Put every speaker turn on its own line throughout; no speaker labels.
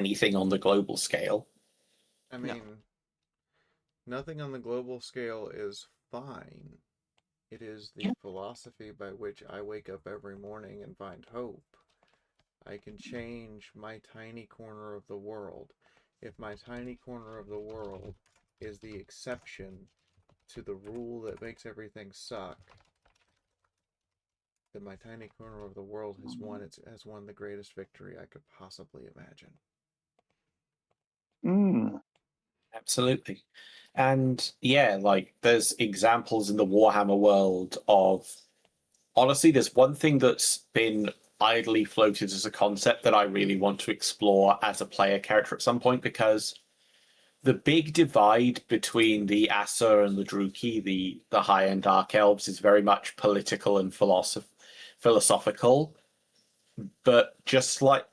anything on the global scale.
I mean, nothing on the global scale is fine. It is the philosophy by which I wake up every morning and find hope. I can change my tiny corner of the world. If my tiny corner of the world is the exception to the rule that makes everything suck, then my tiny corner of the world has won the greatest victory I could possibly imagine.
Absolutely. And yeah, like there's examples in the Warhammer world of, honestly, there's one thing that's been idly floated as a concept that I really want to explore as a player character at some point, because the big divide between the Asa and the Druki, the high-end Dark Elves, is very much political and philosophical. But just like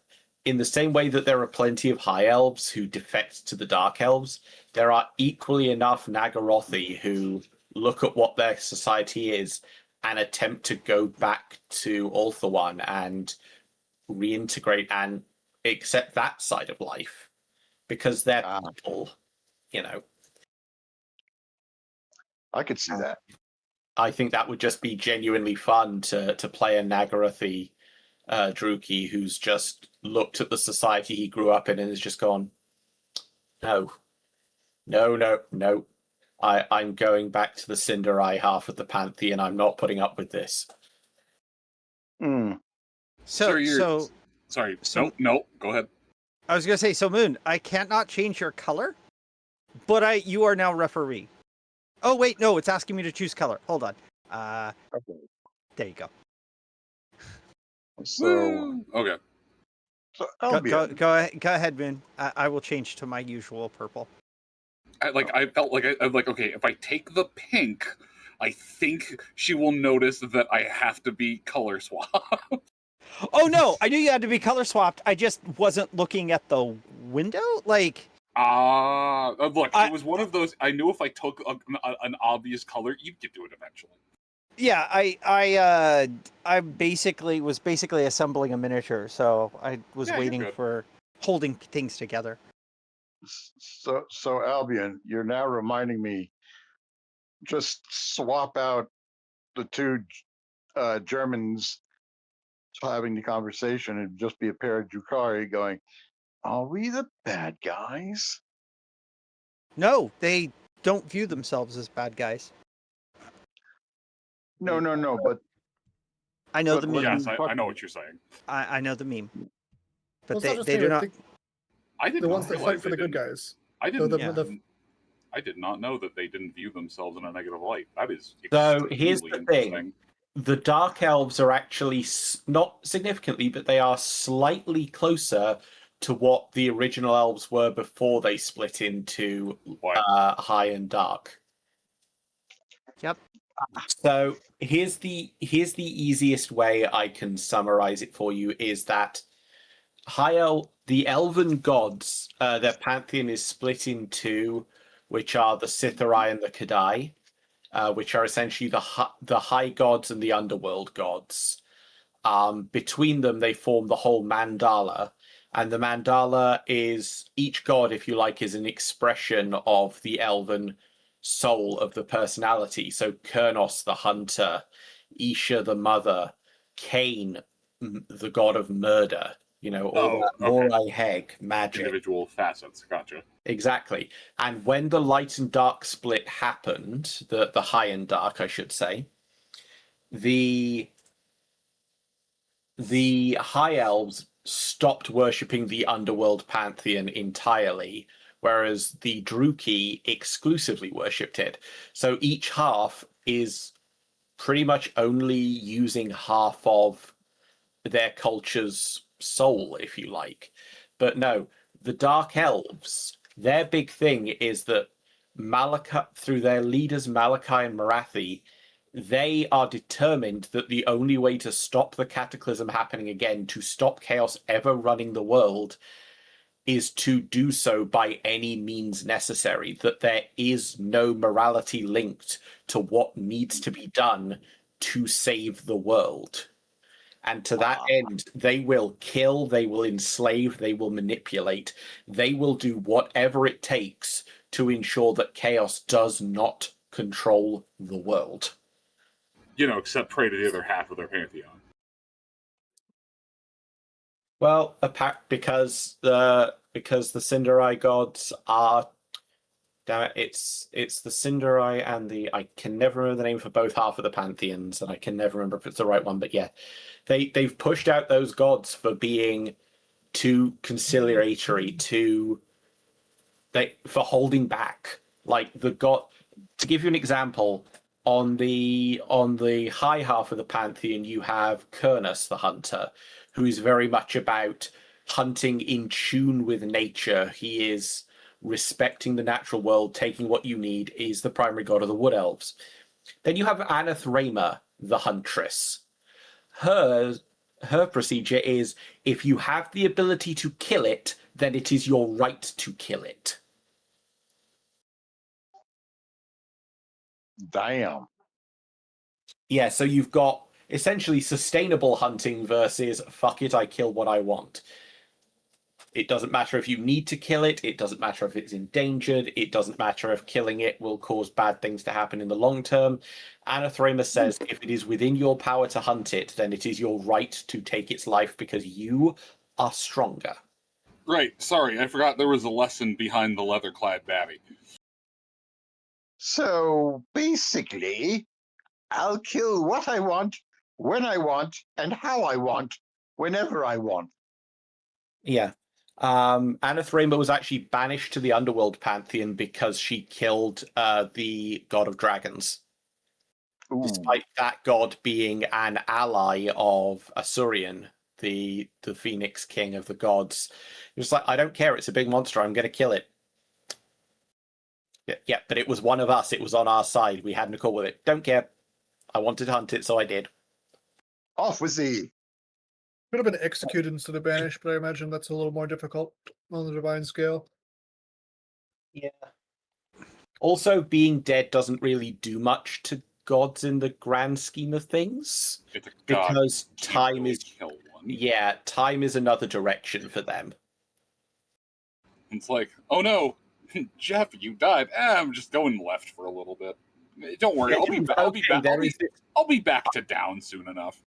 in the same way that there are plenty of High Elves who defect to the Dark Elves, there are equally enough Nagarothi who look at what their society is and attempt to go back to Ulthuan and reintegrate and accept that side of life because they're people, you know.
I could see that.
I think that would just be genuinely fun to play a Nagarothi Druki who's just looked at the society he grew up in and has just gone, no. I'm going back to the Cinderai half of the Pantheon. I'm not putting up with this.
Sorry, no, go ahead.
I was gonna say, so Moon, I can't not change your color, but you are now referee. Oh wait, no, it's asking me to choose color. Hold on.
Okay.
There you go.
So
okay.
So
go ahead, Moon. I will change to my usual purple.
I felt like I'm like, okay, if I take the pink, I think she will notice that I have to be color swapped.
Oh no, I knew you had to be color swapped. I just wasn't looking at the window. Like,
look, it was one of those. I knew if I took an obvious color, you'd get to it eventually.
Yeah, I basically was assembling a miniature, so I was waiting for holding things together.
So Albion, you're now reminding me. Just swap out the two Germans having the conversation and just be a pair of Drukhari going, "Are we the bad guys?"
No, they don't view themselves as bad guys.
No, but
I know the meme.
Yes, I know what you're saying.
I know the meme. But
well,
they do not.
I did
the
not
ones that fight for the good guys.
I did not know that they didn't view themselves in a negative light. That is
so here's the thing. The Dark Elves are actually not significantly, but they are slightly closer to what the original elves were before they split into high and dark.
Yep.
So here's the easiest way I can summarize it for you is that the elven gods, their pantheon is split in two, which are the Sitharai and the Kadai, which are essentially the high gods and the underworld gods. Between them, they form the whole mandala, and the mandala is each god, if you like, is an expression of the elven soul of the personality. So Kurnos, the hunter, Isha, the mother, Cain, the god of murder. You know, Morai Heg, magic.
Individual facets, gotcha.
Exactly. And when the light and dark split happened, the high and dark, I should say, the high elves stopped worshipping the underworld pantheon entirely, whereas the Druki exclusively worshipped it. So each half is pretty much only using half of their culture's soul, if you like. But no, the Dark Elves, their big thing is that through their leaders Malachi and Marathi, they are determined that the only way to stop the cataclysm happening again, to stop chaos ever running the world, is to do so by any means necessary, that there is no morality linked to what needs to be done to save the world. And to that end, they will kill, they will enslave, they will manipulate, they will do whatever it takes to ensure that chaos does not control the world.
Except pray to the other half of their pantheon.
Well, because the Cinderai gods are, damn it, it's the Cinderai and I can never remember the name for both half of the pantheons, and I can never remember if it's the right one, but yeah, they've pushed out those gods for being too conciliatory, for holding back. Like the god, to give you an example, on the high half of the pantheon, you have Kurnus the hunter, who is very much about hunting in tune with nature. He is respecting the natural world, taking what you need, is the primary god of the wood elves. Then you have Anathraema the huntress. Her procedure is, if you have the ability to kill it, then it is your right to kill it.
Damn.
Yeah, so you've got essentially sustainable hunting versus fuck it, I kill what I want. It doesn't matter if you need to kill it, it doesn't matter if it's endangered, it doesn't matter if killing it will cause bad things to happen in the long term. Anathraema says if it is within your power to hunt it, then it is your right to take its life because you are stronger.
Right, sorry, I forgot there was a lesson behind the leather-clad babby.
So basically, I'll kill what I want, when I want, and how I want, whenever I want.
Yeah. Anathraema was actually banished to the Underworld Pantheon because she killed the god of dragons.
Ooh.
Despite that god being an ally of Asurion, the Phoenix King of the gods. It was like, I don't care, it's a big monster, I'm going to kill it. Yeah, but it was one of us, it was on our side, we had no call with it. Don't care. I wanted to hunt it, so I did.
Off with thee.
Could have been executed instead of banished, but I imagine that's a little more difficult on the divine scale.
Yeah. Also, being dead doesn't really do much to gods in the grand scheme of things.
It's a god,
because time
really
is
kill one.
Yeah, time is another direction for them.
It's like, oh no, Jeff, you died. I'm just going left for a little bit. Don't worry, I'll be back to down soon enough.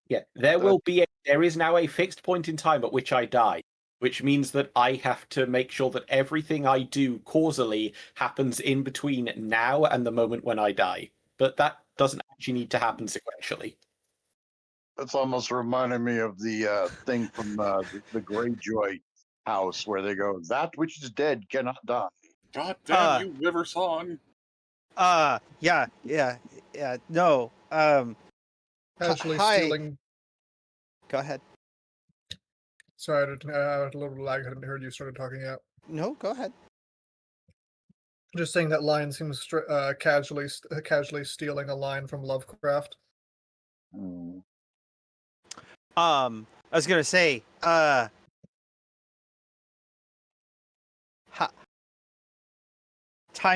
Yeah, there is now a fixed point in time at which I die, which means that I have to make sure that everything I do causally happens in between now and the moment when I die. But that doesn't actually need to happen sequentially.
That's almost reminded me of the thing from the Greyjoy house where they go, that which is dead cannot die.
God damn you, River Song.
Yeah, no.
Casually
hi.
stealing.
Go ahead.
Sorry, I had a little lag. I hadn't heard you started talking out.
No, go ahead.
Just saying that line seems casually stealing a line from Lovecraft.
Hmm.
I was gonna say, time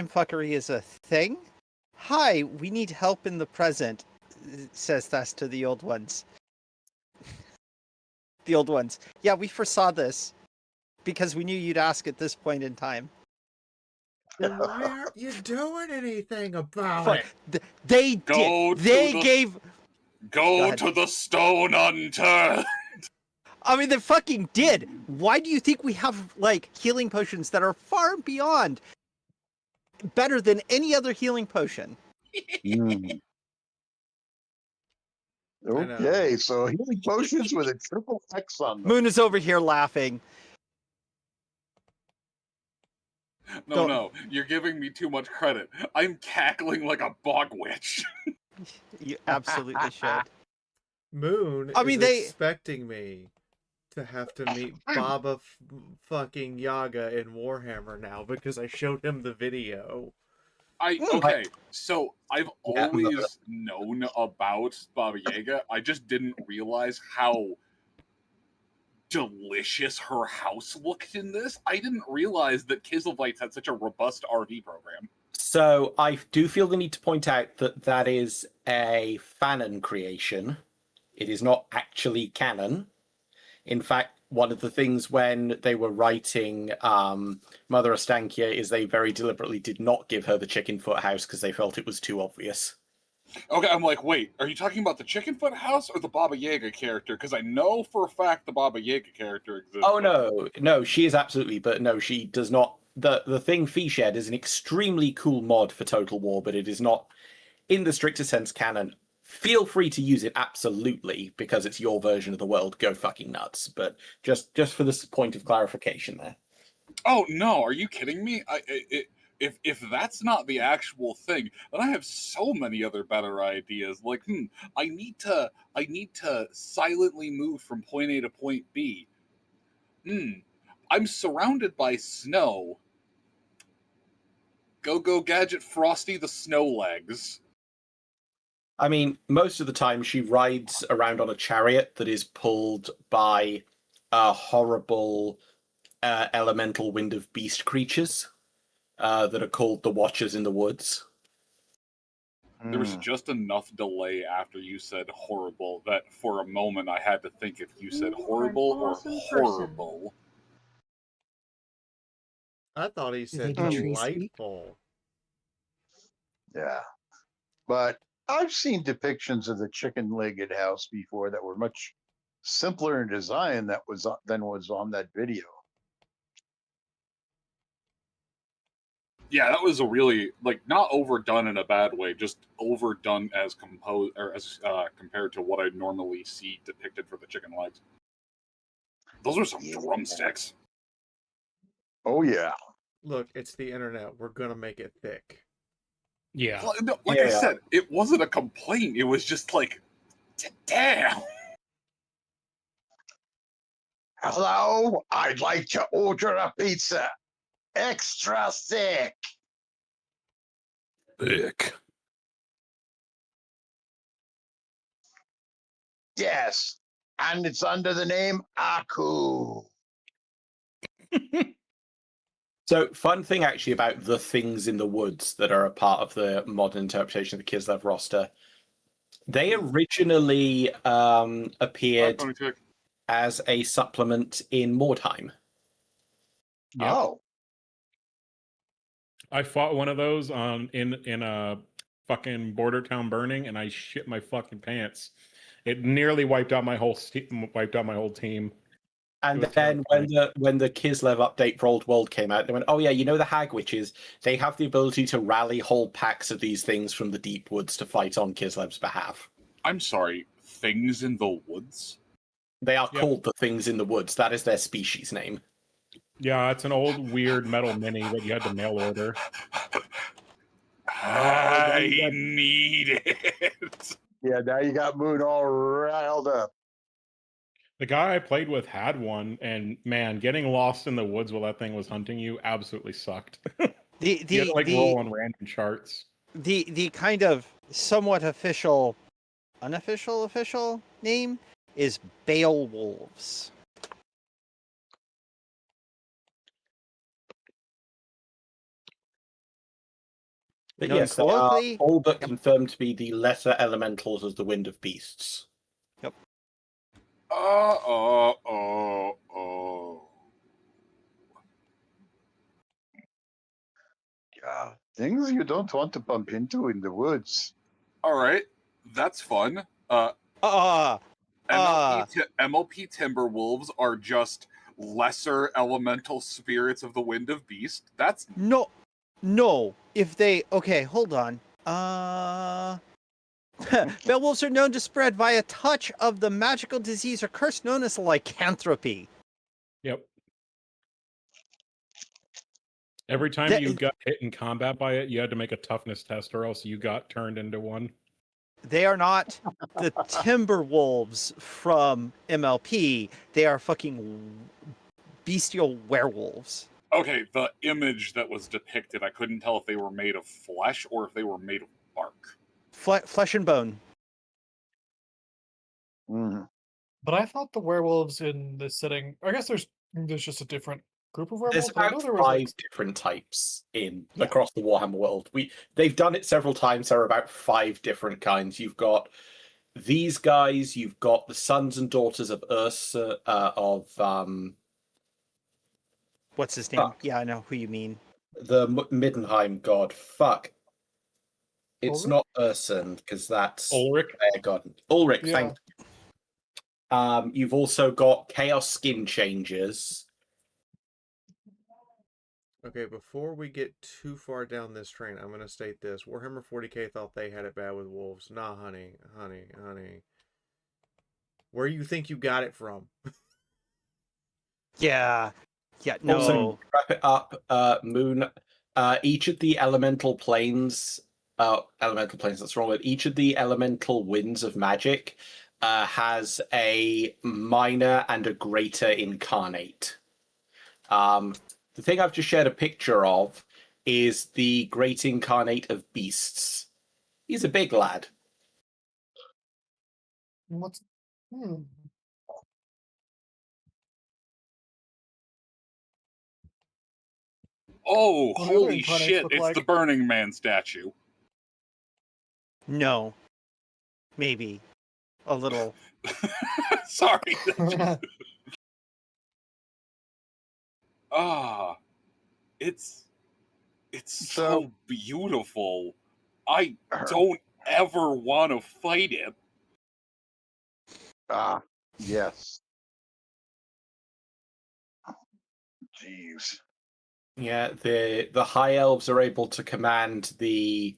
fuckery is a thing. Hi, we need help in the present, says Thess to the old ones. The old ones. Yeah, we foresaw this because we knew you'd ask at this point in time.
Then why aren't you doing anything about it?
They did. They gave.
Go to the stone unturned.
I mean, they fucking did. Why do you think we have, like, healing potions that are far beyond better than any other healing potion?
Mm. Okay, so healing potions with a triple X on them.
Moon is over here laughing.
No, you're giving me too much credit. I'm cackling like a bog witch.
You absolutely should.
Moon is expecting me to have to meet Baba fucking Yaga in Warhammer now because I showed him the video.
So I've always known about Baba Yaga. I just didn't realize how delicious her house looked in this. I didn't realize that Kizilvites had such a robust RV program.
So I do feel the need to point out that that is a Fanon creation. It is not actually canon. In fact, one of the things when they were writing Mother Ostankia is they very deliberately did not give her the chicken foot house because they felt it was too obvious.
Okay, I'm like, wait, are you talking about the Chickenfoot house or the Baba Yaga character? Because I know for a fact the Baba Yaga character exists.
Oh no, she is absolutely, but no, she does not. The thing Feeshed is an extremely cool mod for Total War, but it is not, in the strictest sense, canon. Feel free to use it absolutely because it's your version of the world. Go fucking nuts. But just for this point of clarification there.
Oh no, are you kidding me? If that's not the actual thing, then I have so many other better ideas. Like, I need to silently move from point A to point B. I'm surrounded by snow. Go Gadget Frosty the Snow Legs.
I mean, most of the time she rides around on a chariot that is pulled by a horrible elemental wind of beast creatures that are called the Watchers in the Woods.
There was just enough delay after you said horrible that for a moment I had to think if you said horrible or horrible.
I thought he said
they do tree speak?
delightful.
Yeah. But I've seen depictions of the chicken-legged house before that were much simpler in design than was on that video.
Yeah, that was a really, like, not overdone in a bad way, just overdone as composed or as compared to what I normally see depicted for the chicken legs. Those are some drumsticks.
Oh yeah.
Look, it's the internet. We're gonna make it thick.
Yeah.
Like I said, it wasn't a complaint. It was just like, damn.
Hello, I'd like to order a pizza. Extra thick.
Thick.
Yes. And it's under the name Aku.
So, fun thing actually about the things in the woods that are a part of the modern interpretation of the Kislev roster. They originally appeared as a supplement in Mordheim.
Yep.
Oh.
I fought one of those in a fucking border town burning, and I shit my fucking pants. It nearly wiped out my whole team.
And then when the Kislev update for Old World came out, they went, "Oh yeah, you know the Hag Witches? They have the ability to rally whole packs of these things from the deep woods to fight on Kislev's behalf."
I'm sorry, things in the woods?
They are called the Things in the Woods. That is their species name.
Yeah, it's an old weird metal mini that you had to mail order.
I need it.
Yeah, now you got Moon all riled up.
The guy I played with had one, and man, getting lost in the woods while that thing was hunting you absolutely sucked. You had to roll on random charts.
The kind of somewhat unofficial name is Beowulfs.
But yes, they are all but confirmed to be the lesser elementals of the Wind of Beasts.
Yep.
Yeah, things you don't want to bump into in the woods.
All right, that's fun. MLP Timberwolves are just lesser elemental spirits of the Wind of Beast. That's
no. If they hold on. Beowulfs are known to spread via touch of the magical disease or curse known as lycanthropy.
Yep. Every time you got hit in combat by it, you had to make a toughness test, or else you got turned into one.
They are not the Timberwolves from MLP. They are fucking bestial werewolves.
okay. The image that was depicted, I couldn't tell if they were made of flesh or if they were made of bark.
Flesh and bone.
Mm-hmm.
But I thought the werewolves in this setting, I guess there's just a different group of werewolves.
There's about five different types across the Warhammer world. They've done it several times. There are about 5 different kinds. You've got these guys, you've got the sons and daughters of Ursa,
What's his name?
Fuck.
Yeah, I know who you mean.
the Middenheim god. Fuck. It's
Ulrich?
not Urson, because that's
Ulrich.
their god. Ulrich,
Yeah.
thank you. You've also got Chaos Skin Changers.
Okay, before we get too far down this train, I'm going to state this. Warhammer 40k thought they had it bad with wolves. Nah, honey. Where you think you got it from?
Yeah. Yeah, no.
Also, wrap it up. Moon. Each of the elemental planes. That's wrong. With each of the elemental winds of magic has a minor and a greater incarnate. The thing I've just shared a picture of is the great incarnate of beasts. He's a big lad.
What's
Oh,
What do the other
holy
incarnates
shit!
look
It's
like?
the Burning Man statue.
No. Maybe. A little.
Sorry. Ah, it's so beautiful. I don't ever want to fight it.
Ah, yes. Jeez.
Yeah, the high elves are able to command the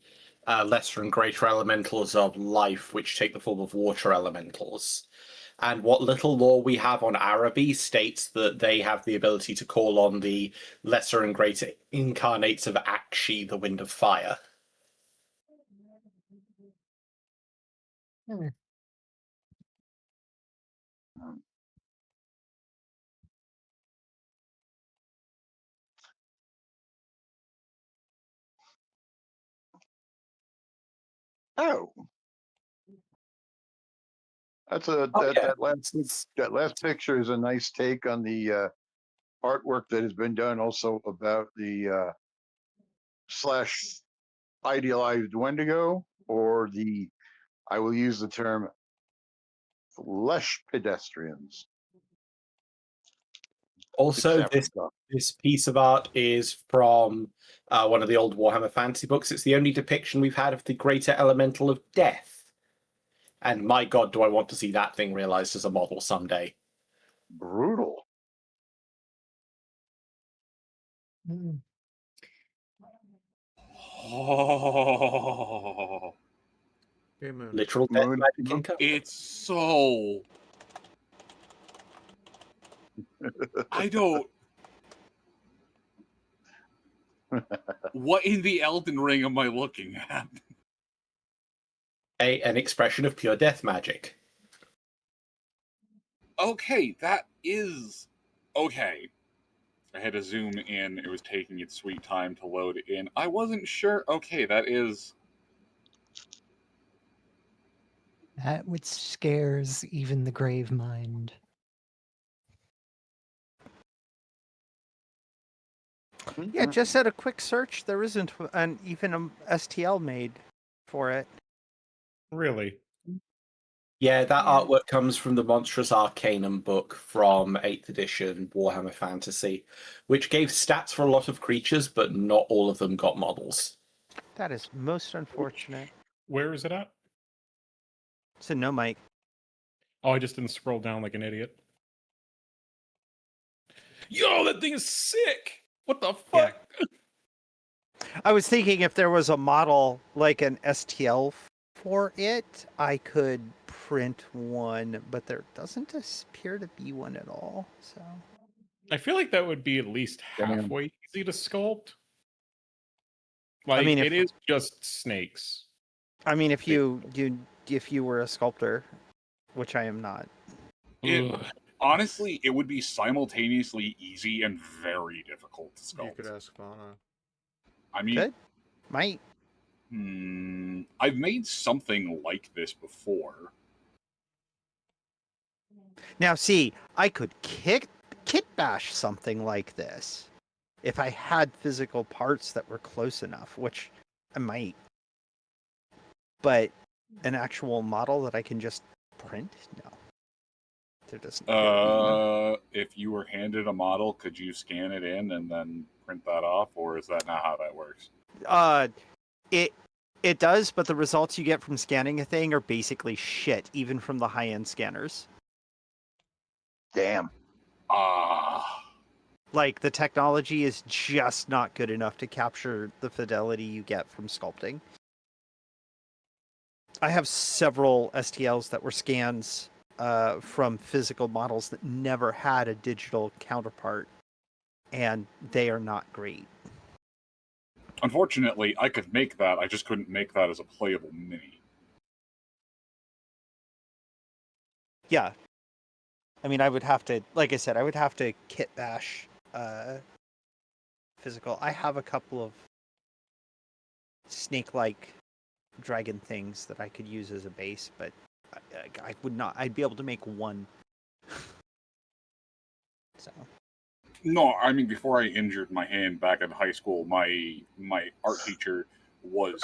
lesser and greater elementals of life, which take the form of water elementals. And what little lore we have on Araby states that they have the ability to call on the lesser and greater incarnates of Akshi, the Wind of Fire.
Oh, that's that last picture is a nice take on the artwork that has been done, also about the slash idealized Wendigo, or the, I will use the term, flesh pedestrians.
Also,
Except for
this piece of art is from one of the old Warhammer Fantasy books. It's the only depiction we've had of the greater elemental of death. And my god, do I want to see that thing realized as a model someday.
brutal.
Oh,
Hey, Moon.
Literal death
Moon,
magic in color.
it's so. I don't. What in the Elden Ring am I looking at?
An expression of pure death magic.
Okay, that is okay. I had to zoom in. It was taking its sweet time to load in. I wasn't sure. Okay, that is.
That which scares even the grave mind.
Yeah, just at a quick search, there isn't even an STL made for it.
Really?
Yeah, that artwork comes from the Monstrous Arcanum book from 8th edition Warhammer Fantasy, which gave stats for a lot of creatures, but not all of them got models.
That is most unfortunate.
Where is it at?
So no, Mike.
Oh, I just didn't scroll down like an idiot. Yo, that thing is sick! What the fuck?
I was thinking if there was a model like an STL for it, I could print one, but there doesn't appear to be one at all. So
I feel like that would be at least halfway easy to sculpt. Like,
I mean,
it is just snakes.
I mean, if you were a sculptor, which I am not.
Honestly, it would be simultaneously easy and very difficult to sculpt.
You could ask Fauna.
I mean,
Could? Might.
I've made something like this before.
Now, see, I could kit bash something like this if I had physical parts that were close enough, which I might. But an actual model that I can just print? No. There doesn't appear to
If you were handed a model, could you scan it in and then print that off, or is that not how that works?
be. It does, but the results you get from scanning a thing are basically shit, even from the high-end scanners.
Damn.
Like, the technology is just not good enough to capture the fidelity you get from sculpting. I have several STLs that were scans from physical models that never had a digital counterpart, and they are not great.
Unfortunately, I could make that. I just couldn't make that as a playable mini.
Yeah. I mean, I would have to, like I said, I would have to kit bash physical. I have a couple of snake-like dragon things that I could use as a base, but I would not. I'd be able to make one. So.
No, I mean, before I injured my hand back in high school, my art teacher was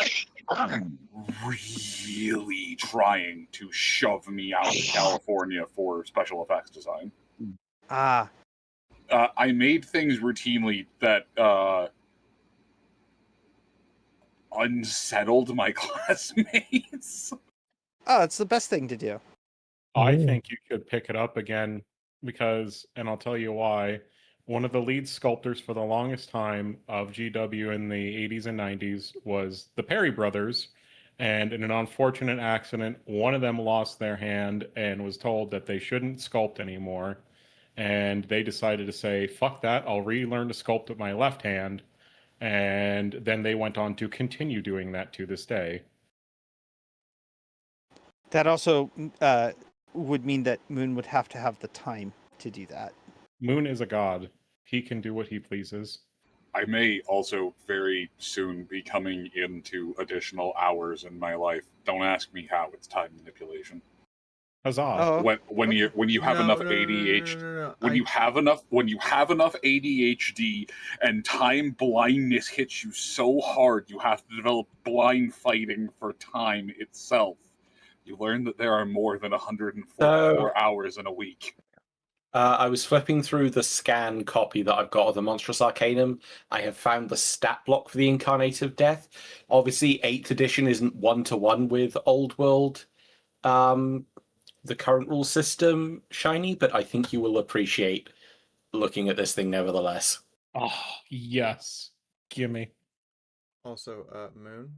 really trying to shove me out to California for special effects design.
Ah.
I made things routinely that unsettled my classmates.
Oh, it's the best thing to do.
I think you could pick it up again because, and I'll tell you why. One of the lead sculptors for the longest time of GW in the 80s and 90s was the Perry brothers. And in an unfortunate accident, one of them lost their hand and was told that they shouldn't sculpt anymore. And they decided to say, fuck that, I'll relearn to sculpt with my left hand. And then they went on to continue doing that to this day.
That also would mean that Moon would have to have the time to do that.
Moon is a god. He can do what he pleases.
I may also very soon be coming into additional hours in my life. Don't ask me how. It's time manipulation.
Huzzah!
Oh,
When you have enough ADHD, when you have enough ADHD and time blindness hits you so hard, you have to develop blind fighting for time itself. You learn that there are more than 144 hours in a week.
I was flipping through the scan copy that I've got of the Monstrous Arcanum. I have found the stat block for the Incarnate of Death. Obviously, 8th edition isn't one-to-one with Old World, the current rule system, Shiny, but I think you will appreciate looking at this thing nevertheless.
Oh, yes. Gimme.
Also, Moon.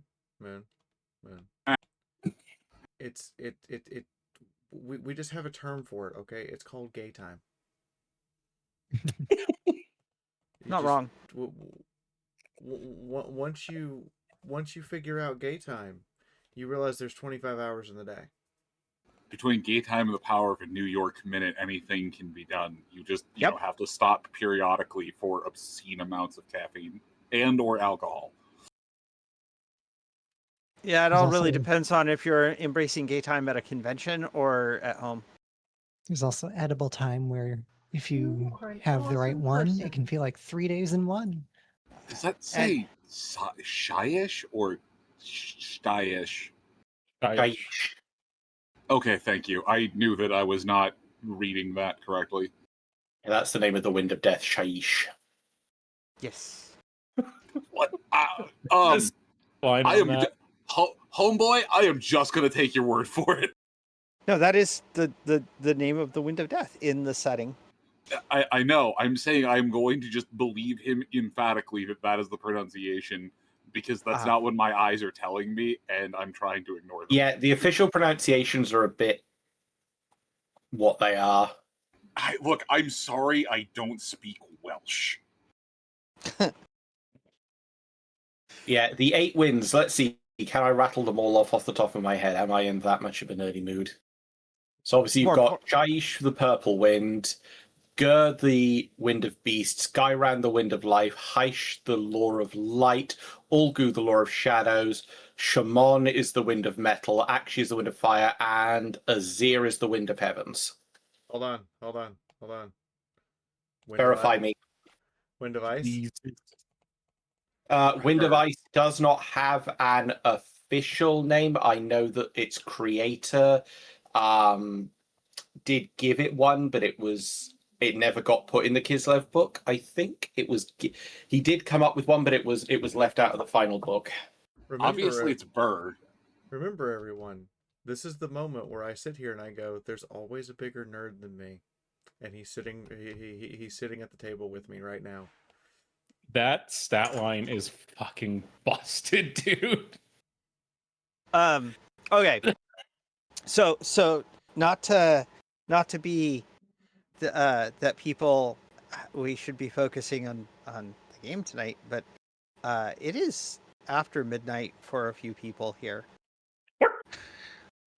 We just have a term for it, okay? It's called gay time.
Not wrong.
Once you figure out gay time, you realize there's 25 hours in the day.
Between gay time and the power of a New York minute, anything can be done. You just know, have to stop periodically for obscene amounts of caffeine and or alcohol.
Yeah, it all really depends on if you're embracing gay time at a convention or at home.
There's also edible time where if you have the right one, it can feel like 3 days in one.
Does that say shyish or styish?
Shyish.
Okay, thank you. I knew that I was not reading that correctly.
Yeah, that's the name of the Wind of Death, Shyish.
Yes.
What? Homeboy, I am just going to take your word for it.
No, that is the name of the Wind of Death in the setting.
I know. I'm saying I'm going to just believe him emphatically that is the pronunciation, because that's not what my eyes are telling me, and I'm trying to ignore them.
Yeah, the official pronunciations are a bit what they are.
Look, I'm sorry I don't speak Welsh.
Yeah, the 8 wins. Let's see. Can I rattle them all off the top of my head? Am I in that much of an early mood? So obviously you've got Shyish, the Purple Wind, Gur, the Wind of Beasts, Gairan, the Wind of Life, Haish, the Lore of Light, Ulgu, the Lore of Shadows, Shamon is the Wind of Metal, Akshi is the Wind of Fire, and Azir is the Wind of Heavens.
Hold on.
Verify me.
Wind of Ice?
Wind of Ice does not have an official name. I know that its creator did give it one, but it never got put in the Kislev book. I think he did come up with one, but it was left out of the final book.
Obviously, it's Burr.
Remember, everyone, this is the moment where I sit here and I go, "There's always a bigger nerd than me," and he's sitting. He's sitting at the table with me right now.
That stat line is fucking busted, dude.
Okay. So not to be that people we should be focusing on the game tonight, but it is after midnight for a few people here.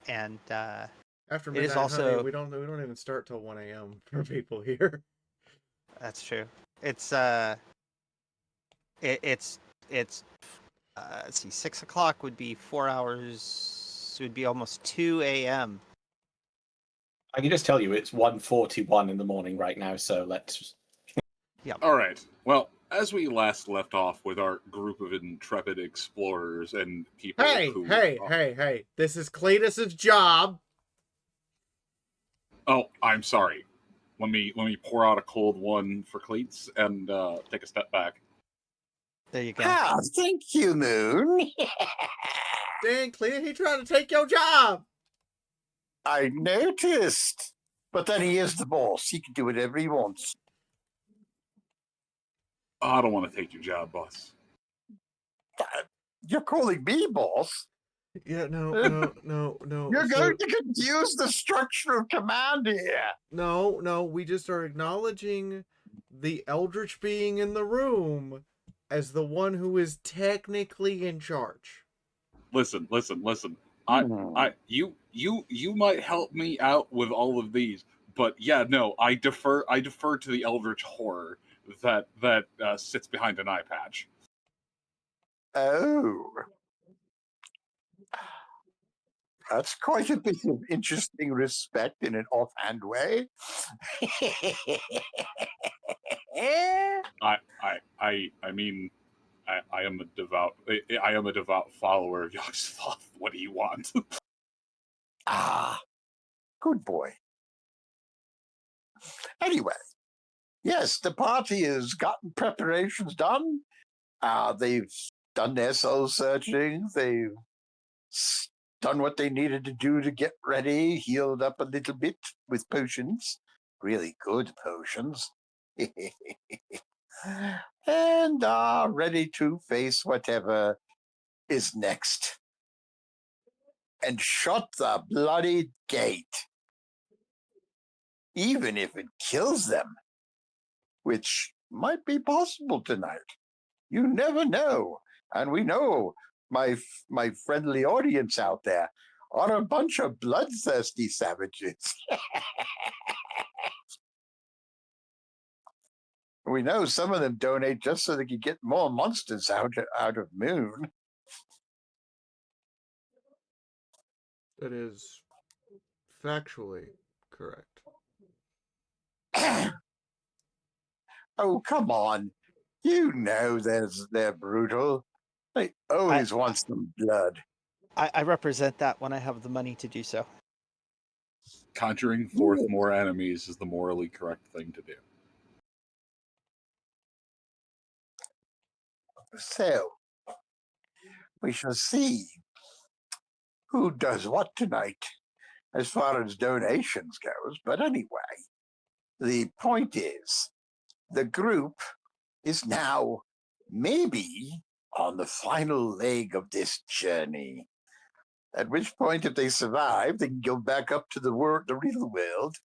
And
After
it
midnight,
is also
honey, we don't even start till 1 a.m. for people here.
That's true. It's it's let's see, 6 o'clock would be 4 hours. Would be almost 2 a.m.
I can just tell you it's 1:41 in the morning right now. So let's.
Yeah.
All right. Well, as we last left off with our group of intrepid explorers and people
Hey! This is Cletus's job.
Oh, I'm sorry. Let me pour out a cold one for Cleats and take a step back.
There you go.
Ah, thank you, Moon.
Dang, Cletus, he tried to take your job.
I noticed. But then he is the boss. He can do whatever he wants.
Oh, I don't want to take your job, boss.
You're calling me boss?
Yeah, no.
You're going to confuse the structure of command here.
No, we just are acknowledging the eldritch being in the room as the one who is technically in charge.
Listen. You might help me out with all of these, but yeah, no, I defer to the eldritch horror that sits behind an eye patch.
Oh. That's quite a bit of interesting respect in an offhand way.
I mean, I am a devout follower of Yogg-Sothoth. What do you want?
Good boy. Anyway, yes, the party has gotten preparations done. They've done their soul searching. They've done what they needed to do to get ready, healed up a little bit with potions. Really good potions. And are ready to face whatever is next. And shut the bloody gate. Even if it kills them, which might be possible tonight. You never know. And we know my friendly audience out there are a bunch of bloodthirsty savages. We know some of them donate just so they can get more monsters out of Moon.
That is factually correct.
Oh, come on. You know they're brutal. They always want some blood.
I represent that when I have the money to do so.
Conjuring forth more enemies is the morally correct thing to do.
So, we shall see who does what tonight as far as donations goes. But anyway, the point is, the group is now maybe on the final leg of this journey. At which point, if they survive, they can go back up to the real world,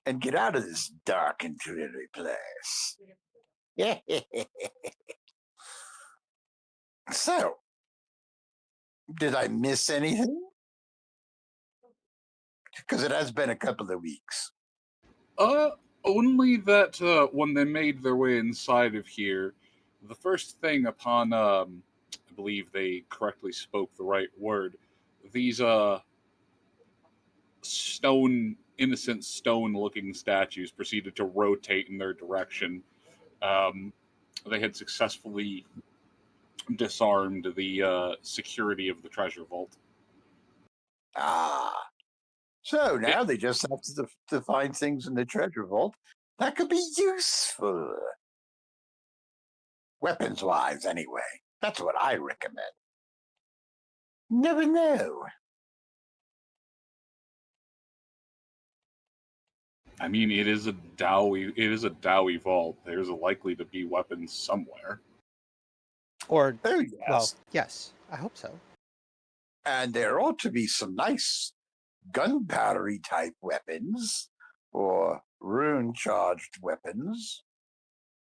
and get out of this dark and dreary place. So, did I miss anything? Because it has been a couple of weeks.
Only that when they made their way inside of here, the first thing upon, I believe they correctly spoke the right word, these innocent stone-looking statues proceeded to rotate in their direction. They had successfully disarmed the security of the treasure vault.
Ah, so now they just have to find things in the treasure vault that could be useful. Weapons-wise, anyway. That's what I recommend. Never know.
I mean, it is a Dowie vault. There's likely to be weapons somewhere.
Or,
Oh, yes.
well, yes, I hope so.
And there ought to be some nice gunpowdery type weapons or rune charged weapons.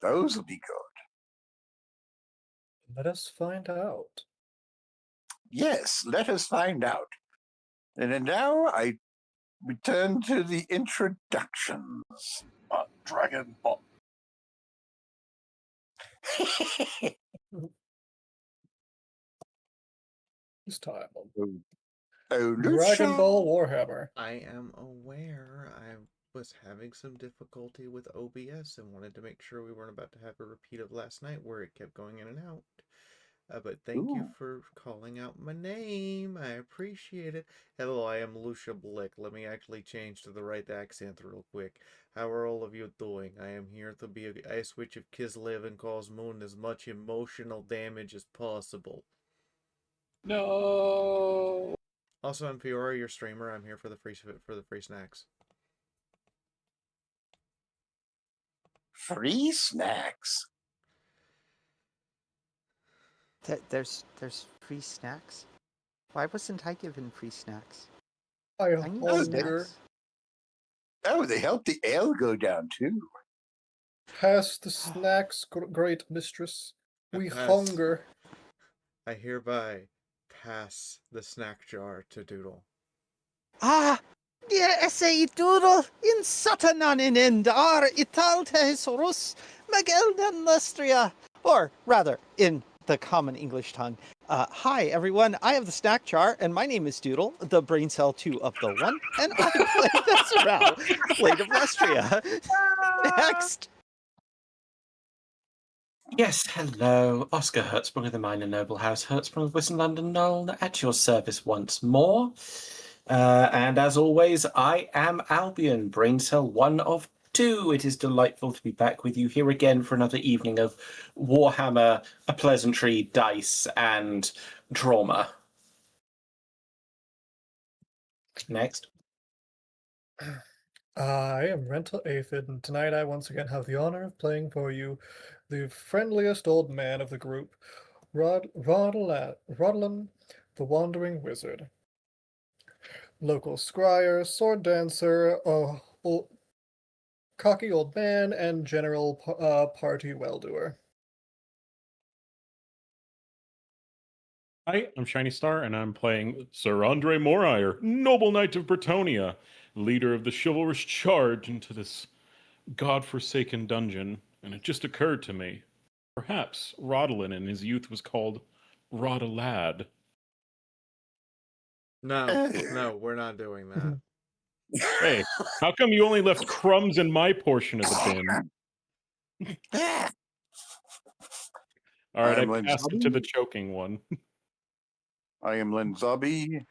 Those will be good.
Let us find out.
Yes, let us find out. And then now I return to the introductions.
Dragon Ball.
This time.
Oh,
Dragon
Lucia.
Ball Warhammer.
I am aware I was having some difficulty with OBS and wanted to make sure we weren't about to have a repeat of last night where it kept going in and out. But thank you
Ooh.
for calling out my name. I appreciate it. Hello, I am Lucia Blick. Let me actually change to the right accent real quick. How are all of you doing? I am here to be a Ice Witch of Kislev and cause Moon as much emotional damage as possible.
No.
Also, I'm Fiora, your streamer. I'm here for the free snacks.
Free snacks.
There's free snacks? Why wasn't I given free snacks?
I
I need
hunger.
snacks.
Oh, they help the ale go down too.
Pass the snacks, great mistress. We
Pass.
hunger.
I hereby pass the snack jar to Doodle.
Ah! Esse doodle in satanan endar ital tesorus mageldan lustria. Or rather, in the common English tongue. Hi everyone, I have the snack jar, and my name is Doodle, the brain cell 2 of the 1, and I play Visceral, Blade of Lustria. Next!
Yes, hello. Oscar Hertzsprung of the Minor Noble House Hertzsprung of Wiston London Knoll at your service once more. And as always, I am Albion, Brain Cell 1 of 2. It is delightful to be back with you here again for another evening of Warhammer, a pleasantry, dice, and trauma. Next.
I am Rental Aphid, and tonight I once again have the honor of playing for you the friendliest old man of the group, Rodalan, the Wandering Wizard. Local scryer, sword dancer, cocky old man, and general party well-doer.
Hi, I'm Shiny Star, and I'm playing Sir Andre Morire, noble knight of Bretonia, leader of the chivalrous charge into this god-forsaken dungeon. And it just occurred to me, perhaps Rodolin in his youth was called Rodalad.
No, we're not doing that.
Hey, how come you only left crumbs in my portion of the bin? All right, I
I'm
passed it to the
Linzabi.
choking one.
I am Linzabi.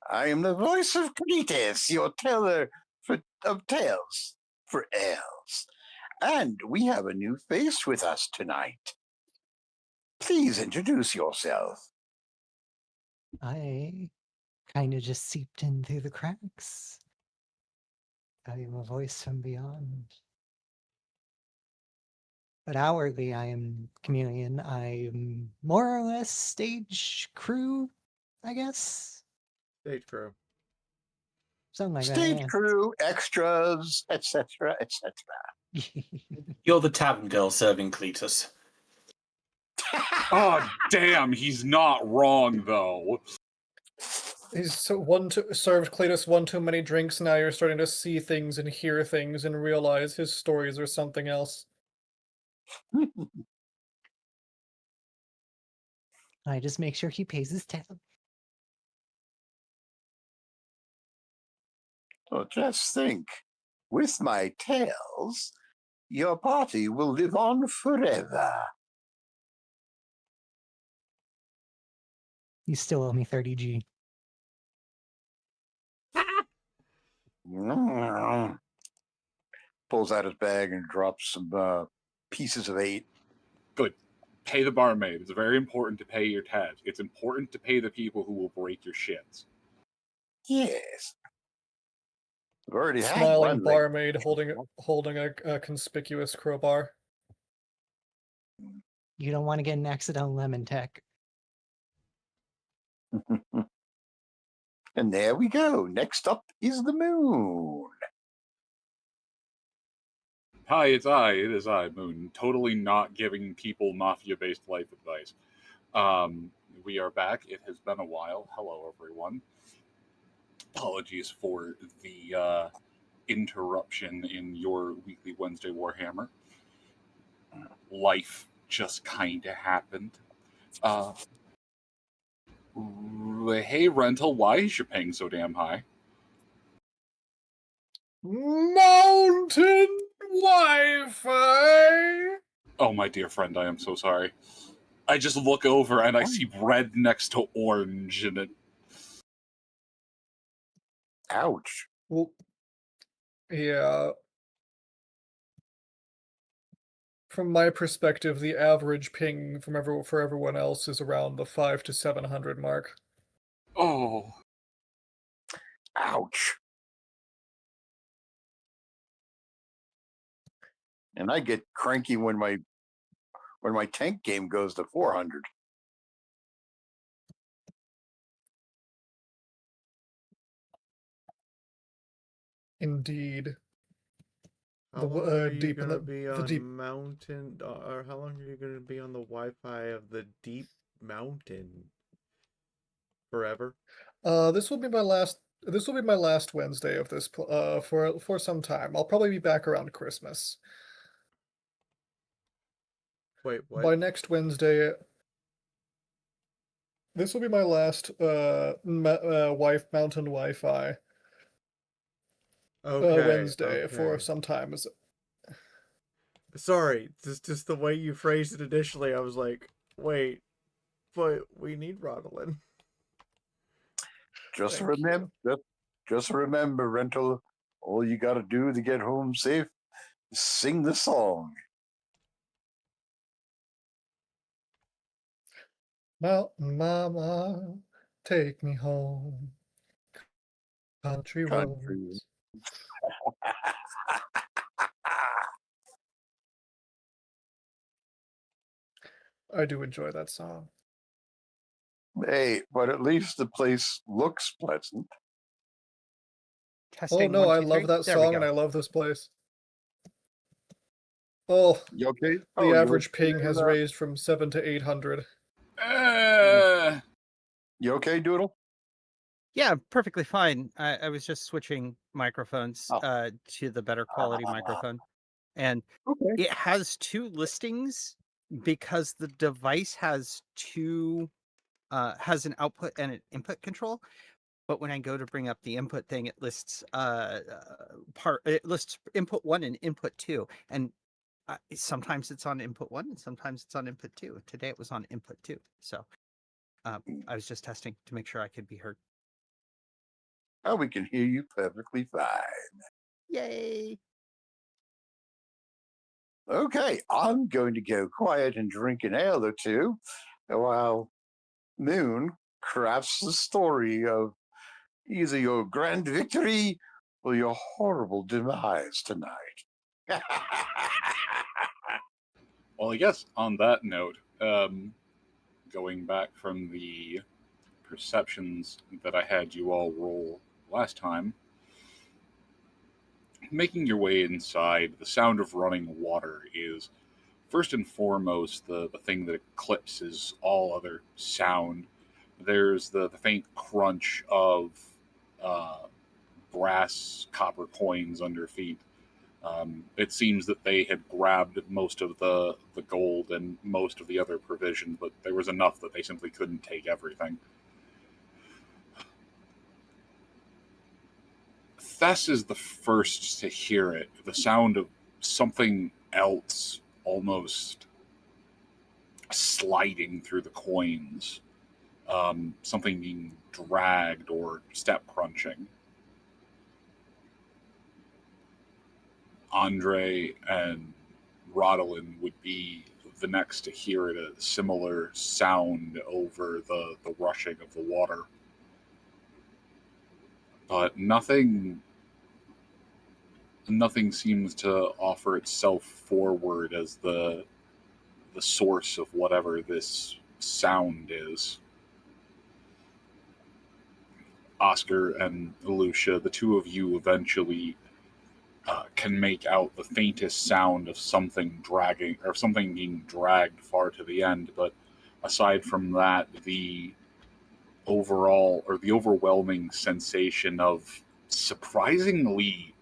I am the voice of Cletus, your teller of tales for elves. And we have a new face with us tonight. Please introduce yourself.
I kind of just seeped in through the cracks. I am a voice from beyond. But outwardly, I am chameleon. I am more or less stage crew, I guess.
Stage crew.
Something like
Stage
that.
crew, extras, etc., etc.
Yeah.
You're the tavern girl serving Cletus.
Oh, damn, he's not wrong, though.
He's served Cletus one too many drinks. Now you're starting to see things and hear things and realize his stories are something else.
I just make sure he pays his tab.
So just think, with my tales, your party will live on forever.
You still owe me 30G.
Pulls out his bag and drops some pieces of 8.
Good. Pay the barmaid. It's very important to pay your tab. It's important to pay the people who will break your shits.
Yes. I've already had
Smiling
one. Like,
barmaid holding a conspicuous crowbar.
You don't want to get an accidental lemon tech.
and there we go. Next up is the moon.
Hi, it's I. It is I, Moon. Totally not giving people mafia-based life advice. We are back. It has been a while. Hello, everyone. Apologies for the interruption in your weekly Wednesday Warhammer. Life just kind of happened. Hey, Rental, why is your ping so damn high?
Mountain Wi-Fi.
Oh, my dear friend, I am so sorry. I just look over and I see red next to orange, and it.
Ouch.
Well, yeah. From my perspective, the average ping for everyone else is around the 500 to 700 mark.
Oh.
Ouch. And I get cranky when my tank game goes to 400.
Indeed.
How
The,
long
uh,
are you
deep in
gonna
the-
be
the
on
deep-
mountain, or how long are you gonna be on the Wi-Fi of the deep mountain? Forever?
This will be my last. This will be my last Wednesday of this for some time. I'll probably be back around Christmas.
Wait, what?
By next Wednesday, this will be my last mountain Wi-Fi
Okay,
Wednesday for
okay.
some time.
Sorry, just the way you phrased it initially, I was like, wait, but we need Rodolin.
Just
Thank
remember, just remember, Rental. All you got to do to get home safe is sing the song.
Mountain Mama, take me home. Country roads. I do enjoy that song.
Hey, but at least the place looks pleasant.
Testing,
Oh no,
1,
I
2,
love
3.
that
There we
song
go.
and I love this place. Oh,
You okay?
the average ping has raised from 700 to 800.
You okay, Doodle?
Yeah, perfectly fine. I was just switching microphones
Oh.
to the better quality microphone. And
Okay.
it has 2 listings because the device has has an output and an input control. But when I go to bring up the input thing, it lists input 1 and input 2. And sometimes it's on input 1 and sometimes it's on input 2. Today it was on input 2. So I was just testing to make sure I could be heard.
Oh, we can hear you perfectly fine.
Yay!
Okay, I'm going to go quiet and drink an ale or two while Moon crafts the story of either your grand victory or your horrible demise tonight.
Well, I guess on that note, going back from the perceptions that I had you all roll last time, making your way inside, the sound of running water is first and foremost the thing that eclipses all other sound. There's the faint crunch of brass copper coins under feet. It seems that they had grabbed most of the gold and most of the other provisions, but there was enough that they simply couldn't take everything. Thess is the first to hear it, the sound of something else almost sliding through the coins. something being dragged or step crunching. Andre and Rodolin would be the next to hear it, a similar sound over the rushing of the water. But nothing seems to offer itself forward as the source of whatever this sound is. Oscar and Lucia, the two of you eventually can make out the faintest sound of something dragging or something being dragged far to the end. But aside from that, the overwhelming sensation of surprisingly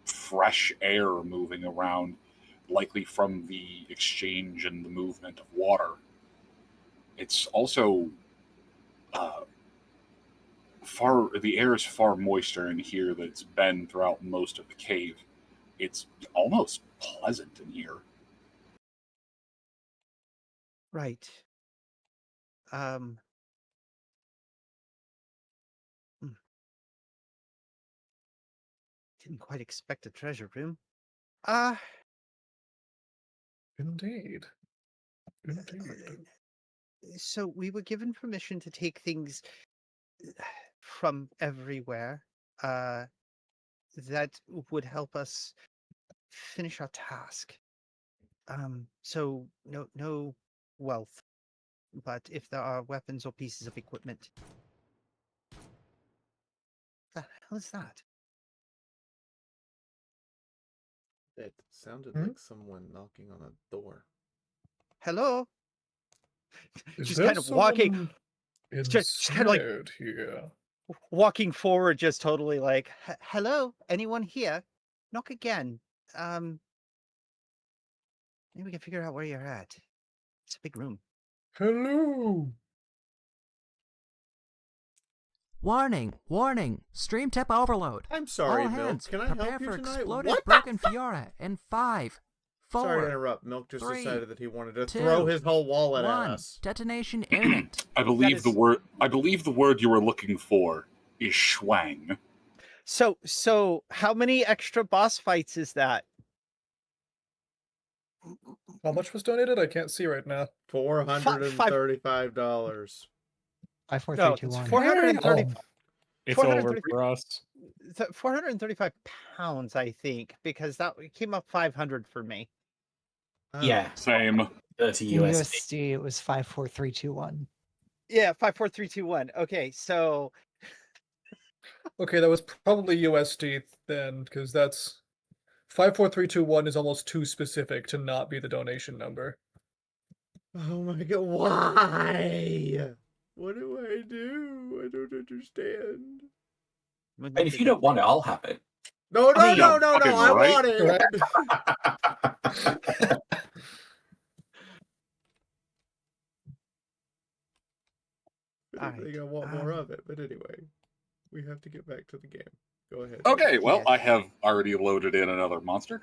fresh air moving around, likely from the exchange and the movement of water. It's also the air is far moister in here than it's been throughout most of the cave. It's almost pleasant in here.
Right. Didn't quite expect a treasure room.
Indeed.
So we were given permission to take things from everywhere that would help us finish our task. So no wealth, but if there are weapons or pieces of equipment. The hell is that?
It sounded
Hmm?
like someone knocking on a door.
Hello?
Is
Just
there
kind of walking,
someone
just kind of like
inside here?
walking forward, just totally like, hello, anyone here? Knock again. Maybe we can figure out where you're at. It's a big room.
Hello.
Warning! Warning! Stream tip overload.
I'm sorry,
All
Milk.
hands,
Can I
prepare
help you
for
tonight?
exploded
What the
broken Fiora in 5, 4,
Sorry to interrupt. Milk just
3,
decided that he wanted to
2,
throw his whole wallet at
1.
us.
Detonation imminent.
I believe
is-
the word you were looking for is schwang.
So how many extra boss fights is that?
How much was donated? I can't see right now.
$435.
54321.
430.
Damn.
It's over
430
for us.
435 pounds, I think, because that came up 500 for me.
Oh.
Yeah,
Same.
30
In
USD.
USD, it was 54321.
Yeah, 54321. Okay, so
Okay, that was probably USD then, because that's 54321 is almost too specific to not be the donation number.
Oh my god, why? What do I do? I don't understand.
And if you don't want it, I'll have it.
No,
I mean,
no,
fucking
I
right.
want it! I think I want more of it, but anyway, we have to get back to the game. Go ahead.
Okay, well,
Yes.
I have already loaded in another monster.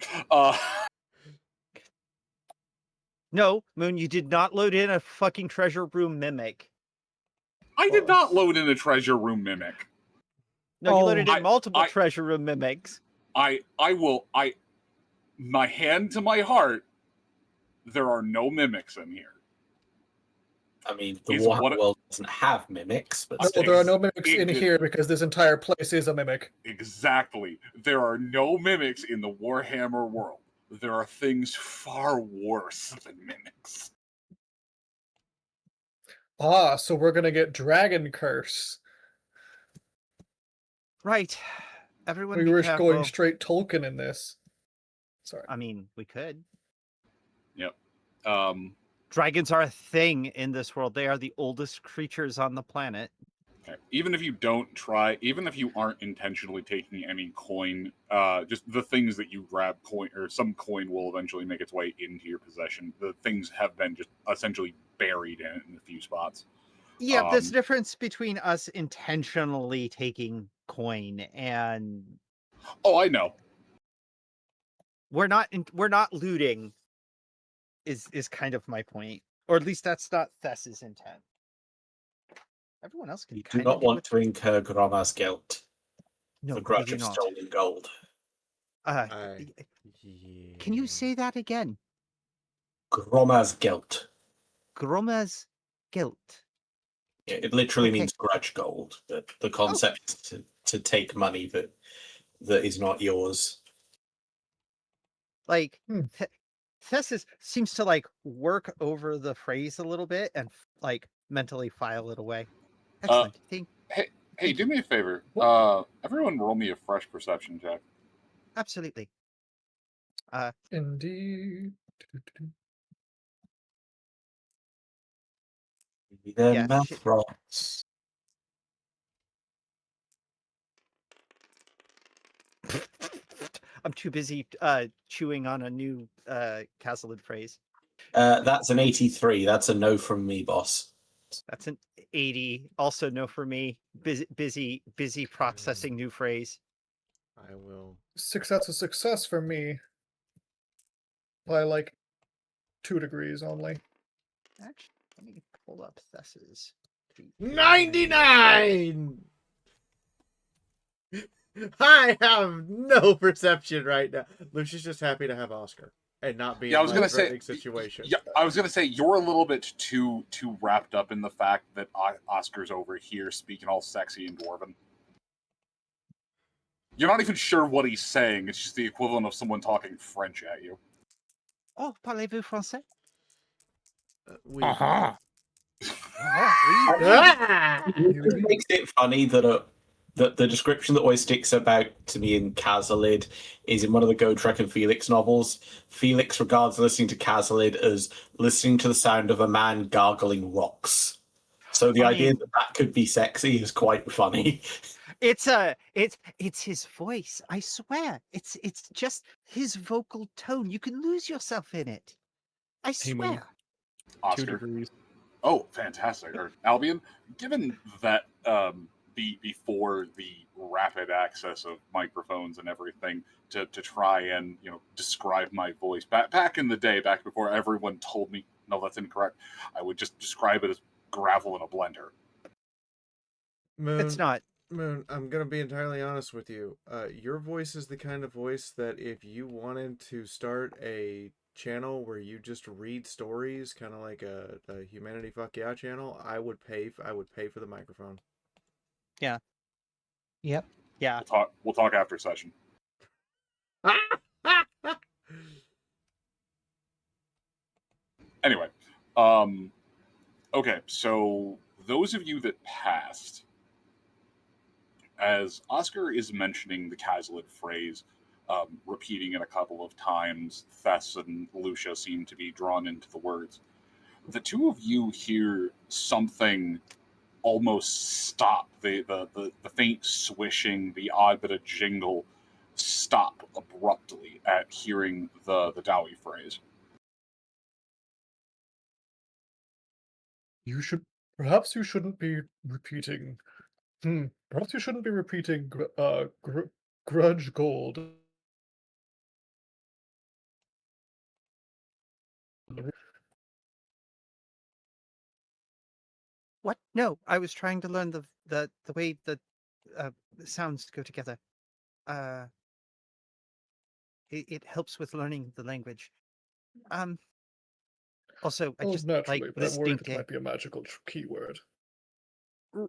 no, Moon, you did not load in a fucking treasure room mimic.
I did not load in a treasure room mimic.
No, you loaded in
I-
multiple
I-
treasure room mimics.
My hand to my heart, there are no mimics in here.
I mean, the
Is
Warhammer
what-
world doesn't have mimics, but
No,
still.
there are no mimics in
It-
here because this entire place is a mimic.
Exactly. There are no mimics in the Warhammer world. There are things far worse than mimics.
Ah, so we're gonna get Dragon Curse.
Right. Everyone
We
be
were
careful.
going straight Tolkien in this. Sorry.
I mean, we could.
Yep.
Dragons are a thing in this world. They are the oldest creatures on the planet.
Okay. Even if you aren't intentionally taking any coin, just the things that you grab coin or some coin will eventually make its way into your possession. The things have been just essentially buried in a few spots.
Yeah, there's a difference between us intentionally taking coin and
Oh, I know.
we're not looting is kind of my point, or at least that's not Thess's intent. Everyone else can
You do
kind
not
of do
want
what.
to incur Gromma's guilt.
No,
The
we
grudge
do
of
not.
stolen gold.
Can you say that again?
Gromma's guilt.
Groma's guilt.
Yeah, it literally
Okay.
means grudge gold, but the
Oh,
concept is to take money that is not yours.
like
Hmm.
Thess seems to like work over the phrase a little bit and like mentally file it away. Excellent.
Hey,
Thank
do
you.
me a favor. Everyone, roll me a fresh perception check.
Absolutely.
Indeed.
Then
Yeah,
math
shit.
rots.
I'm too busy chewing on a new Casalid phrase.
That's an 83. That's a no from me, boss.
That's an 80. Also no for me. Busy processing new phrase.
I will.
That's a success for me. By like 2 degrees only.
Actually, let me pull up Thess's.
99! I have no perception right now. Lucia's just happy to have Oscar and not be
Yeah, I
in
was
a
gonna say.
threatening situation.
Yeah, I was gonna say you're a little bit too wrapped up in the fact that Oscar's over here speaking all sexy and dwarven. You're not even sure what he's saying. It's just the equivalent of someone talking French at you.
Oh, parlez-vous français?
We.
Aha!
Oh, oui.
Ah!
It makes it funny that the description that always sticks about to me in Casalid is in one of the Gotrek and Felix novels. Felix regards listening to Casalid as listening to the sound of a man gargling rocks. So the
I
idea
mean-
that could be sexy is quite funny.
It's his voice. I swear. It's just his vocal tone. You can lose yourself in it. I
Hey, Moon.
swear.
2
Oscar.
degrees.
Oh, fantastic. Or Albion, given that before the rapid access of microphones and everything to try and describe my voice back in the day, back before everyone told me no, that's incorrect, I would just describe it as gravel in a blender.
Moon,
It's not.
Moon, I'm gonna be entirely honest with you. Your voice is the kind of voice that if you wanted to start a channel where you just read stories, kind of like a Humanity Fuck Yeah channel, I would pay for the microphone.
Yeah.
Yep.
Yeah.
We'll talk after session. Anyway, okay, so those of you that passed, as Oscar is mentioning the Casalid phrase, repeating it a couple of times, Thess and Lucia seem to be drawn into the words. The two of you hear something almost stop. The faint swishing, the odd bit of jingle stop abruptly at hearing the Dowie phrase.
Perhaps you shouldn't be repeating. Perhaps you shouldn't be repeating grudge gold.
What? No, I was trying to learn the way the sounds go together. It helps with learning the language. Also, I
Oh,
just
naturally,
like
but I'm worried
listening
it
to.
might be a magical keyword.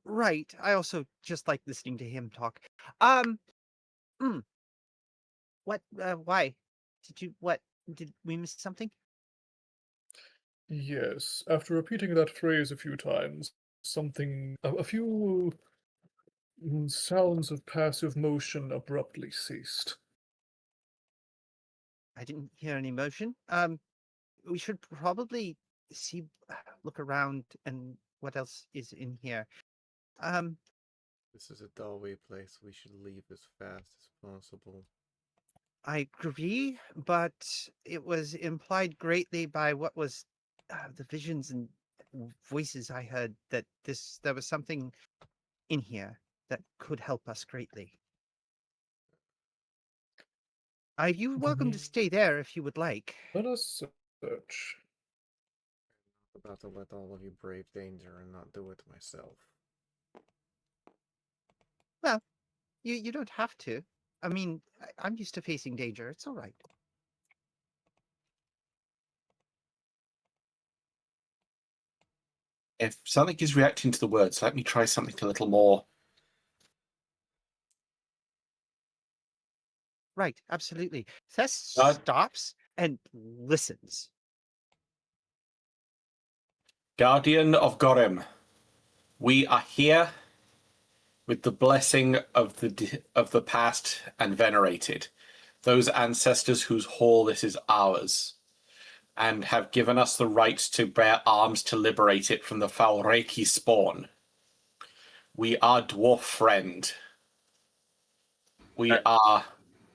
Right. I also just like listening to him talk. What? Why? What? Did we miss something?
Yes, after repeating that phrase a few times, a few sounds of passive motion abruptly ceased.
I didn't hear any motion. We should probably look around and what else is in here.
This is a dull place. We should leave as fast as possible.
I agree, but it was implied greatly by what was the visions and voices I heard that there was something in here that could help us greatly. You're welcome to stay there if you would like.
Let us search.
about to let all of you brave danger and not do it myself.
Well, you don't have to. I mean, I'm used to facing danger. It's all right.
If something is reacting to the words, let me try something a little more.
Right, absolutely. Thess
Uh,
stops and listens.
Guardian of Gorem, we are here with the blessing of the past and venerated, those ancestors whose hall this is ours, and have given us the right to bear arms to liberate it from the Falreki spawn. We are dwarf friend. We are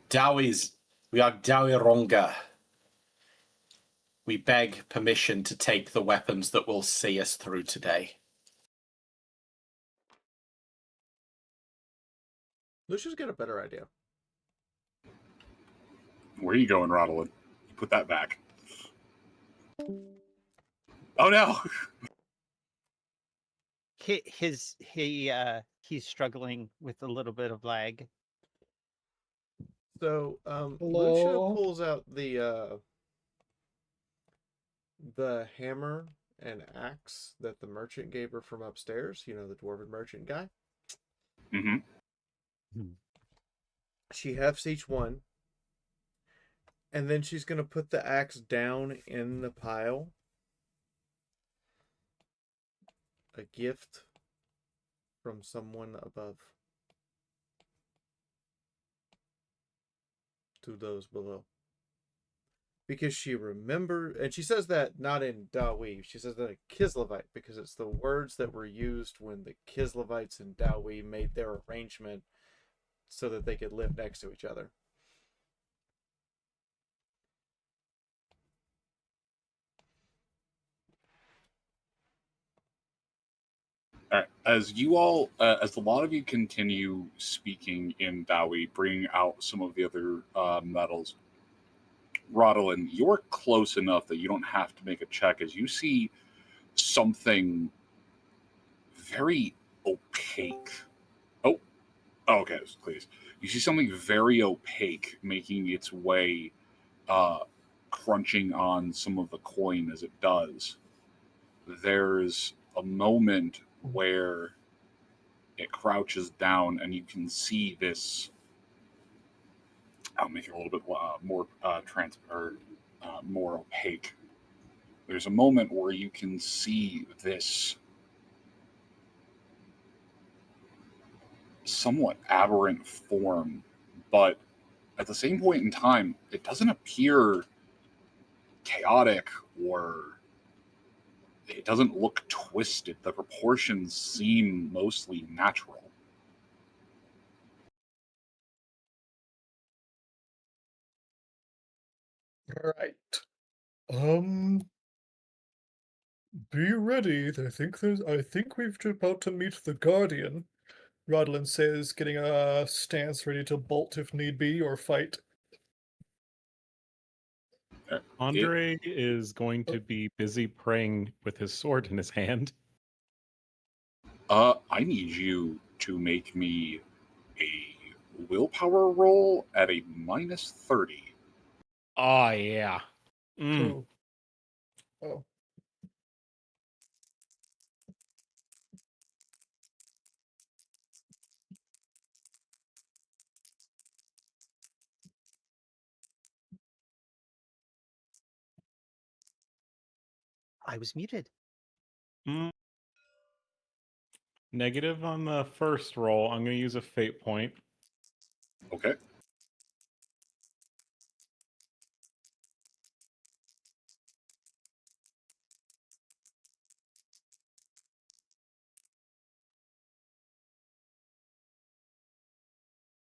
Dowies. We are Dowironga. We beg permission to take the weapons that will see us through today.
Let's just get a better idea.
Where are you going, Rodolin? Put that back. Oh no!
He's struggling with a little bit of lag.
So, Lucia
Hello?
pulls out the hammer and axe that the merchant gave her from upstairs. You know, the dwarven merchant guy.
Mm-hmm.
She hefts each one, and then she's gonna put the axe down in the pile. A gift from someone above to those below. Because she remembers, and she says that not in Dawi, she says that in Kislevite, because it's the words that were used when the Kislevites and Dawi made their arrangement so that they could live next to each other.
As you all, as a lot of you continue speaking in Dawi, bringing out some of the other metals, Rodolin, you're close enough that you don't have to make a check as you see something very opaque. Oh, okay, please. You see something very opaque making its way, crunching on some of the coin as it does. There's a moment where it crouches down and you can see this. I'll make it a little bit more transparent, more opaque. There's a moment where you can see this somewhat aberrant form, but at the same point in time, it doesn't appear chaotic or it doesn't look twisted. The proportions seem mostly natural.
Right. Be ready. I think we've about to meet the Guardian. Rodlin says, getting a stance ready to bolt if need be or fight.
Andre is going to be busy praying with his sword in his hand.
I need you to make me a willpower roll at a -30.
Oh, yeah.
Oh. Oh.
I was muted.
Negative on the first roll. I'm going to use a fate point.
Okay.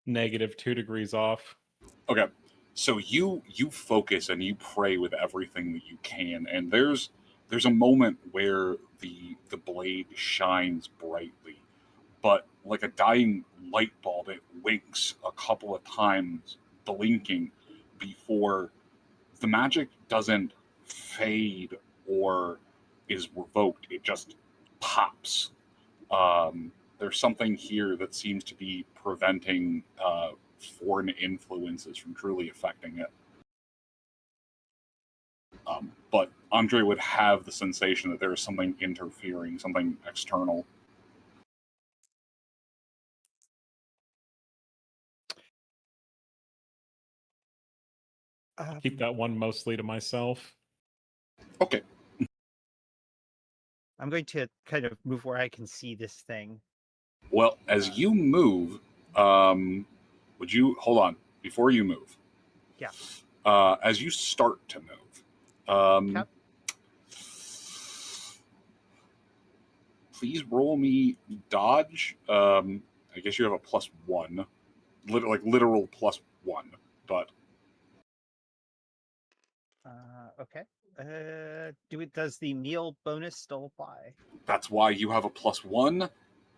Negative 2 degrees off.
Okay. So you focus and you pray with everything that you can, and there's a moment where the blade shines brightly, but like a dying light bulb, it winks a couple of times, blinking, before the magic doesn't fade or is revoked, it just pops. There's something here that seems to be preventing foreign influences from truly affecting it. But Andre would have the sensation that there is something interfering, something external.
Keep that one mostly to myself.
Okay.
I'm going to kind of move where I can see this thing.
Well, as you move, would you hold on before you move?
Yeah.
As you start to move,
Yep.
please roll me dodge. I guess you have a +1, literal +1, but
Okay. Does the meal bonus still apply?
that's why you have a +1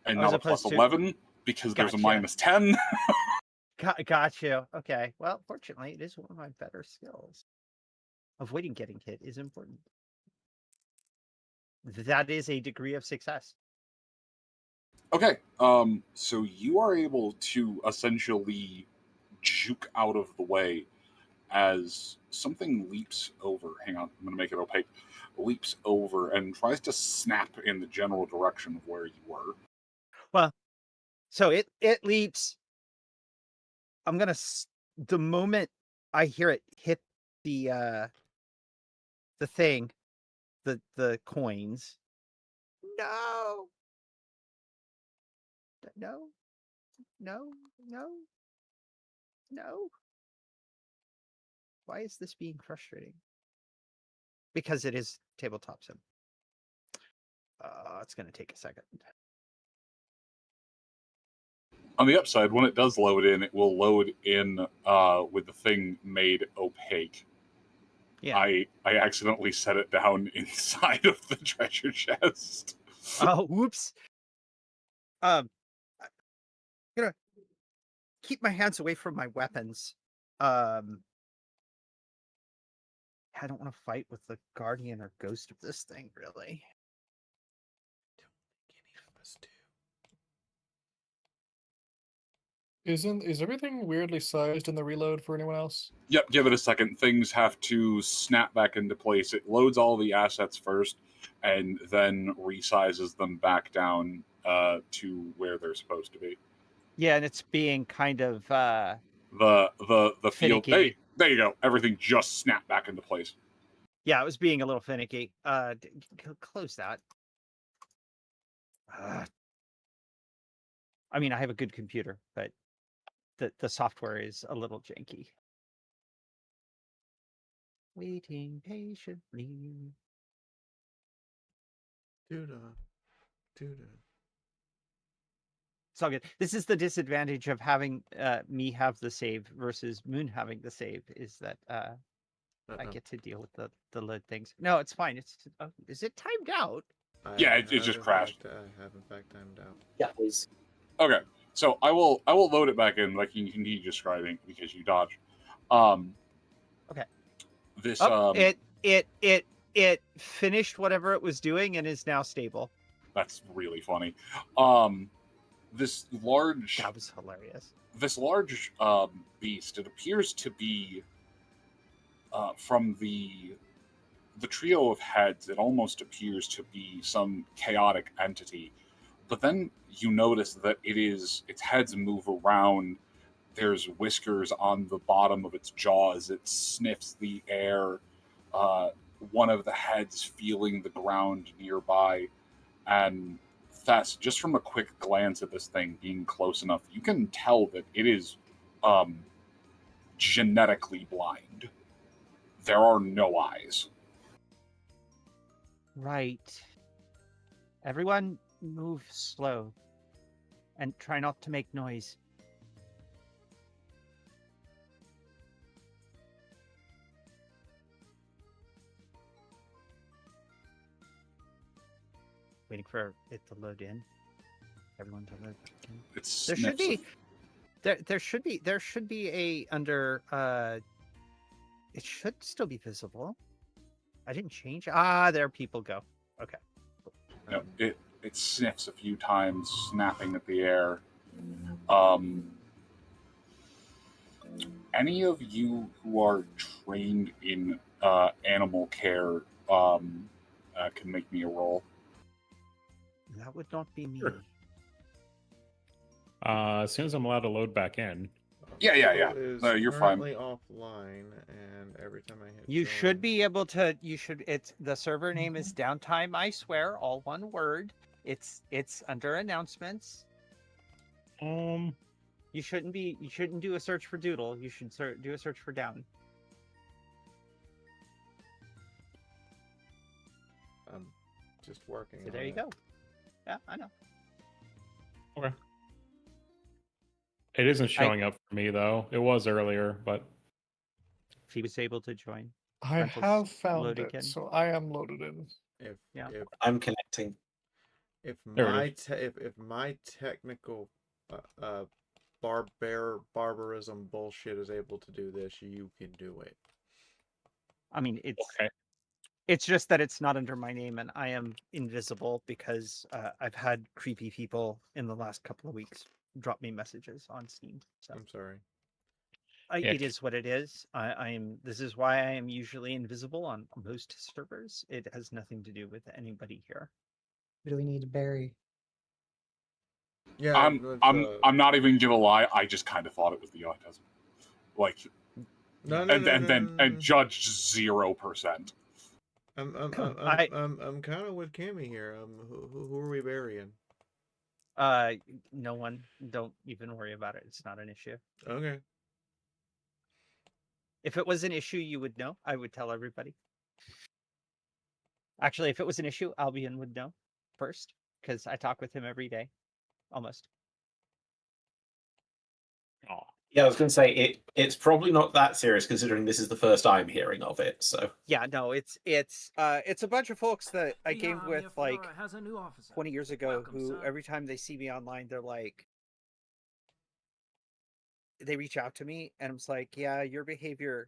and
Oh, as
not a
opposed to-
+11 because there's a
Gotcha.
-10.
Got you. Okay. Well, fortunately, it is one of my better skills. Avoiding getting hit is important. That is a degree of success.
Okay, so you are able to essentially juke out of the way as something leaps over. Hang on, I'm going to make it opaque. Leaps over and tries to snap in the general direction of where you were.
Well, so it leaps. I'm gonna the moment I hear it hit the thing, the coins. No. No. No. No. No. Why is this being frustrating? Because it is tabletop sim. It's gonna take a second.
On the upside, when it does load in, it will load in with the thing made opaque.
Yeah.
I accidentally set it down inside of the treasure chest.
Oh, whoops. I'm gonna keep my hands away from my weapons. I don't want to fight with the guardian or ghost of this thing, really.
Is everything weirdly sized in the reload for anyone else?
Yep, give it a second. Things have to snap back into place. It loads all the assets first and then resizes them back down to where they're supposed to be.
Yeah, and it's being kind of
The field.
finicky.
Hey, there you go. Everything just snapped back into place.
Yeah, it was being a little finicky. Close that. I mean, I have a good computer, but the software is a little janky. Waiting patiently. It's all good. This is the disadvantage of having me have the save versus Moon having the save, is that I get to deal with the load things. No, it's fine. It's is it timed out?
Yeah, it just crashed.
I have in fact timed out.
Yeah, please.
Okay, so I will load it back in like you continue describing because you dodge.
Okay.
This
It finished whatever it was doing and is now stable.
That's really funny. This large.
That was hilarious.
This large beast. It appears to be from the trio of heads. It almost appears to be some chaotic entity. But then you notice that its heads move around. There's whiskers on the bottom of its jaws. It sniffs the air. One of the heads feeling the ground nearby. And Thess, just from a quick glance at this thing being close enough, you can tell that it is genetically blind. There are no eyes.
Right. Everyone move slow and try not to make noise. Waiting for it to load in. Everyone to load in. There should be there should be a under it should still be visible. I didn't change. There people go. Okay.
It sniffs a few times, snapping at the air. Any of you who are trained in animal care can make me a roll.
That would not be me.
Sure. As soon as I'm allowed to load back in.
Yeah.
Is
No, you're fine.
currently offline, and every time I hit
You
join-
should be able to. It's the server name is Downtime. I swear, all one word. It's under announcements. You shouldn't do a search for Doodle. You should do a search for Down.
I'm just working.
So
on
there you
it.
go. Yeah, I know.
Okay. It isn't showing up for me though. It was earlier, but
He was able to join.
I
Rental's
have found
loading
it,
in.
so I am loaded in.
If
Yeah.
I'm connecting.
if
There it
my
is.
if my technical barbarism bullshit is able to do this, you can do it.
I mean,
okay.
it's just that it's not under my name, and I am invisible because I've had creepy people in the last couple of weeks drop me messages on Steam. So
I'm sorry.
it is what it is. I am. This is why I am usually invisible on most servers. It has nothing to do with anybody here.
Who do we need to bury?
Yeah,
I'm not even gonna lie. I just kind of thought it was the autism, like, and judged 0%.
I'm kind of with Cammy here. Who are we burying?
No one. Don't even worry about it. It's not an issue.
Okay.
If it was an issue, you would know. I would tell everybody. Actually, if it was an issue, Albion would know first because I talk with him every day, almost.
Oh.
Yeah, I was going to say it's probably not that serious considering this is the first I'm hearing of it. So
yeah, no, it's a bunch of folks that I
The
gamed
Army
with
of
like
Flora has a new officer.
20 years ago.
Welcome,
Who
son.
every time they see me online, they're like, they reach out to me, and I'm just like, yeah, your behavior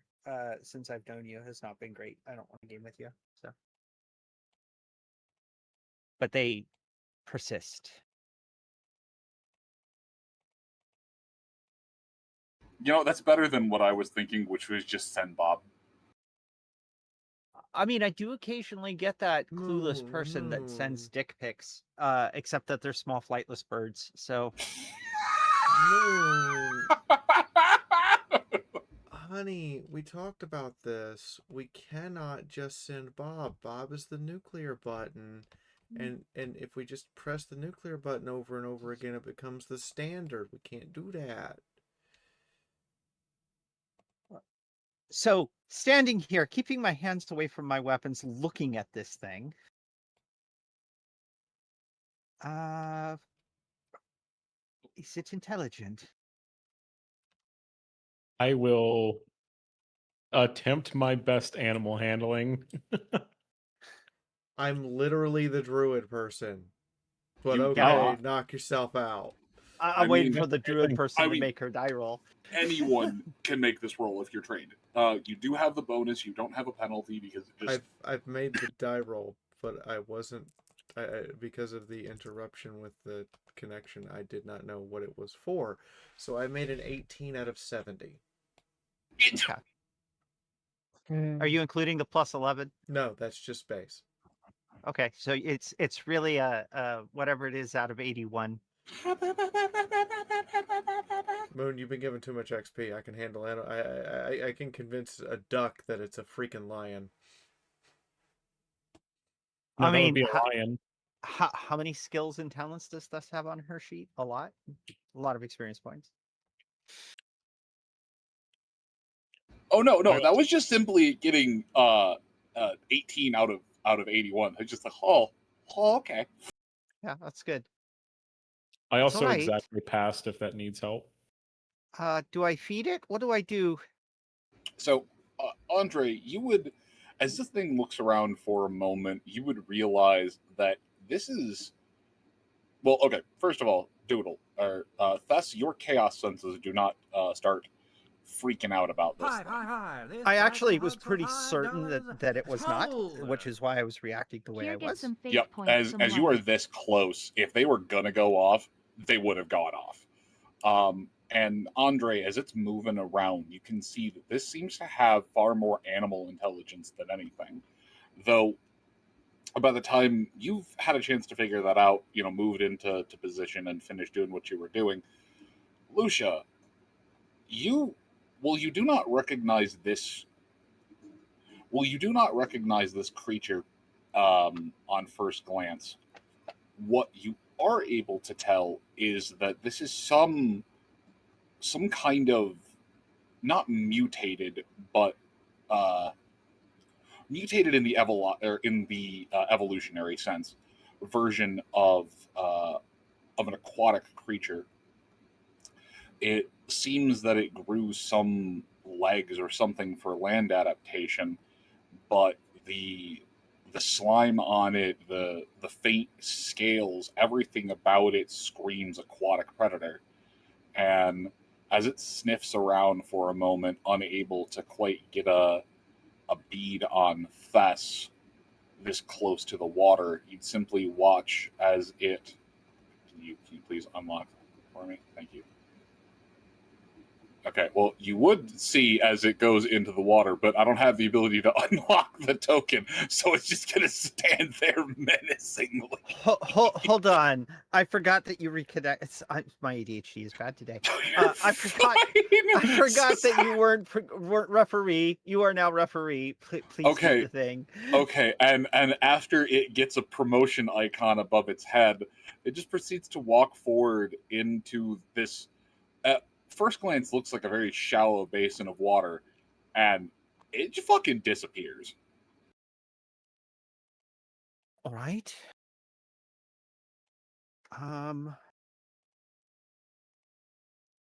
since I've known you has not been great. I don't want to game with you. So, but they persist.
You know, that's better than what I was thinking, which was just send Bob.
I mean, I do occasionally get that clueless person that sends dick pics, except that they're small flightless birds. So,
Honey, we talked about this. We cannot just send Bob. Bob is the nuclear button. And if we just press the nuclear button over and over again, it becomes the standard. We can't do that.
so standing here, keeping my hands away from my weapons, looking at this thing. Is it intelligent?
I will attempt my best animal handling.
I'm literally the druid person. But
You
okay,
are.
knock yourself out.
I'm
I
waiting
mean,
for the druid person
I
to
mean-
make her die roll.
Anyone can make this roll if you're trained. You do have the bonus. You don't have a penalty because it just
I've made the die roll, but I wasn't because of the interruption with the connection. I did not know what it was for, so I made an 18 out of 70.
Okay. Are you including the plus 11?
No, that's just base.
Okay, so it's really whatever it is out of 81.
Moon, you've been given too much XP. I can handle it. I can convince a duck that it's a freaking lion.
No,
I
that would
mean,
be a lion.
how many skills and talents does this have on her sheet? A lot of experience points.
Oh no, that was just simply getting 18 out of 81. It's just like, oh, okay.
Yeah, that's good.
I
It's
also
alright.
exactly passed if that needs help.
Do I feed it? What do I do?
So, Andre, you would, as this thing looks around for a moment, you would realize that this is, well, okay, first of all, Doodle, or Thess, your chaos senses do not start freaking out about this
Hi,
thing.
hi, hi. This
I
bag
actually
of
was
hugs for
pretty certain
$5
that it was not,
hold.
which is why I was reacting the way I
Here, get
was.
some fate
Yep,
points. Some
as you are
life.
this close, if they were gonna go off, they would have gone off. And Andre, as it's moving around, you can see that this seems to have far more animal intelligence than anything. Though, by the time you've had a chance to figure that out, moved into position and finished doing what you were doing, Lucia, you you do not recognize this. Well, you do not recognize this creature on first glance. What you are able to tell is that this is some kind of not mutated, but uh, mutated in the evolutionary sense version of an aquatic creature. It seems that it grew some legs or something for land adaptation, but the slime on it, the faint scales, everything about it screams aquatic predator. And as it sniffs around for a moment, unable to quite get a bead on Fess this close to the water, you'd simply watch as it. Can you please unlock for me? Thank you. Okay, well, you would see as it goes into the water, but I don't have the ability to unlock the token, so it's just going to stand there menacingly.
Hold on. I forgot that you reconnect. My ADHD is bad today. I forgot that you weren't referee. You are now referee. Please
Okay.
do the thing.
Okay, and after it gets a promotion icon above its head, it just proceeds to walk forward into this. At first glance, looks like a very shallow basin of water, and it just fucking disappears.
All right.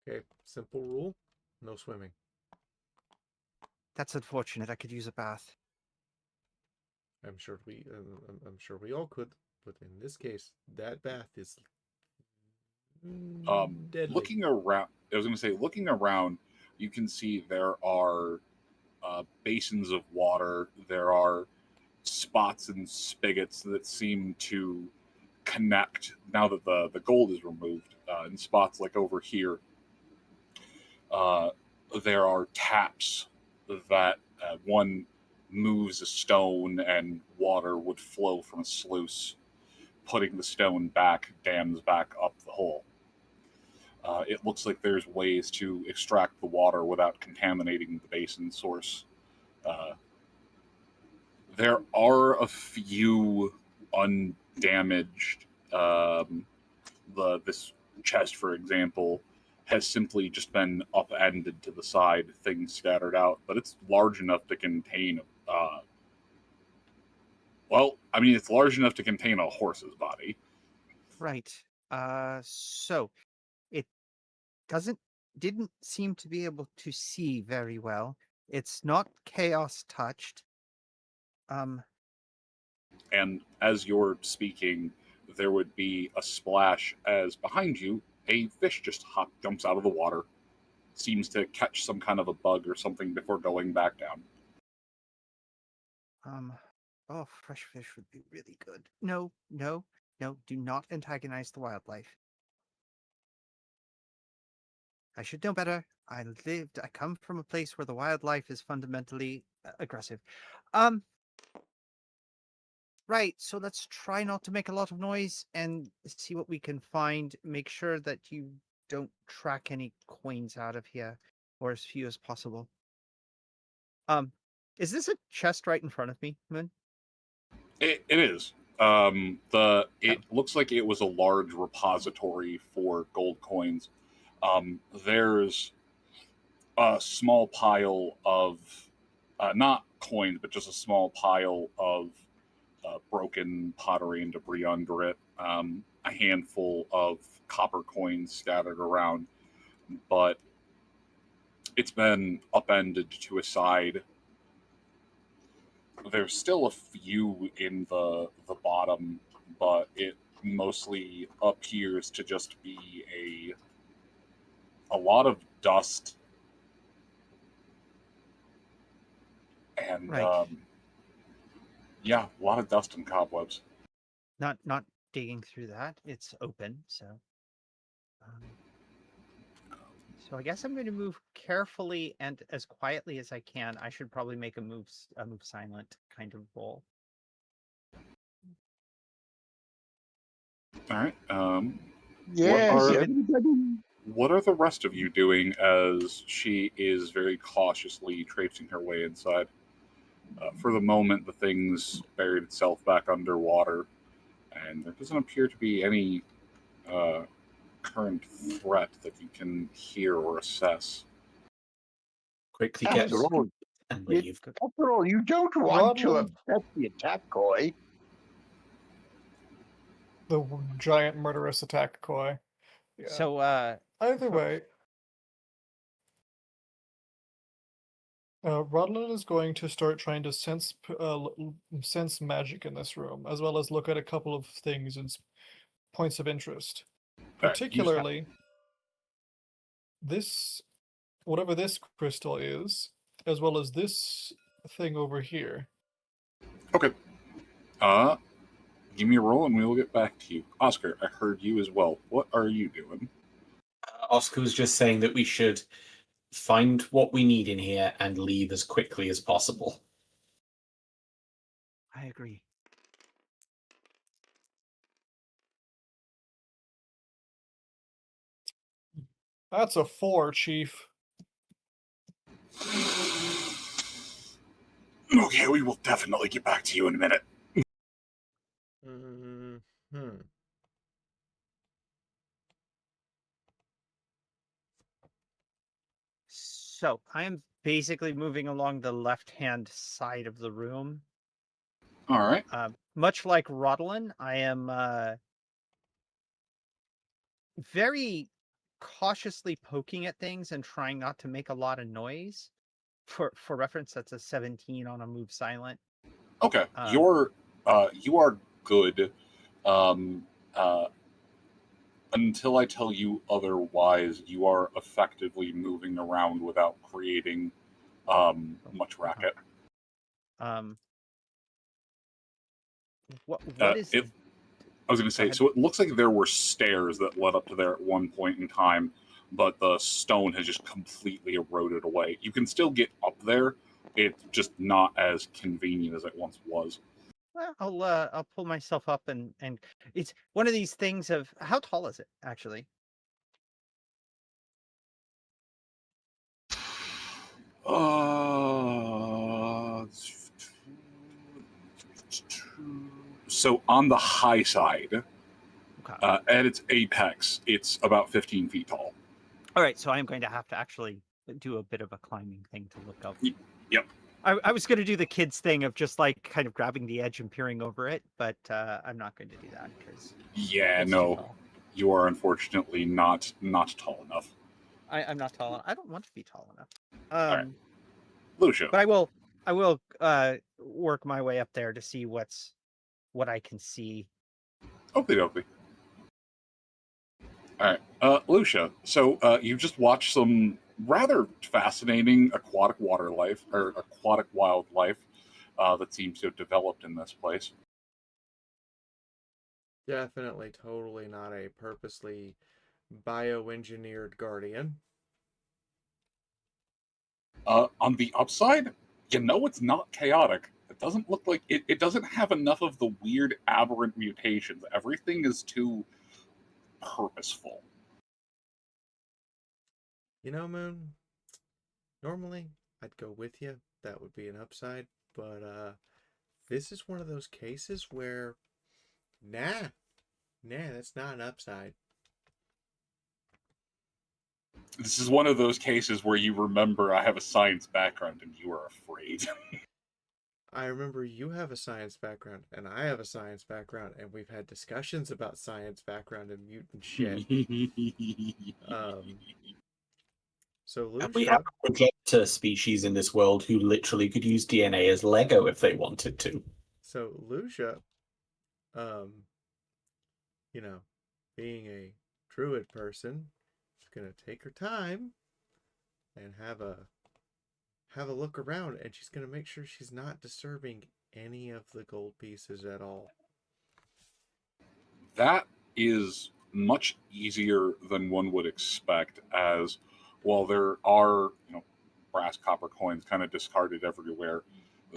Okay, simple rule: no swimming.
That's unfortunate. I could use a bath.
I'm sure we all could, but in this case, that bath is deadly.
Looking around, I was going to say, looking around, you can see there are basins of water. There are spots and spigots that seem to connect now that the gold is removed. In spots like over here, there are taps that one moves a stone and water would flow from a sluice, putting the stone back, dams back up the hole. It looks like there's ways to extract the water without contaminating the basin source. There are a few undamaged. This chest, for example, has simply just been upended to the side, things scattered out, but it's large enough to contain. It's large enough to contain a horse's body.
Right. So it didn't seem to be able to see very well. It's not chaos touched.
And as you're speaking, there would be a splash as behind you, a fish just jumps out of the water, seems to catch some kind of a bug or something before going back down.
Oh, fresh fish would be really good. No, do not antagonize the wildlife. I should know better. I come from a place where the wildlife is fundamentally aggressive. Right, so let's try not to make a lot of noise and see what we can find. Make sure that you don't track any coins out of here, or as few as possible. Is this a chest right in front of me, Moon?
It is. It looks like it was a large repository for gold coins. There's a small pile of not coins, but just a small pile of broken pottery and debris under it. A handful of copper coins scattered around, but it's been upended to a side. There's still a few in the bottom, but it mostly appears to just be a lot of dust and
Right.
yeah, a lot of dust and cobwebs.
Not digging through that. It's open, so. So I guess I'm going to move carefully and as quietly as I can. I should probably make a move silent kind of roll.
All right.
Yes,
are-
everybody.
What are the rest of you doing as she is very cautiously traipsing her way inside? For the moment, the thing's buried itself back underwater, and there doesn't appear to be any current threat that you can hear or assess.
Quickly get
After all,
and
you,
leave.
after all, you don't want to
Rodman.
upset the attack koi.
The giant murderous attack koi. Yeah.
So
Either way, Rodlin is going to start trying to sense magic in this room, as well as look at a couple of things and points of interest.
All right, you just have-
Particularly, this, whatever this crystal is, as well as this thing over here.
Okay. Give me a roll and we will get back to you. Oscar, I heard you as well. What are you doing?
Oscar was just saying that we should find what we need in here and leave as quickly as possible.
I agree.
That's a 4, Chief.
Okay, we will definitely get back to you in a minute.
So I am basically moving along the left-hand side of the room.
All right.
Much like Rodlin, I am very cautiously poking at things and trying not to make a lot of noise. For reference, that's a 17 on a move silent.
Okay, you are good. Until I tell you otherwise, you are effectively moving around without creating much racket.
What is?
I was going to say, so it looks like there were stairs that led up to there at one point in time, but the stone has just completely eroded away. You can still get up there. It's just not as convenient as it once was.
Well, I'll pull myself up and it's one of these things of how tall is it actually?
So on the high side,
Okay.
at its apex, it's about 15 feet tall.
All right, so I'm going to have to actually do a bit of a climbing thing to look up.
Yep.
I was going to do the kids thing of just like kind of grabbing the edge and peering over it, but I'm not going to do that because
no, you are unfortunately not tall enough.
I'm not tall enough. I don't want to be tall enough.
All right. Lucia.
But I will work my way up there to see what I can see.
Okie dokie. All right, Lucia. So you just watched some rather fascinating aquatic wildlife that seems to have developed in this place.
Definitely, totally not a purposely bioengineered guardian.
On the upside, it's not chaotic. It doesn't look like it doesn't have enough of the weird aberrant mutations. Everything is too purposeful.
You know, Moon, normally I'd go with you. That would be an upside. But this is one of those cases where, nah, that's not an upside.
This is one of those cases where you remember I have a science background and you are afraid.
I remember you have a science background and I have a science background, and we've had discussions about science background and mutant shit. So Lucia,
we have a projector species in this world who literally could use DNA as Lego if they wanted to.
So Lucia, being a druid person, is gonna take her time and have a have a look around, and she's going to make sure she's not disturbing any of the gold pieces at all.
That is much easier than one would expect, as while there are, brass copper coins kind of discarded everywhere,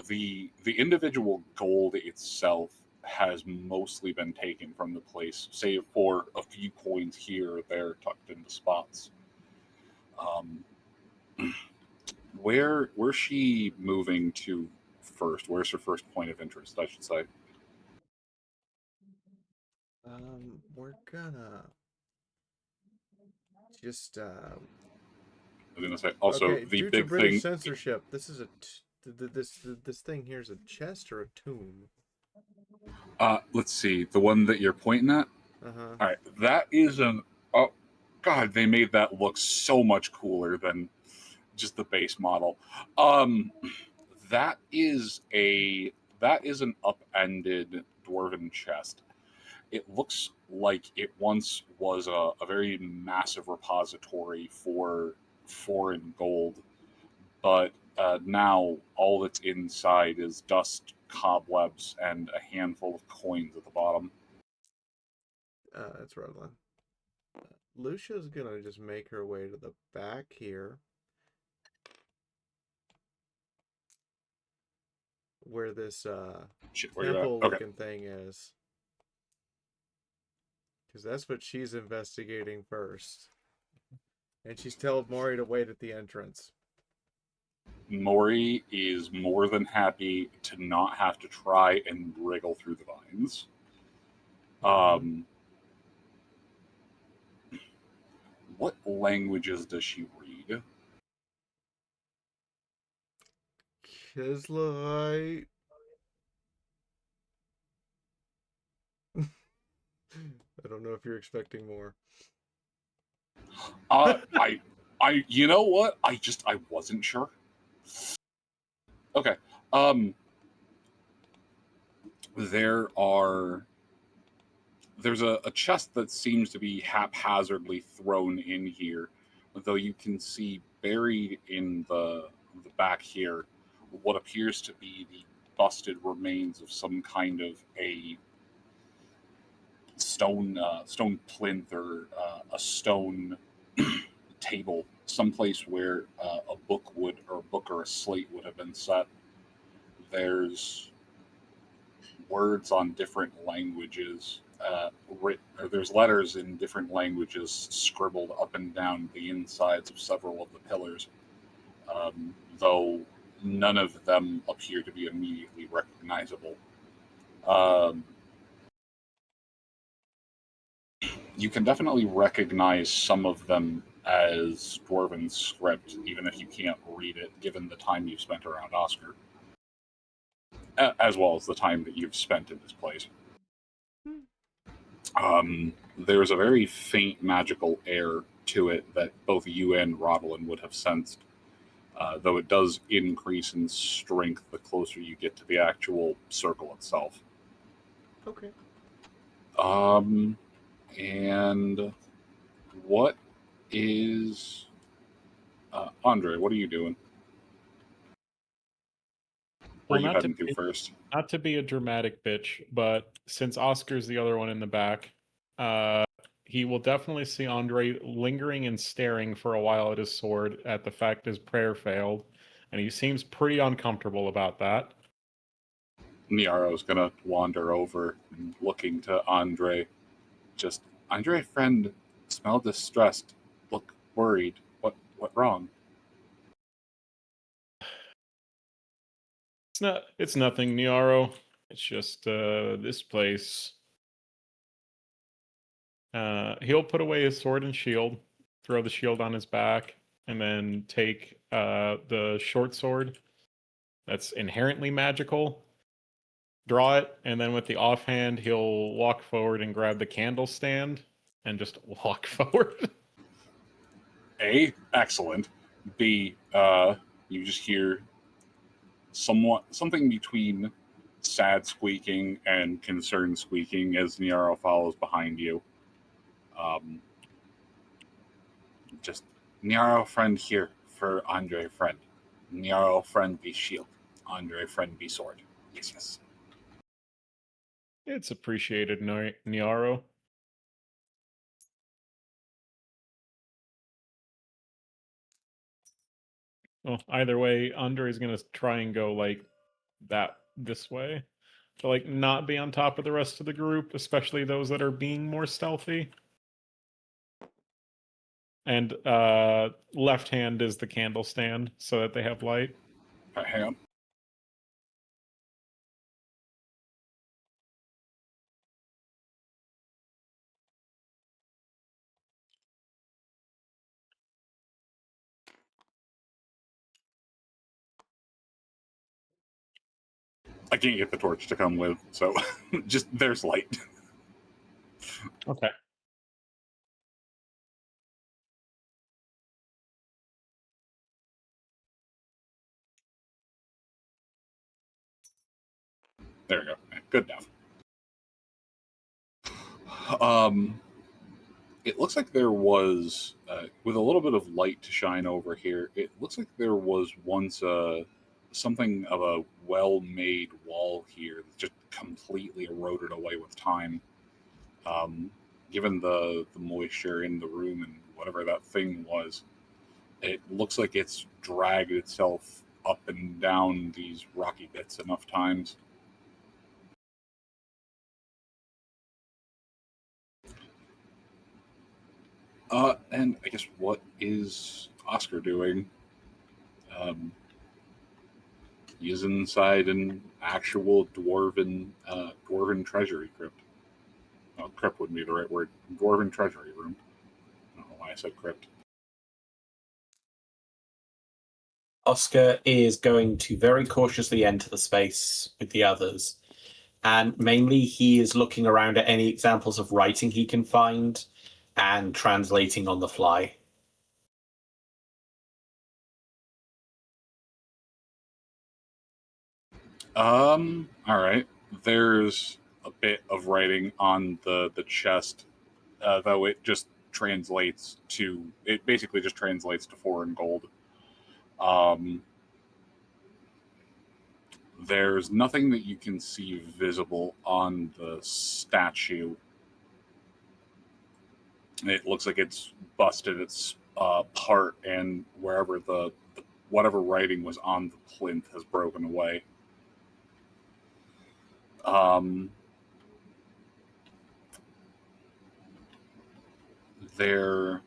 the individual gold itself has mostly been taken from the place, save for a few coins here or there tucked into spots. Where's she moving to first? Where's her first point of interest, I should say?
We're gonna just
I was gonna say also
okay.
the
Due to
big
British
thing.
censorship, this is this thing here is a chest or a tomb.
Let's see, the one that you're pointing at.
Uh-huh.
All right, that is an. Oh, God, they made that look so much cooler than just the base model. That is an upended dwarven chest. It looks like it once was a very massive repository for foreign gold, but now all that's inside is dust, cobwebs, and a handful of coins at the bottom.
That's Redland. Lucia's gonna just make her way to the back here, where this
Shit, where you at? Okay.
temple-looking thing is, because that's what she's investigating first. And she's told Maury to wait at the entrance.
Maury is more than happy to not have to try and wriggle through the vines. What languages does she read?
Kislevite. I don't know if you're expecting more.
You know what? I wasn't sure. Okay. There's a chest that seems to be haphazardly thrown in here, though you can see buried in the back here what appears to be the busted remains of some kind of a stone plinth or a stone table, someplace where a book or a slate would have been set. There's words on different languages there's letters in different languages scribbled up and down the insides of several of the pillars, though none of them appear to be immediately recognizable. You can definitely recognize some of them as Dwarven script, even if you can't read it, given the time you've spent around Oscar, as well as the time that you've spent in this place. There's a very faint magical air to it that both you and Rodlin would have sensed, though it does increase in strength the closer you get to the actual circle itself.
Okay.
And what is Andre? What are you doing? Where are you heading to first?
Not to be a dramatic bitch, but since Oscar's the other one in the back, he will definitely see Andre lingering and staring for a while at his sword at the fact his prayer failed, and he seems pretty uncomfortable about that.
Niaro's gonna wander over and looking to Andre. Just, Andre, friend, smell distressed, look worried. What wrong?
It's nothing, Niaro. It's just this place. He'll put away his sword and shield, throw the shield on his back, and then take the short sword that's inherently magical, draw it, and then with the offhand, he'll walk forward and grab the candle stand and just walk forward.
A, excellent. B, you just hear something between sad squeaking and concerned squeaking as Niaro follows behind you. Just Niaro, friend, here for Andre, friend. Niaro, friend be shield. Andre, friend be sword. Yes, yes.
It's appreciated, Niaro. Well, either way, Andre is gonna try and go like that this way to like not be on top of the rest of the group, especially those that are being more stealthy. And left hand is the candle stand so that they have light.
All right, hang on. I can't get the torch to come with, so just there's light.
Okay.
There we go. Good enough. It looks like there was, with a little bit of light to shine over here, it looks like there was once something of a well-made wall here that just completely eroded away with time. Given the moisture in the room and whatever that thing was, it looks like it's dragged itself up and down these rocky bits enough times. And I guess what is Oscar doing? He's inside an actual dwarven treasury crypt. Well, crypt wouldn't be the right word. Dwarven treasury room. I don't know why I said crypt.
Oscar is going to very cautiously enter the space with the others. And mainly he is looking around at any examples of writing he can find and translating on the fly.
All right. There's a bit of writing on the chest, though it basically just translates to foreign gold. There's nothing that you can see visible on the statue. It looks like it's busted its part, and wherever whatever writing was on the plinth has broken away. There,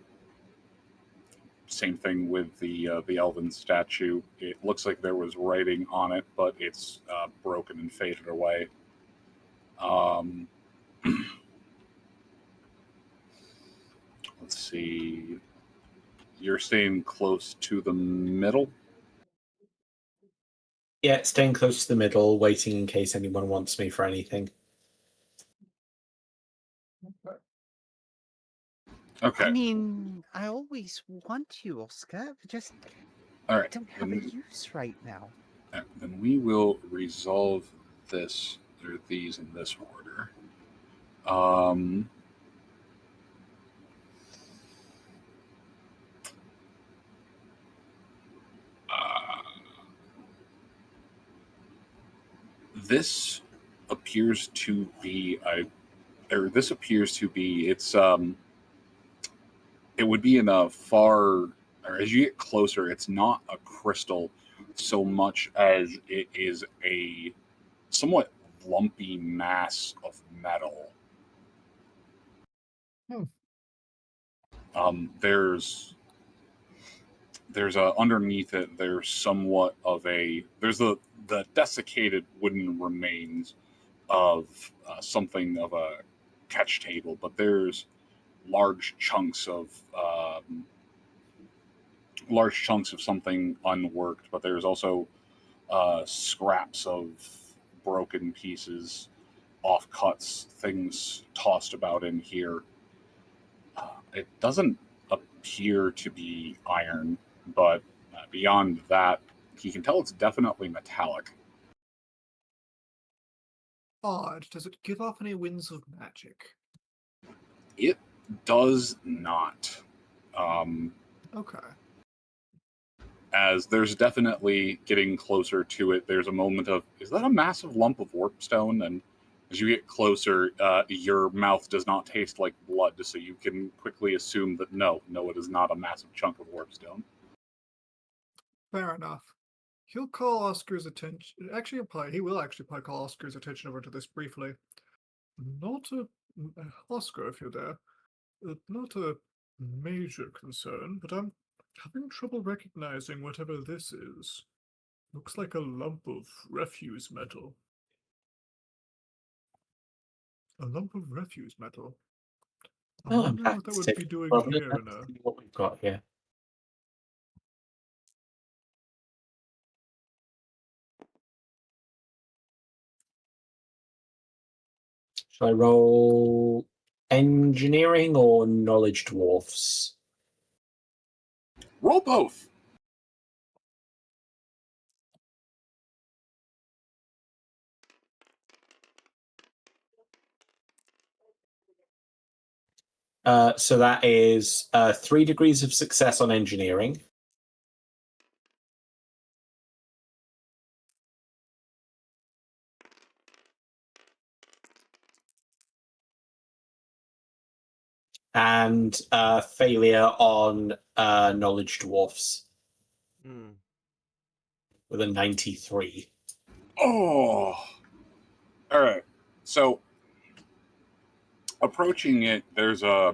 same thing with the elven statue. It looks like there was writing on it, but it's broken and faded away. Let's see. You're staying close to the middle.
Yeah, staying close to the middle, waiting in case anyone wants me for anything.
Okay.
I mean, I always want you, Oscar. Just
All right.
don't have a use right now.
Then we will resolve this or these in this order. This appears to be it would be in a far, or as you get closer, it's not a crystal so much as it is a somewhat lumpy mass of metal. There's underneath it, there's somewhat of there's the desiccated wooden remains of something of a catch table, but there's large chunks of something unworked, but there's also scraps of broken pieces, offcuts, things tossed about in here. It doesn't appear to be iron, but beyond that, you can tell it's definitely metallic.
Odd. Does it give off any winds of magic?
It does not.
Okay.
as there's definitely getting closer to it. There's a moment of, is that a massive lump of warpstone? And as you get closer, your mouth does not taste like blood, so you can quickly assume that no, it is not a massive chunk of warpstone.
Fair enough. He'll call Oscar's attention. He will actually probably call Oscar's attention over to this briefly. Not a Oscar, if you're there. Not a major concern, but I'm having trouble recognizing whatever this is. Looks like a lump of refuse metal. A lump of refuse metal. I'm
I'm
wondering
happy
what that
to
would
take
be
a
doing
look
here
at
in a.
what we've got here. Shall I roll engineering or knowledge dwarfs?
Roll both.
So that is 3 degrees of success on engineering. And failure on knowledge dwarfs with a 93.
Oh, all right. So approaching it, there's a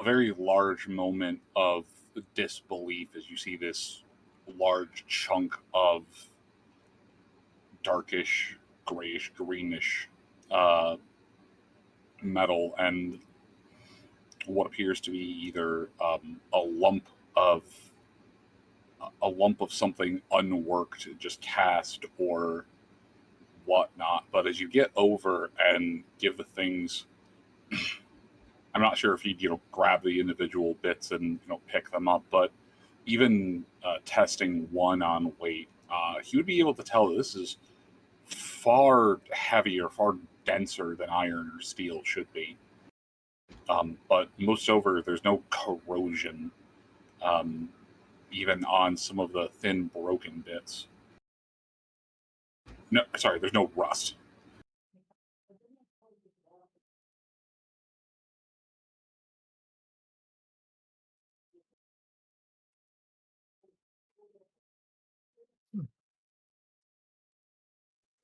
very large moment of disbelief as you see this large chunk of darkish, grayish, greenish metal and what appears to be either a lump of something unworked, just cast or whatnot. But as you get over and give the things, I'm not sure if you grab the individual bits and pick them up, but even testing one on weight, he would be able to tell that this is far heavier, far denser than iron or steel should be. But most over, there's no corrosion, even on some of the thin, broken bits. No, sorry, there's no rust.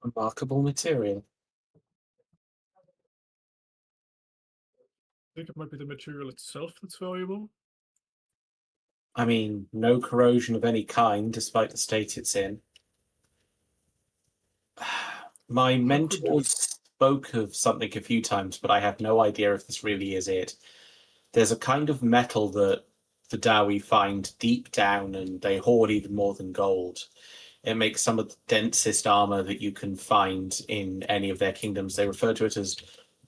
Remarkable material.
I think it might be the material itself that's valuable.
I mean, no corrosion of any kind, despite the state it's in. My mentor spoke of something a few times, but I have no idea if this really is it. There's a kind of metal that the Dawi find deep down, and they hoard even more than gold. It makes some of the densest armor that you can find in any of their kingdoms. They refer to it as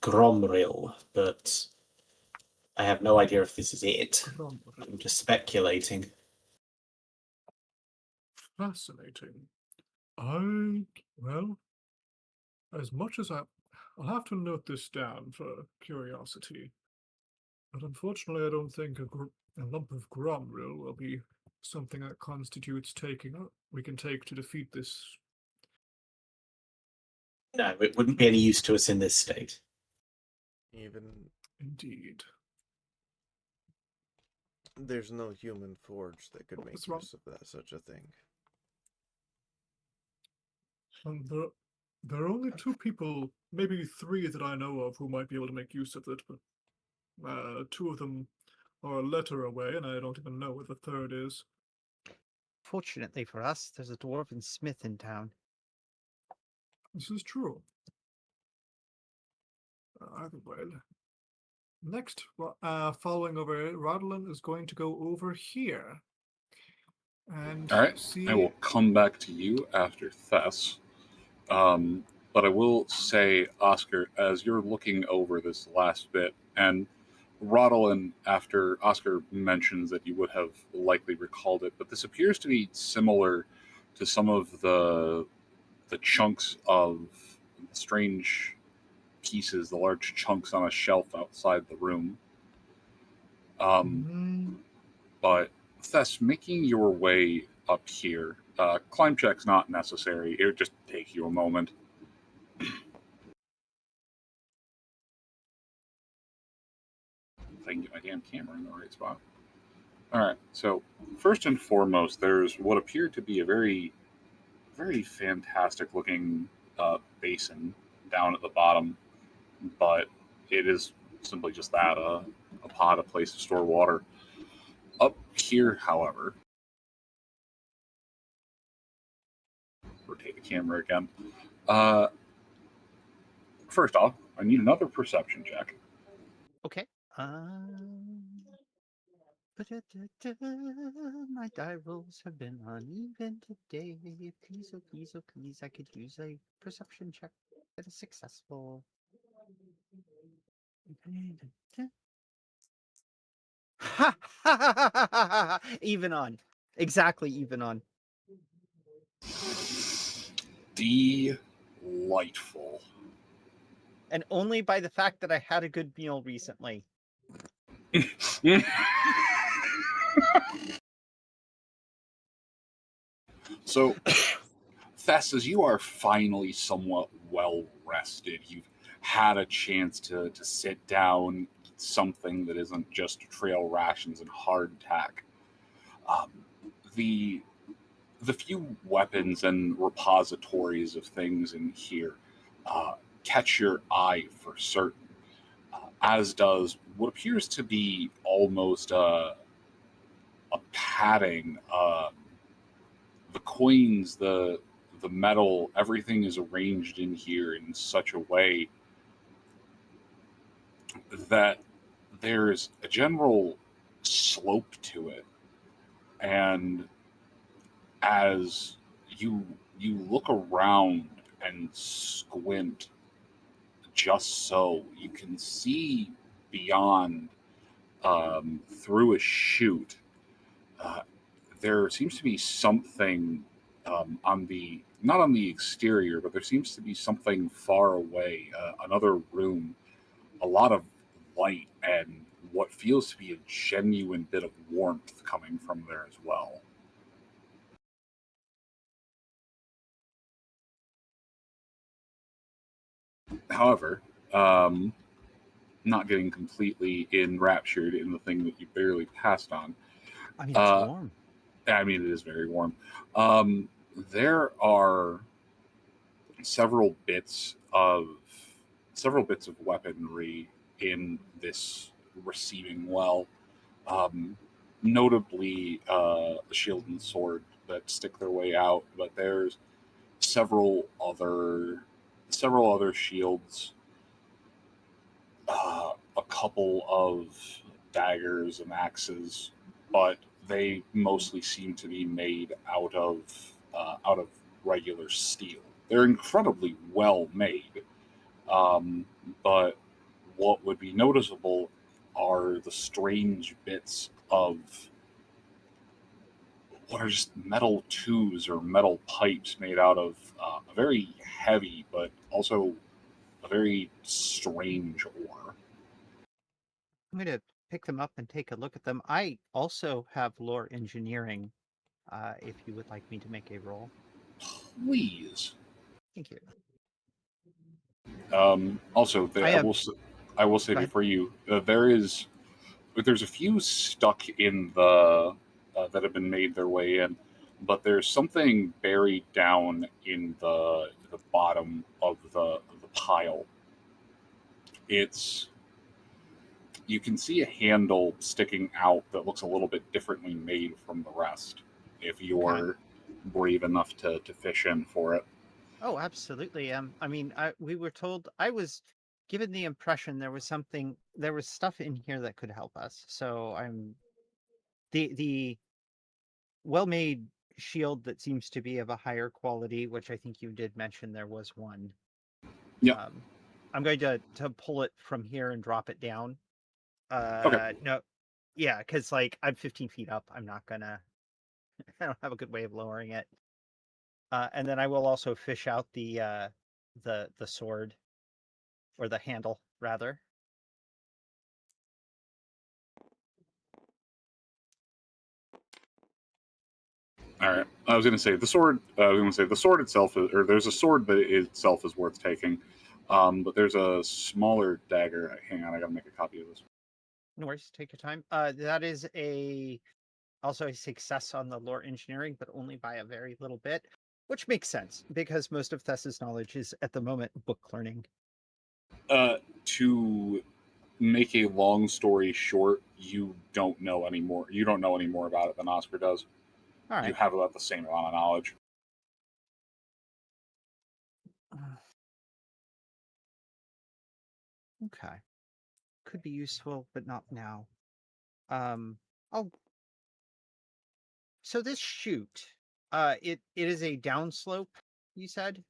Gromril, but I have no idea if this is it. I'm just speculating.
Fascinating. Well, as much as I'll have to note this down for curiosity. But unfortunately, I don't think a lump of Gromril will be something that constitutes we can take to defeat this.
No, it wouldn't be any use to us in this state.
Indeed.
There's no human forge that could make use of such a thing.
And there are only 2 people, maybe 3 that I know of who might be able to make use of it, but 2 of them are a letter away, and I don't even know what the third is.
Fortunately for us, there's a dwarven smith in town.
This is true. Either way. Next, following over, Rodlin is going to go over here. And
All right,
see.
I will come back to you after Thess. But I will say, Oscar, as you're looking over this last bit, and Rodlin, after Oscar mentions that you would have likely recalled it, but this appears to be similar to some of the chunks of strange pieces, the large chunks on a shelf outside the room. But Thess, making your way up here, climb check's not necessary. It would just take you a moment. If I can get my damn camera in the right spot. All right. So first and foremost, there's what appeared to be a very, very fantastic looking basin down at the bottom, but it is simply just that a pot, a place to store water. Up here, however, rotate the camera again. First off, I need another perception check.
Okay. My die rolls have been uneven today. Please, oh please, oh please, I could use a perception check that is successful. Ha! Even on. Exactly even on.
Delightful.
And only by the fact that I had a good meal recently.
So, Thess, as you are finally somewhat well rested, you've had a chance to sit down, eat something that isn't just trail rations and hardtack. The few weapons and repositories of things in here catch your eye for certain, as does what appears to be almost a padding. The coins, the metal, everything is arranged in here in such a way that there's a general slope to it, and as you look around and squint just so you can see beyond through a chute. There seems to be something on the not on the exterior, but there seems to be something far away, another room, a lot of light and what feels to be a genuine bit of warmth coming from there as well. However, not getting completely enraptured in the thing that you barely passed on.
I mean, it's warm.
I mean, it is very warm. There are several bits of weaponry in this receiving well, notably a shield and sword that stick their way out. But there's several other shields, a couple of daggers and axes, but they mostly seem to be made out of regular steel. They're incredibly well made, but what would be noticeable are the strange bits of what are just metal tubes or metal pipes made out of a very heavy but also a very strange ore.
I'm going to pick them up and take a look at them. I also have lore engineering, if you would like me to make a roll.
Please.
Thank you.
Also, I will say
Go ahead.
before you, there's a few stuck in the that have been made their way in, but there's something buried down in the bottom of the pile. You can see a handle sticking out that looks a little bit differently made from the rest. If you're brave enough to fish in for it.
Oh, absolutely. I mean, we were told, I was given the impression there was stuff in here that could help us. So the well-made shield that seems to be of a higher quality, which I think you did mention there was one.
Yeah.
I'm going to pull it from here and drop it down.
Okay.
No, yeah, because like I'm 15 feet up. I'm not gonna. I don't have a good way of lowering it. And then I will also fish out the sword, or the handle rather.
All right. I was going to say the sword. I was going to say the sword itself, or there's a sword that itself is worth taking, but there's a smaller dagger. Hang on, I got to make a copy of this.
No worries, take your time. That is also a success on the lore engineering, but only by a very little bit, which makes sense because most of Thess's knowledge is at the moment book learning.
To make a long story short, you don't know anymore. You don't know any more about it than Oscar does.
All right.
You have about the same amount of knowledge.
Okay. Could be useful, but not now. So this chute, it is a downslope, you said?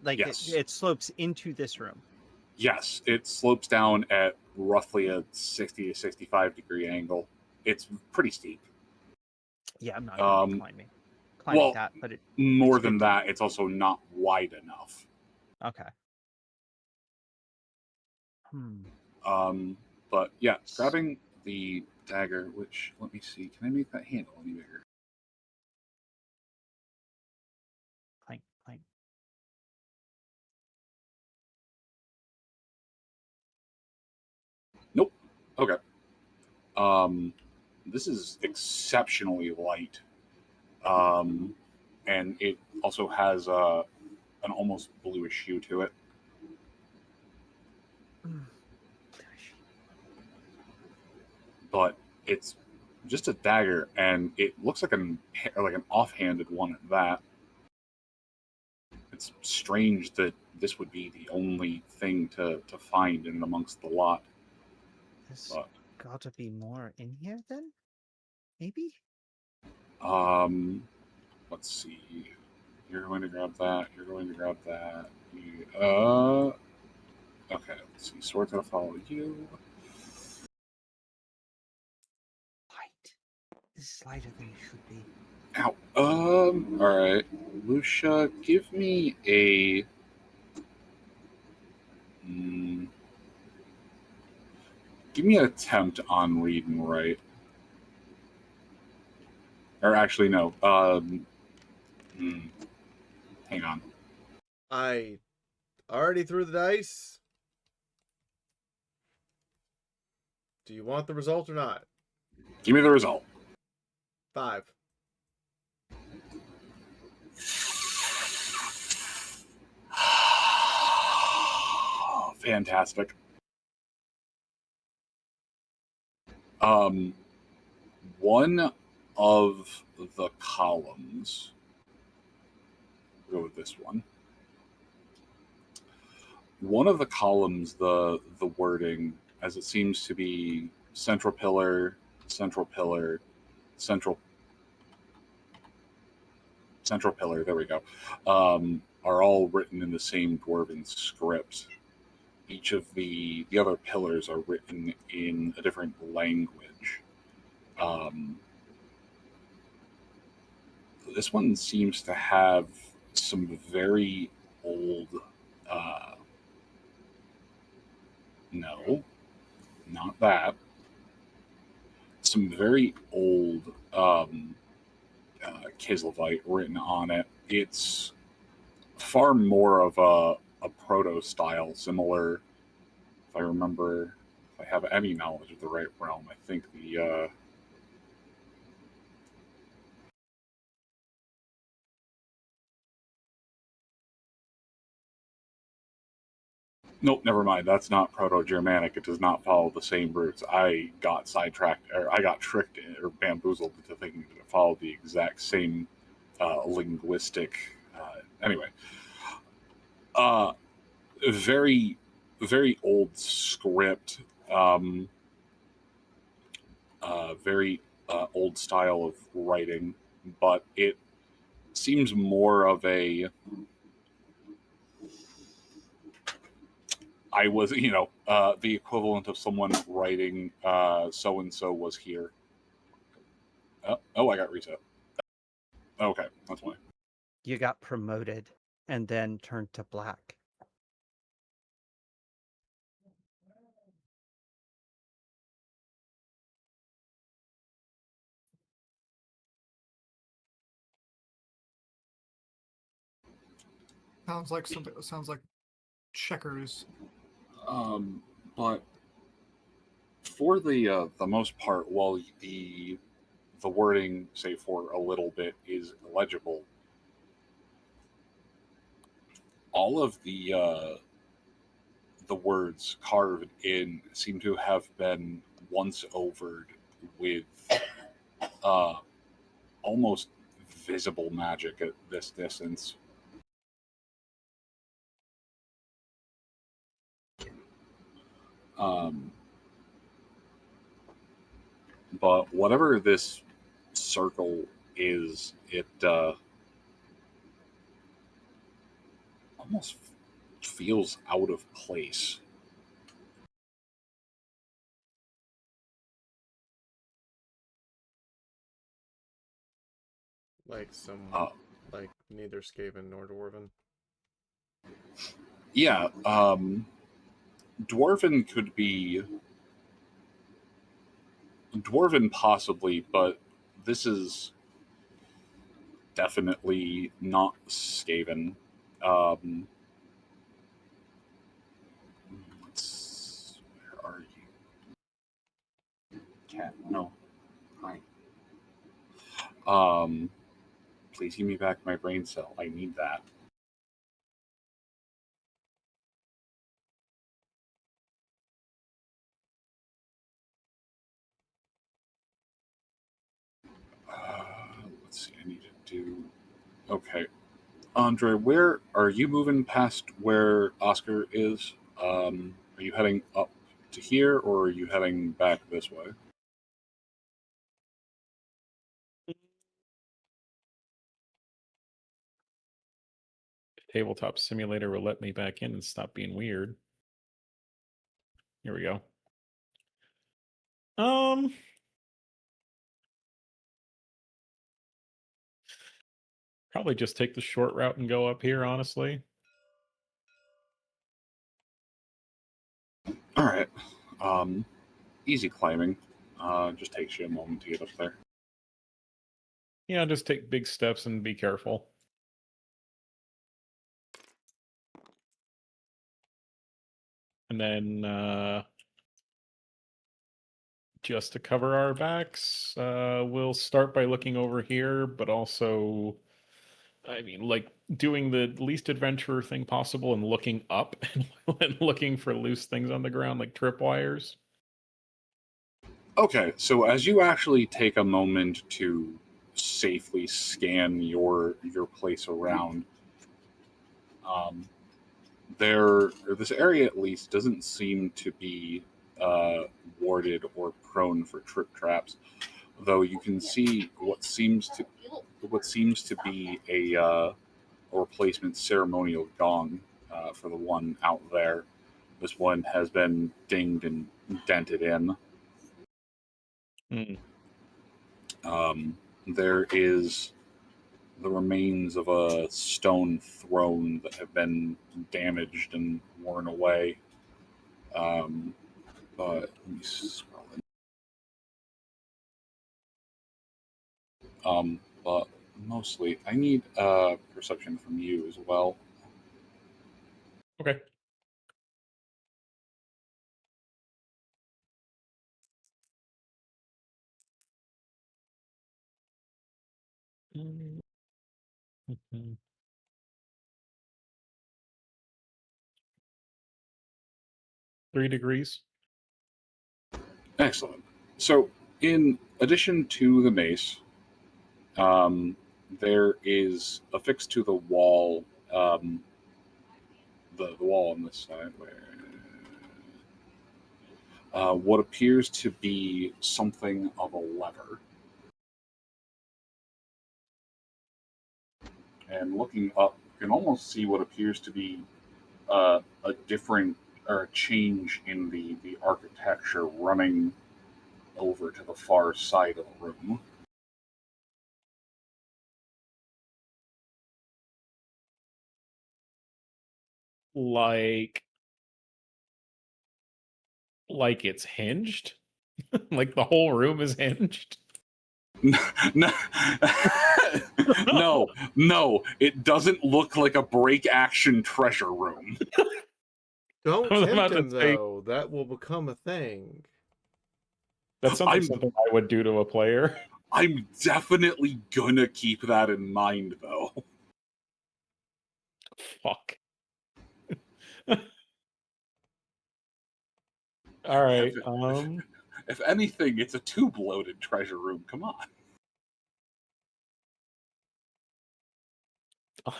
Like
Yes.
it slopes into this room.
Yes, it slopes down at roughly a 60 to 65 degree angle. It's pretty steep.
Yeah, I'm not going to be climbing
well,
that, but
more
it's
than
good to-
that, it's also not wide enough.
Okay.
But yeah, grabbing the dagger, which, let me see, can I make that handle any bigger?
Clank, clank.
Nope. Okay. This is exceptionally light. And it also has an almost bluish hue to it. But it's just a dagger, and it looks like an offhanded one at that. It's strange that this would be the only thing to find in amongst the lot.
There's got to be more in here then? Maybe?
Let's see. You're going to grab that. You're going to grab that. Okay, let's see. Sword's gonna follow you.
Light. This is lighter than it should be.
Ow. Alright. Lucia, give me a... give me an attempt on read and write. Or actually, no. Hang on.
I already threw the dice. Do you want the result or not?
Give me the result.
5.
Fantastic. One of the columns, we'll go with this one. One of the columns, the wording, as it seems to be central pillar, central pillar, central pillar, there we go, are all written in the same dwarven script. Each of the other pillars are written in a different language. This one seems to have some very old... no, not that. Some very old Kislevites written on it. It's far more of a proto style, similar, if I remember, if I have any knowledge of the right realm, I think the nope, never mind. That's not Proto-Germanic. It does not follow the same roots. I got sidetracked, or I got tricked or bamboozled into thinking that it followed the exact same linguistic. Anyway, very, very old script. Very old style of writing, but it seems more of a... I was, the equivalent of someone writing so and so was here. Oh, I got reset. Okay, that's why.
You got promoted and then turned to black.
Sounds like something that sounds like checkers.
But for the most part, while the wording, say for a little bit, is illegible, all of the words carved in seem to have been once overed with almost visible magic at this distance. But whatever this circle is, it almost feels out of place.
Like like neither Skaven nor Dwarven.
Yeah, Dwarven could be Dwarven possibly, but this is definitely not Skaven. Um, where are you? Cat, no. Hi. Please give me back my brain cell. I need that. Let's see. I need to do. Okay, Andre, where are you moving past where Oscar is? Are you heading up to here, or are you heading back this way?
Tabletop Simulator will let me back in and stop being weird. Here we go. Probably just take the short route and go up here, honestly.
All right. Easy climbing. Just takes you a moment to get up there.
Yeah, just take big steps and be careful. And then just to cover our backs, we'll start by looking over here, but also, I mean, like doing the least adventurer thing possible and looking up and looking for loose things on the ground, like tripwires.
Okay, so as you actually take a moment to safely scan your place around, this area at least doesn't seem to be warded or prone for trip traps, though you can see what seems to be a replacement ceremonial gong for the one out there. This one has been dinged and dented in. There is the remains of a stone throne that have been damaged and worn away. But let me scroll in. But mostly, I need perception from you as well.
Okay. Mm-hmm. 3 degrees.
Excellent. So, in addition to the mace, there is affixed to the wall, the wall on this side, where what appears to be something of a lever. And looking up, you can almost see what appears to be a different or a change in the architecture running over to the far side of the room.
Like it's hinged? Like the whole room is hinged?
No, No, it doesn't look like a break action treasure room.
Don't
I was
tempt
about to
him,
say-
though. That will become a thing.
That sounds like
I'm-
something I would do to a player.
I'm definitely gonna keep that in mind, though.
Fuck. All right.
If anything, it's a tube-loaded treasure room. Come on.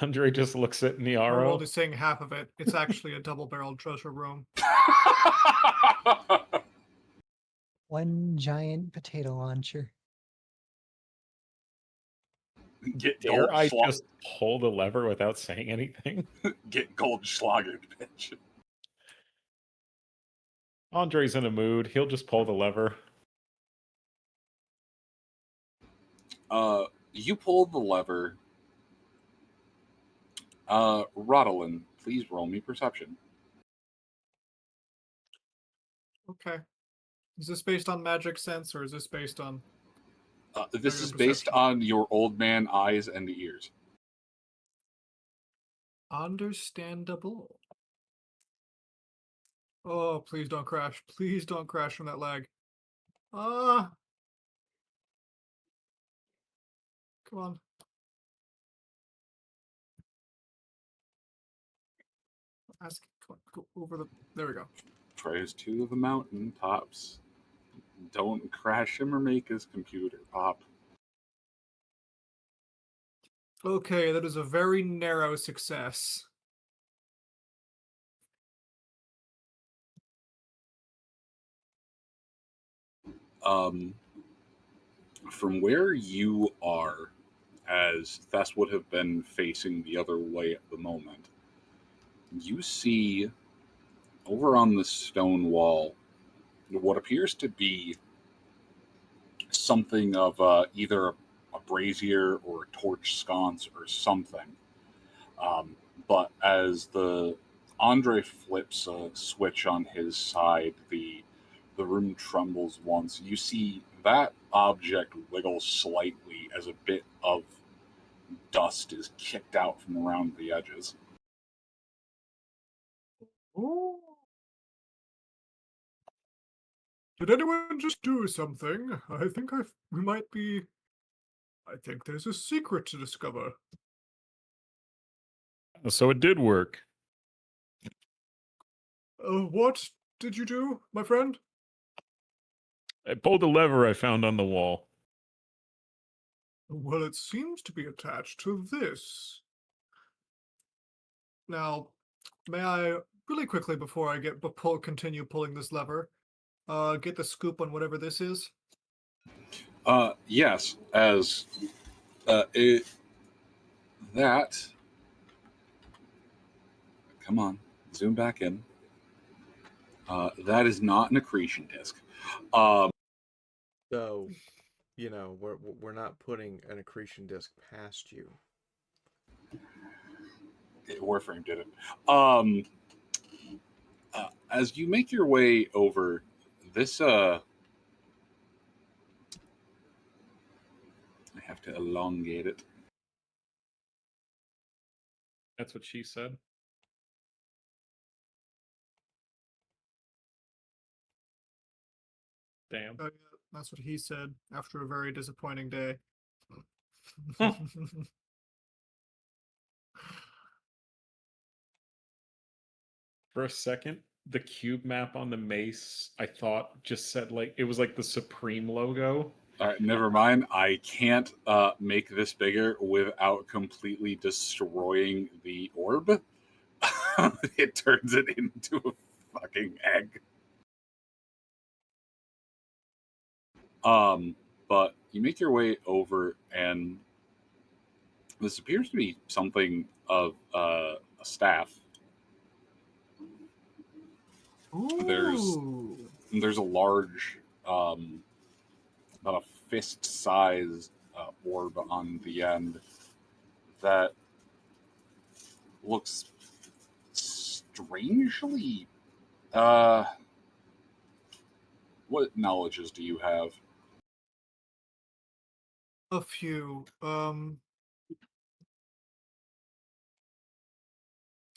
Andre just looks at
We're
Niaro.
only saying half of it. It's actually a double-barreled treasure room.
One giant potato launcher.
Get
Dare I
Goldschlagen,
just pull the lever without saying anything?
get Goldschlagen, bitch.
Andre's in a mood. He'll just pull the lever.
You pulled the lever. Rodolin, please roll me perception.
Okay. Is this based on magic sense, or is this based on...
This
Regular
is based
perception.
on your old man eyes and ears.
Understandable. Oh, please don't crash. Please don't crash from that lag. Ah! Come on. Ask. Come on, go over the... There we go.
Tries to the mountain tops. Don't crash him or make his computer pop.
Okay, that is a very narrow success.
From where you are, as Thess would have been facing the other way at the moment, you see over on the stone wall what appears to be something of either a brazier or a torch sconce or something. But as the Andre flips a switch on his side, the room trembles once. You see that object wiggle slightly as a bit of dust is kicked out from around the edges.
Ooh. Did anyone just do something? I think we might be... I think there's a secret to discover.
So it did work.
What did you do, my friend?
I pulled the lever I found on the wall.
Well, it seems to be attached to this. Now, may I, really quickly before I continue pulling this lever, get the scoop on whatever this is?
Yes, as that. Come on, zoom back in. That is not an accretion disk.
So, we're not putting an accretion disk past you.
Warframe did it. As you make your way over, this I have to elongate it.
That's what she said. Damn.
Yeah, that's what he said after a very disappointing day.
For a second, the cube map on the mace, I thought just said it was like the Supreme logo.
All right, never mind. I can't make this bigger without completely destroying the orb. It turns it into a fucking egg. But you make your way over, and this appears to be something of a staff. There's a large, about a fist-sized orb on the end that looks strangely. What knowledges do you have?
A few.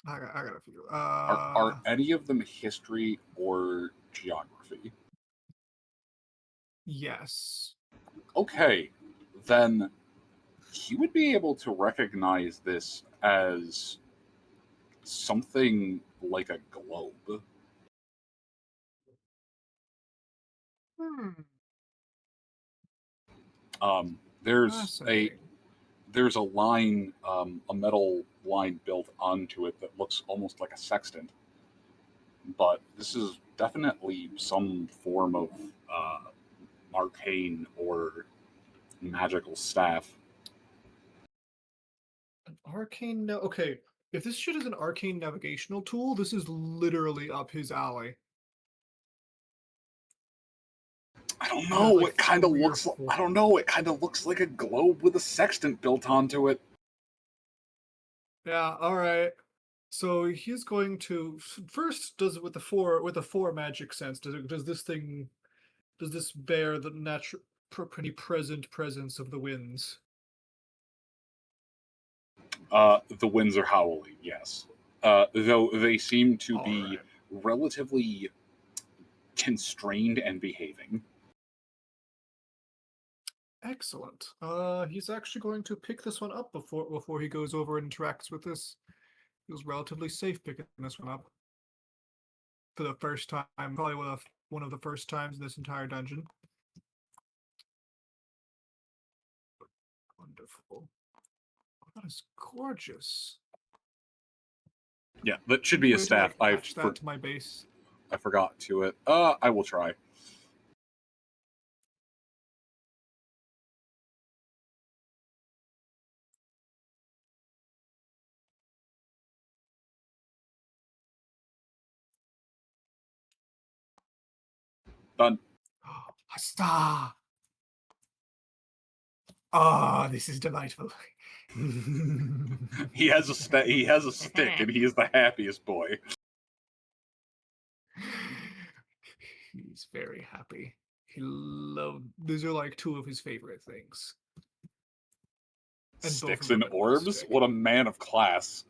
I got a few.
Are any of them history or geography?
Yes.
Okay, then he would be able to recognize this as something like a globe.
Hmm.
There's
Fascinating.
a line, a metal line built onto it that looks almost like a sextant, but this is definitely some form of uh, arcane or magical staff.
An arcane. Okay, if this shit is an arcane navigational tool, this is literally up his alley.
I don't
I
know.
have, like,
It kind of
3 or
looks.
4.
I don't know. It kind of looks like a globe with a sextant built onto it.
Yeah. All right. So he's going to first does it with the four magic sense. Does this bear the natural pretty present presence of the winds?
The winds are howling. Yes, though they seem to
All
be
right.
relatively constrained and behaving.
Excellent. He's actually going to pick this one up before he goes over and interacts with this. He was relatively safe picking this one up for the first time. Probably one of the first times in this entire dungeon. Wonderful. That is gorgeous.
Yeah, that should be a
Way to,
staff.
like, attach that to my base.
I forgot to it. I will try. Done.
Hasta! Ah, this is delightful.
He has a stick, and he is the happiest boy.
He's very happy. These are like 2 of his favorite things. And both of
Sticks
them
and
in one
orbs.
stick.
What a man of class.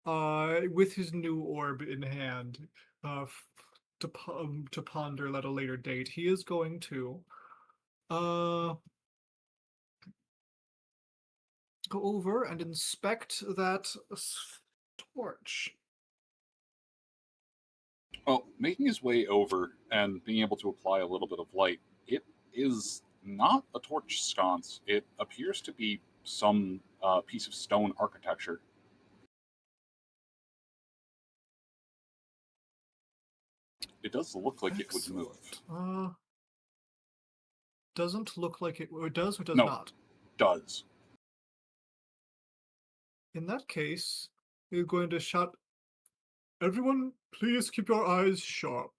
With his new orb in hand, to ponder at a later date, he is going to go over and inspect that torch.
Well, making his way over and being able to apply a little bit of light, it is not a torch sconce. It appears to be some piece of stone architecture. It does look like it would move.
Doesn't look like it. Or does or does
No.
not?
Does.
In that case, we're going to shout, "Everyone, please keep your eyes sharp.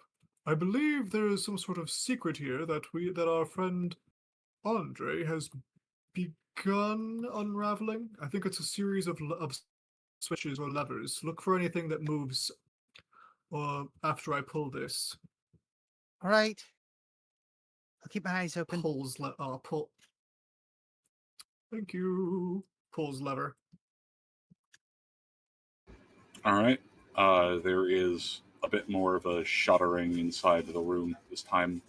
I believe there is some sort of secret here that our friend Andre has begun unraveling. I think it's a series of switches or levers. Look for anything that moves after I pull this."
All right. I'll keep my eyes open.
Pull. Thank you. Pulls lever.
All right. There is a bit more of a shuddering inside the room. This time,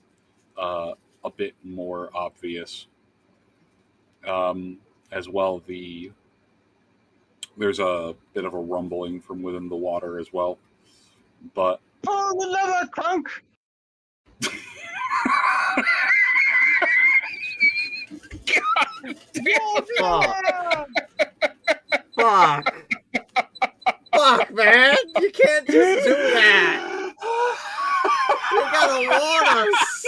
a bit more obvious. As well, there's a bit of a rumbling from within the water as well. But
Pull the lever, Crunk!
Fuck. Fuck. Fuck, man! You can't just do that! You gotta warn us!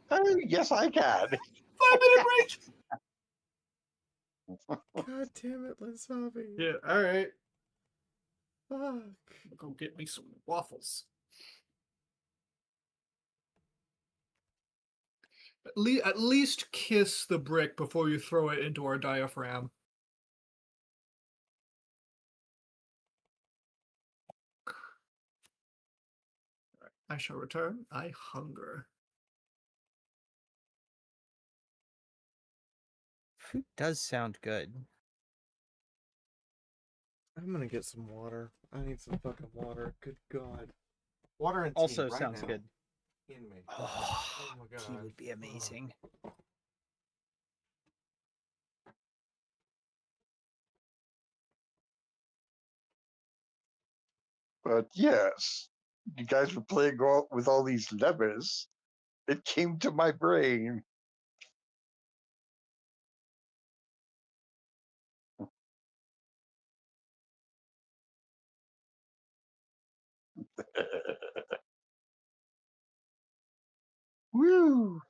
Oh, yes, I can.
5-minute break.
God damn it, Linsavi.
Yeah, alright.
Fuck.
Go get me some waffles. At least kiss the brick before you throw it into our diaphragm. I shall return. I hunger.
Food does sound good.
I'm gonna get some water. I need some fucking water. Good God. Water and tea
Also
right
sounds
now.
good.
In me.
Oh,
my
tea
God.
would be amazing.
But yes, you guys were playing with all these levers. It came to my brain. Woo!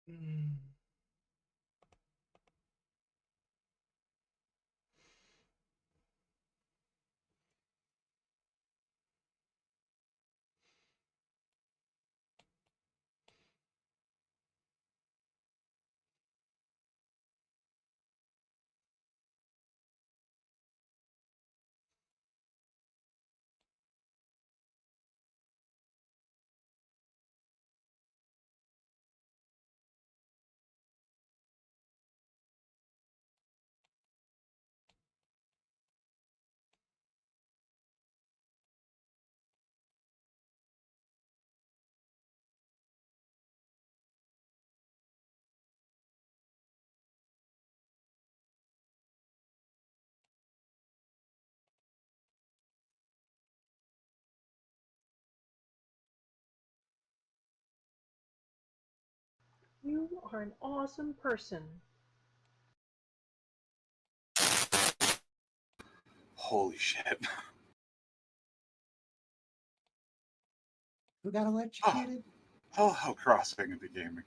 Mm.
You are an awesome person.
Holy shit.
Who got electrocuted?
Oh, how crossing into gaming.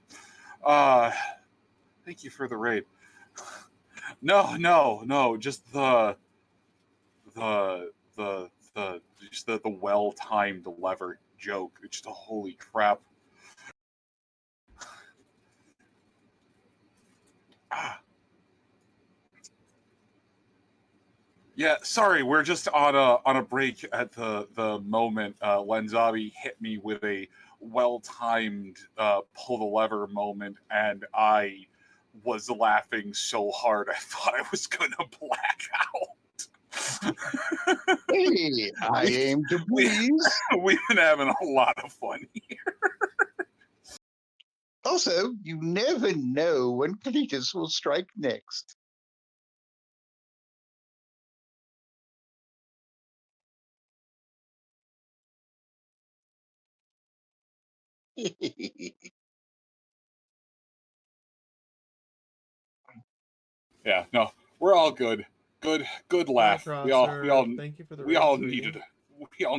Thank you for the raid. No, just the well-timed lever joke. It's just a holy crap. Yeah, sorry, we're just on a break at the moment. Lenzabi hit me with a well-timed pull the lever moment, and I was laughing so hard I thought I was gonna black out.
Hey, I aim to please.
We've been having a lot of fun here.
Also, you never know when Cletus will strike next.
Yeah, no, we're all good. Good
Bye,
laugh.
Crosser. Thank you for the
we
raid,
all
sweetie.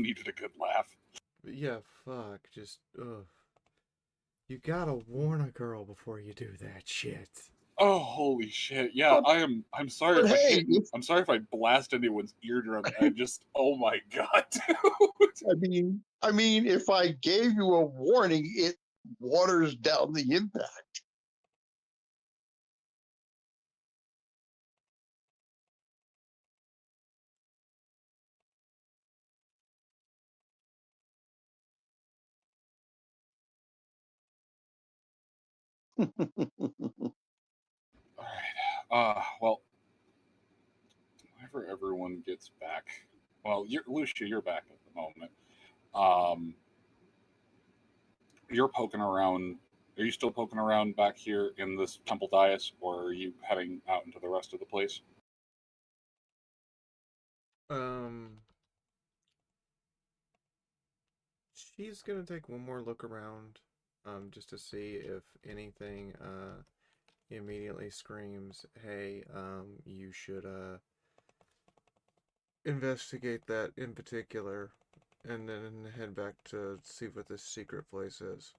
needed a good laugh.
But yeah, fuck. Just, ugh. You gotta warn a girl before you do that shit.
Oh, holy shit! Yeah, I'm sorry if I hit. I'm sorry if I blast anyone's eardrum. Oh my god, dude.
I mean, if I gave you a warning, it waters down the impact.
All right. Well, whenever everyone gets back, well, Lucia, you're back at the moment. You're poking around. Are you still poking around back here in this temple dais, or are you heading out into the rest of the place?
She's gonna take one more look around, just to see if anything, immediately screams, hey, you should, investigate that in particular, and then head back to see what this secret place is.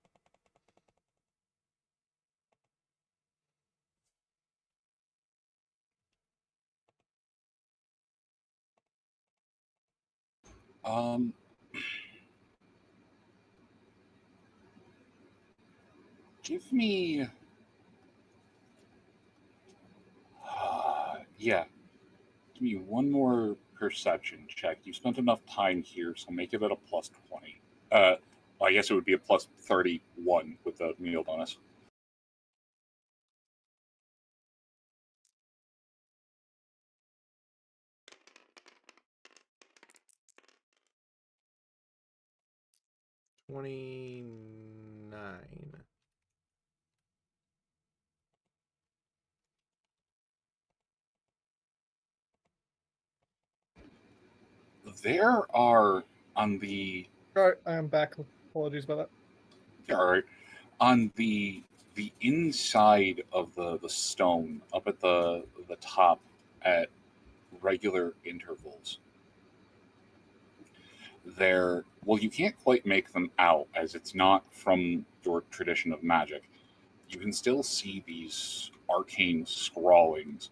Give me. Yeah. Give me one more perception check. You spent enough time here, so make it at a plus 20. I guess it would be a plus 31 with the meal bonus.
$29.
There are on the.
Right, I am back. Apologies about that.
All right. On the inside of the stone, up at the top at regular intervals, well, you can't quite make them out as it's not from your tradition of magic. You can still see these arcane scrawlings,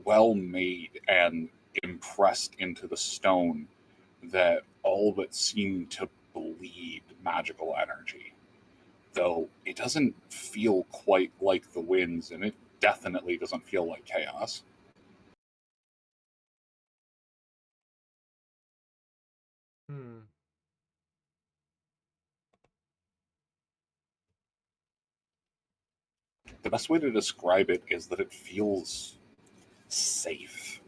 well made and impressed into the stone, that all but seem to bleed magical energy. Though it doesn't feel quite like the winds, and it definitely doesn't feel like chaos. The best way to describe it is that it feels safe.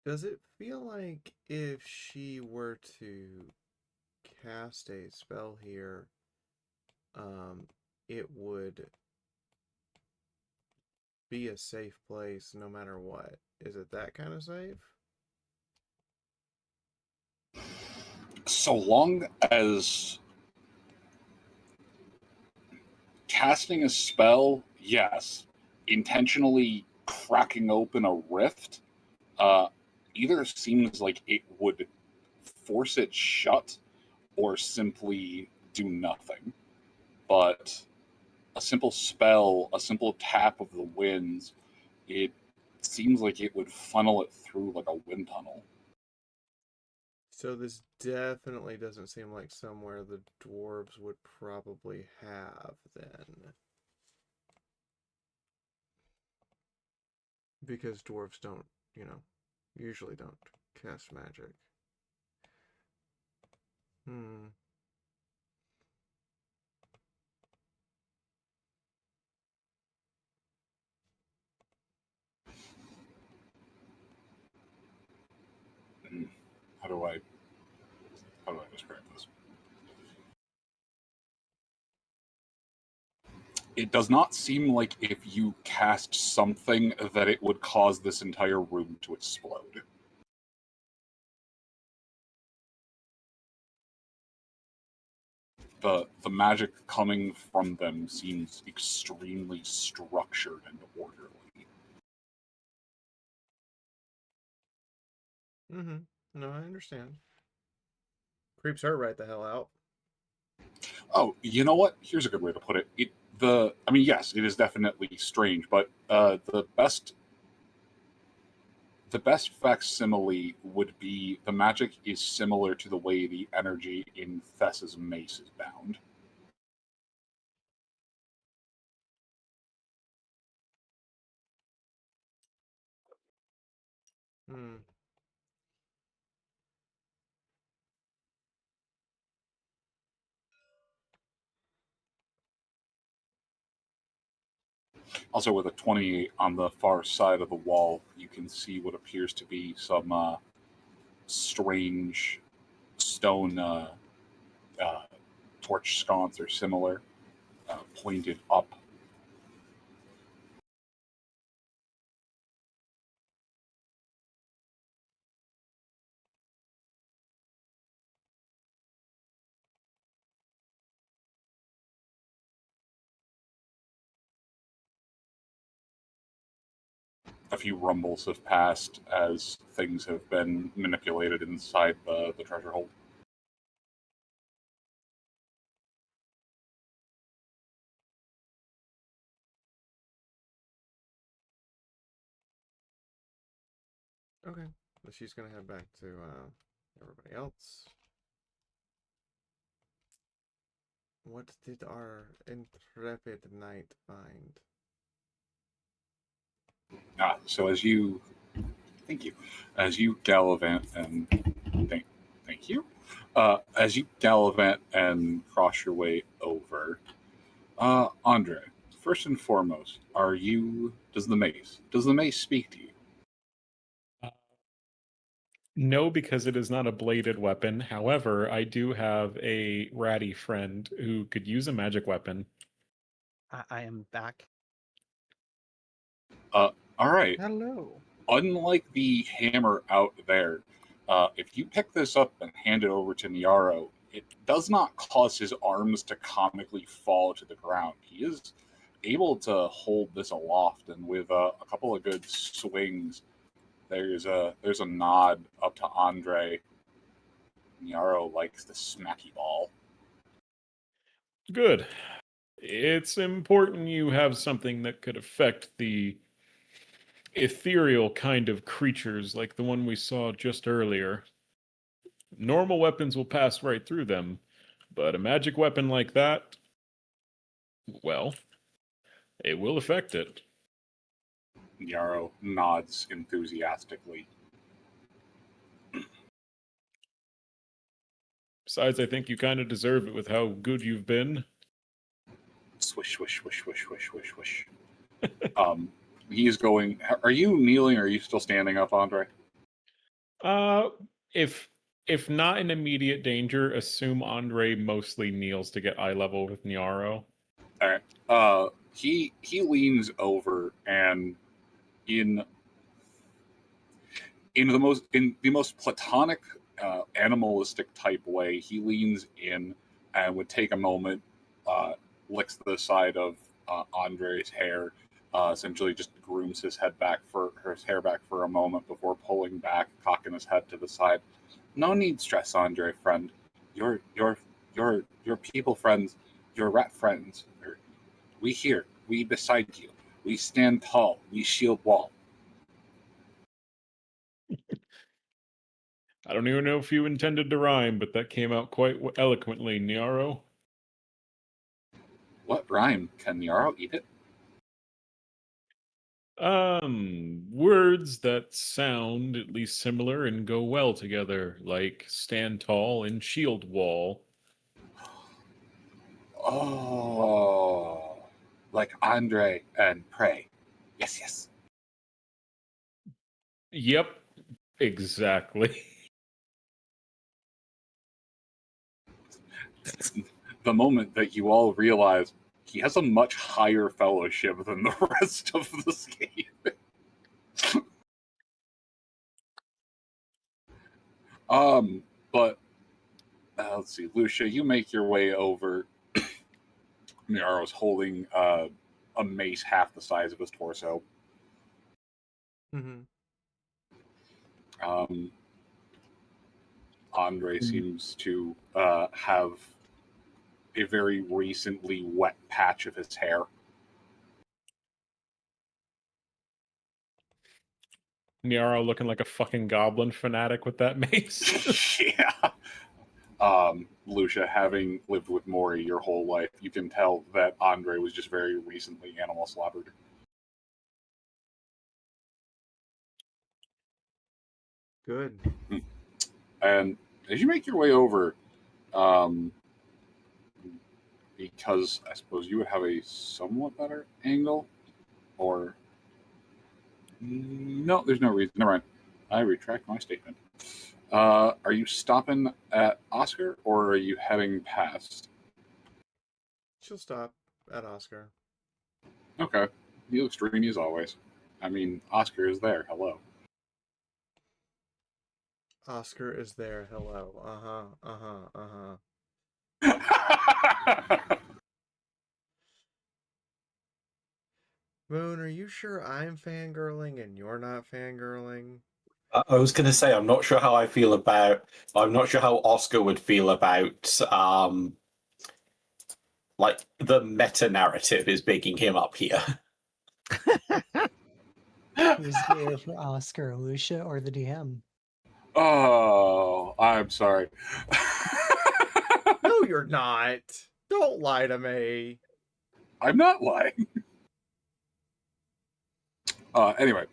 Does it feel like if she were to cast a spell here, it would be a safe place no matter what? Is it that kind of safe?
So long as casting a spell, yes. Intentionally cracking open a rift, either seems like it would force it shut or simply do nothing. But a simple spell, a simple tap of the winds, it seems like it would funnel it through like a wind tunnel.
So this definitely doesn't seem like somewhere the dwarves would probably have then. Because dwarves don't, usually don't cast magic. Hmm.
How do I describe this? It does not seem like if you cast something that it would cause this entire room to explode. The magic coming from them seems extremely structured and orderly.
Mm-hmm. No, I understand. Creeps her right the hell out.
Oh, you know what? Here's a good way to put it. Yes, it is definitely strange, but the best facsimile would be the magic is similar to the way the energy in Thess's mace is bound.
Hmm.
Also, with a 20 on the far side of the wall, you can see what appears to be some strange stone torch sconce or similar pointed up. A few rumbles have passed as things have been manipulated inside the treasure hold.
Okay. So she's gonna head back to everybody else. What did our intrepid knight find?
So thank you, as you gallivant and thank you, as you gallivant and cross your way over, Andre. First and foremost, does the mace speak to you?
No, because it is not a bladed weapon. However, I do have a ratty friend who could use a magic weapon.
I am back.
All right.
Hello.
Unlike the hammer out there, if you pick this up and hand it over to Niaro, it does not cause his arms to comically fall to the ground. He is able to hold this aloft, and with a couple of good swings, there's a nod up to Andre. Niaro likes the smacky ball.
Good. It's important you have something that could affect the ethereal kind of creatures like the one we saw just earlier. Normal weapons will pass right through them, but a magic weapon like that, well, it will affect it.
Niaro nods enthusiastically.
Besides, I think you kind of deserve it with how good you've been.
Swish, swish, swish, swish, swish, swish, swish. He is going. Are you kneeling or are you still standing up, Andre?
If if not in immediate danger, assume Andre mostly kneels to get eye level with Niaro.
All right. He leans over and in the most platonic, animalistic type way, he leans in and would take a moment, licks the side of Andre's hair, essentially just grooms his hair back for a moment before pulling back, cocking his head to the side. No need stress, Andre, friend. Your people friends, your rat friends. We here, we beside you. We stand tall. We shield wall.
I don't even know if you intended to rhyme, but that came out quite eloquently, Niaro.
What rhyme? Can Niaro eat it?
Words that sound at least similar and go well together, like stand tall and shield wall.
Oh, like Andre and Prey. Yes, yes.
Yep, exactly.
The moment that you all realize he has a much higher fellowship than the rest of this game. But let's see, Lucia, you make your way over. Niaro's holding a mace half the size of his torso.
Mm-hmm.
Andre seems to have a very recently wet patch of his hair.
Niaro looking like a fucking goblin fanatic with that mace.
Yeah. Lucia, having lived with Maury your whole life, you can tell that Andre was just very recently animal slaughtered.
Good.
And as you make your way over, because I suppose you would have a somewhat better angle, or no, there's no reason. Never mind. I retract my statement. Are you stopping at Oscar, or are you heading past?
She'll stop at Oscar.
Okay. He looks dreamy as always. I mean, Oscar is there. Hello.
Oscar is there. Hello. Moon, are you sure I'm fangirling and you're not fangirling?
I was going to say, I'm not sure how I'm not sure how Oscar would feel about, like, the meta narrative is bigging him up here.
Who's here for Oscar, Lucia, or the DM?
Oh, I'm sorry.
No, you're not. Don't lie to me.
I'm not lying. Anyway,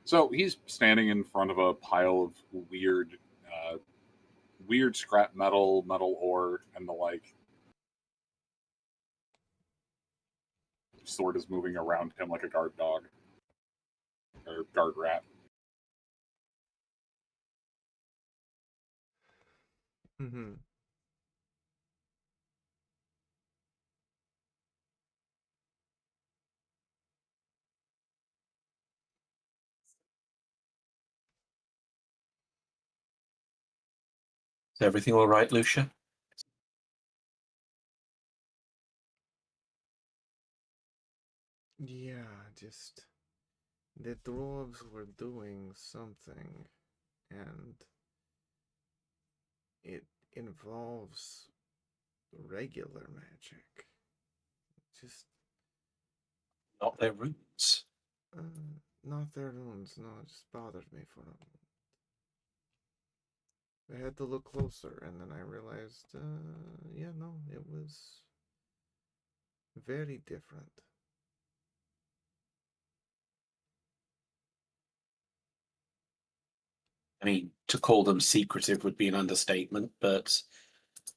so he's standing in front of a pile of weird scrap metal ore, and the like. Sword is moving around him like a guard dog or guard rat.
Mm-hmm.
Is everything all right, Lucia?
Yeah, just the dwarves were doing something, and it involves regular magic. Just
Not their roots.
not their runes. No, it just bothered me for a moment. I had to look closer, and then I realized, yeah, no, it was very different.
I mean, to call them secretive would be an understatement, but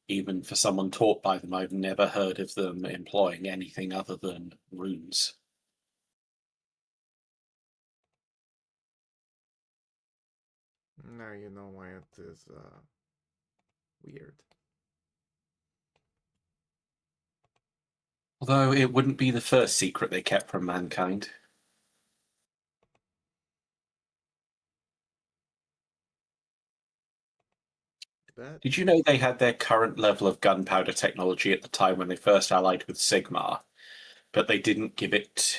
even for someone taught by them, I've never heard of them employing anything other than runes.
Now you know why it is weird.
Although it wouldn't be the first secret they kept from mankind.
But
Did you know they had their current level of gunpowder technology at the time when they first allied with Sigmar, but they didn't give it.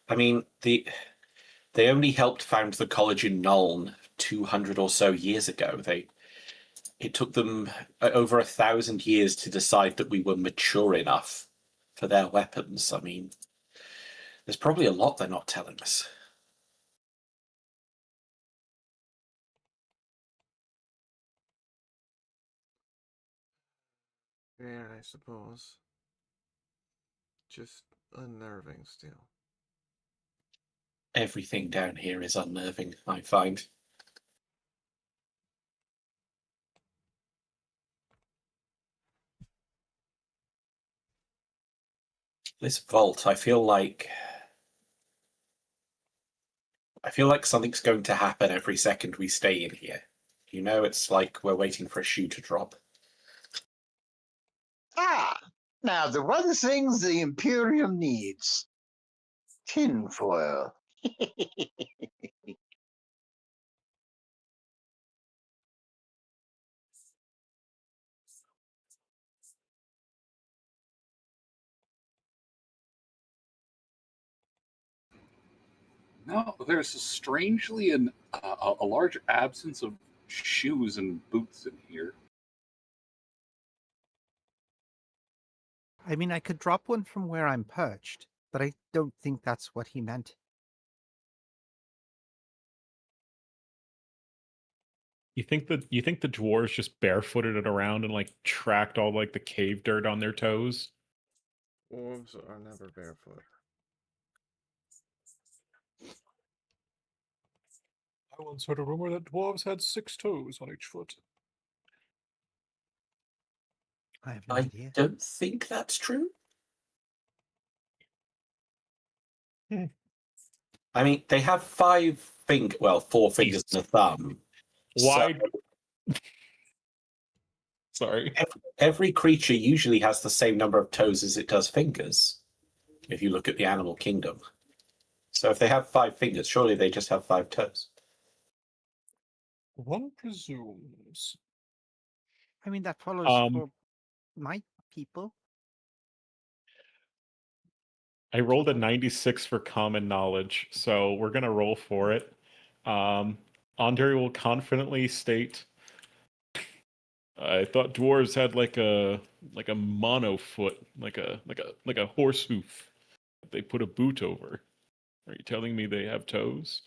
I mean, they only helped found the college in Nuln 200 or so years ago. It took them over 1,000 years to decide that we were mature enough for their weapons. I mean, there's probably a lot they're not telling us.
yeah, I suppose. Just unnerving still.
Everything down here is unnerving, I find. This vault, I feel like something's going to happen every second we stay in here. You know, it's like we're waiting for a shoe to drop.
Now the one thing the Imperium needs: tinfoil.
No, there's strangely a large absence of shoes and boots in here.
I mean, I could drop one from where I'm perched, but I don't think that's what he meant.
You think the dwarves just barefooted it around and like tracked all like the cave dirt on their toes?
Dwarves are never barefoot.
I once heard a rumor that dwarves had 6 toes on each foot.
I have no
I
idea.
don't think that's true. I mean, they have 4 fingers and a thumb.
Why?
So
Sorry.
every creature usually has the same number of toes as it does fingers, if you look at the animal kingdom. So if they have 5 fingers, surely they just have 5 toes.
One presumes.
I mean, that follows for my people.
I rolled a 96 for common knowledge, so we're gonna roll for it. Andre will confidently state, "I thought dwarves had like a mono foot, like a horse hoof that they put a boot over. Are you telling me they have toes?"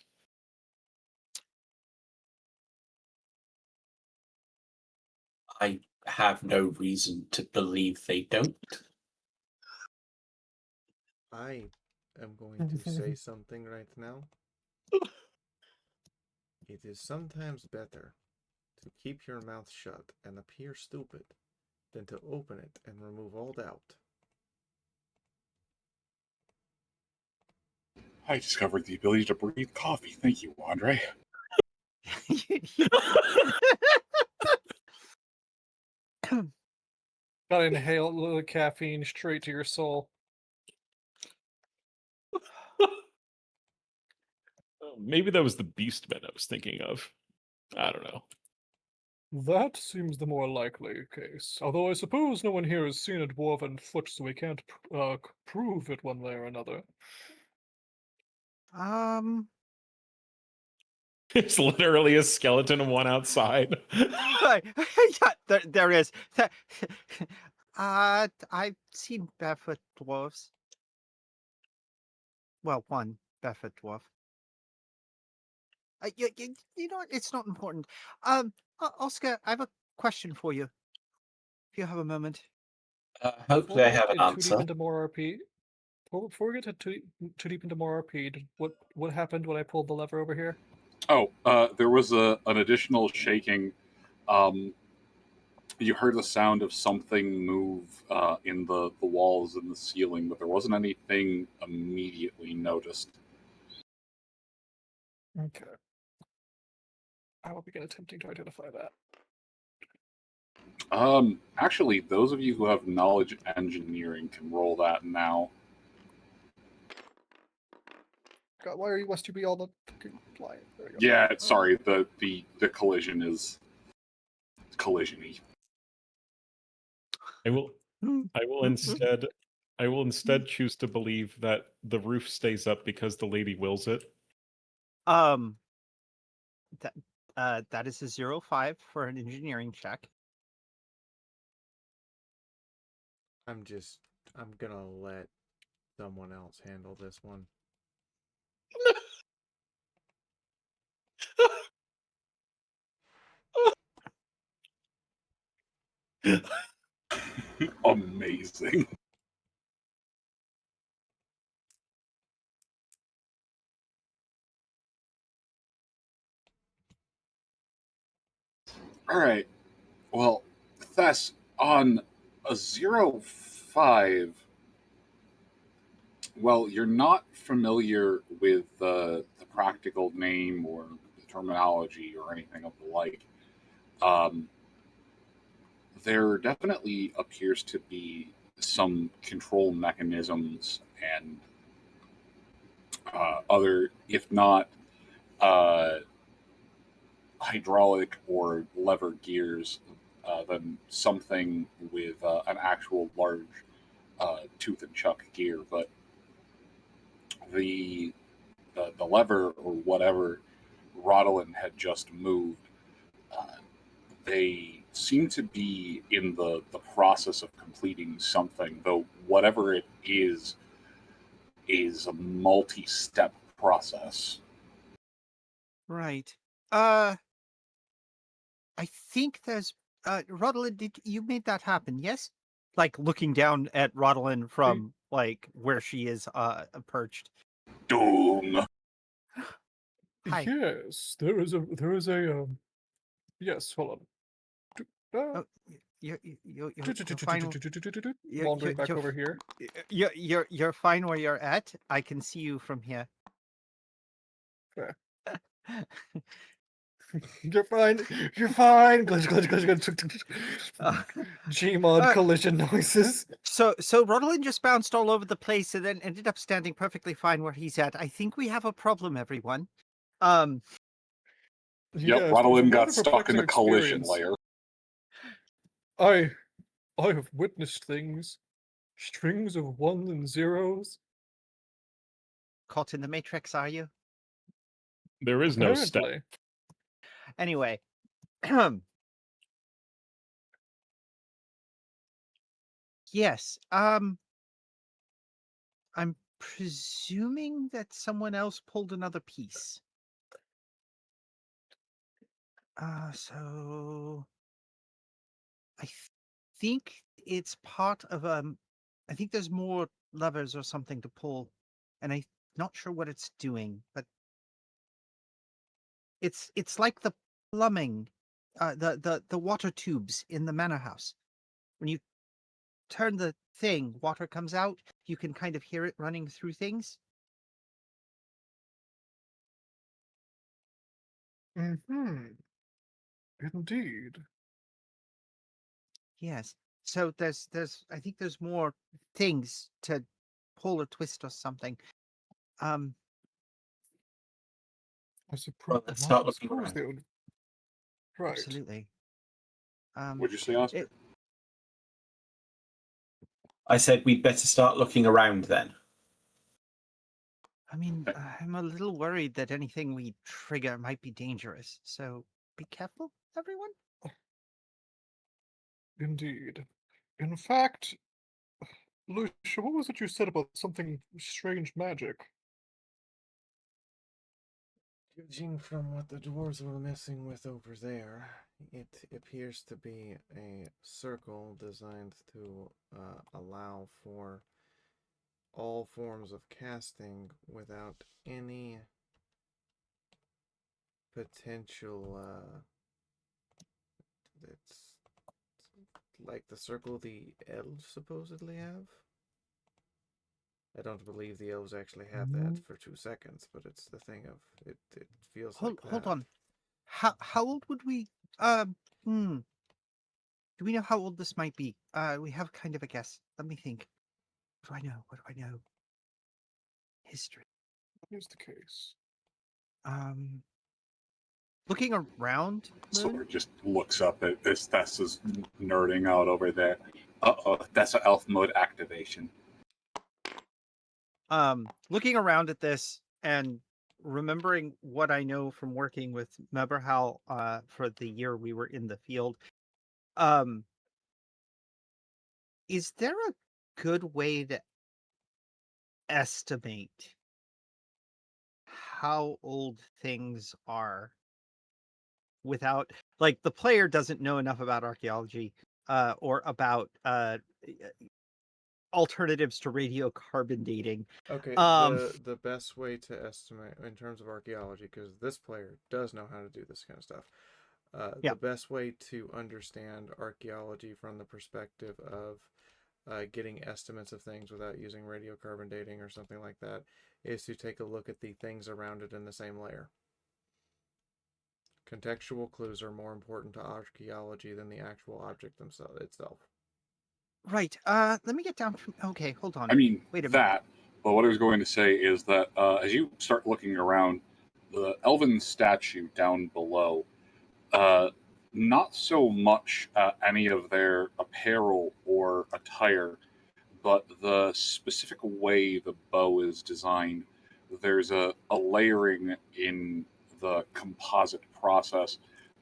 I have no reason to believe they don't.
I am going to say something right now. It is sometimes better to keep your mouth shut and appear stupid than to open it and remove all doubt.
I discovered the ability to breathe coffee. Thank you, Andre.
Gotta inhale a little caffeine straight to your soul.
Maybe that was the beastmen I was thinking of. I don't know.
That seems the more likely case. Although I suppose no one here has seen a dwarven foot, so we can't prove it one way or another.
It's literally a skeleton and one outside.
Yeah, there is. I've seen barefoot dwarves. Well, one barefoot dwarf. You know what? It's not important. Oscar, I have a question for you. If you have a moment.
Hopefully I have an
Too
answer.
deep into more RP. Before we get too deep into more RP, what happened when I pulled the lever over here?
Oh, there was an additional shaking. You heard the sound of something move in the walls and the ceiling, but there wasn't anything immediately noticed.
Okay. I will begin attempting to identify that.
Actually, those of you who have knowledge engineering can roll that now.
God, why are you must you be all the fucking flying? There we go.
Yeah, sorry, the collision is collision-y.
I will instead choose to believe that the roof stays up because the lady wills it.
That is a 0-5 for an engineering check.
I'm gonna let someone else handle this one.
Amazing. All right. Well, Thess, on a 0-5, well, you're not familiar with the practical name or the terminology or anything of the like. There definitely appears to be some control mechanisms and other, if not hydraulic or lever gears, than something with an actual large tooth and chuck gear. But the lever or whatever Rodolin had just moved, they seem to be in the process of completing something, though whatever it is a multi-step process.
Right. I think there's Rodolin, did you made that happen, yes? Like looking down at Rodolin from like where she is perched.
Doom.
Hi.
Yes, there is a yes, hold on.
Oh, you're fine.
Wandering back over here.
You're fine where you're at. I can see you from here.
Fair. You're fine. You're fine. Glitch, glitch, glitch, glitch. Gmod collision noises.
So Rodolin just bounced all over the place and then ended up standing perfectly fine where he's at. I think we have a problem, everyone.
Yep,
Yes,
Rodolin got
rather
stuck in the
perplexing
collision
experience.
layer.
I have witnessed things. Strings of ones and zeros.
Caught in the Matrix, are you?
There is no step.
Apparently.
Anyway. Yes. I'm presuming that someone else pulled another piece. So I think it's part of I think there's more levers or something to pull, and I'm not sure what it's doing, but it's like the plumbing, the water tubes in the manor house. When you turn the thing, water comes out. You can kind of hear it running through things.
Indeed.
Yes. So there's I think there's more things to pull or twist or something.
I suppose.
Well, let's start looking
suppose
around.
they would. Right.
Absolutely.
What'd you say, Oscar?
I said we'd better start looking around then.
I mean, I'm a little worried that anything we trigger might be dangerous. So be careful, everyone.
Indeed. In fact, Lucia, what was it you said about something strange magic?
Judging from what the dwarves were messing with over there, it appears to be a circle designed to allow for all forms of casting without any potential. It's like the circle the elves supposedly have. I don't believe the elves actually have that for 2 seconds, but it's the thing of it. It feels like that.
Hold on. how old would we? Do we know how old this might be? We have kind of a guess. Let me think. What do I know? What do I know? History.
Here's the case.
Looking around, Moon.
Sort just looks up at Estes is nerding out over there. That's an elf mode activation.
Looking around at this and remembering what I know from working with Meberhal for the year we were in the field, is there a good way to estimate how old things are without, like, the player doesn't know enough about archaeology or about alternatives to radiocarbon dating.
Okay, the best way to estimate in terms of archaeology, because this player does know how to do this kind of stuff.
Yeah.
The best way to understand archaeology from the perspective of getting estimates of things without using radiocarbon dating or something like that is to take a look at the things around it in the same layer. Contextual clues are more important to archaeology than the actual object itself.
Right. Let me get down from. Okay, hold on.
I mean,
Wait a
that. But what I was going to say is that as you start looking around, the elven statue down below, not so much any of their apparel or attire, but the specific way the bow is designed. There's a layering in the composite process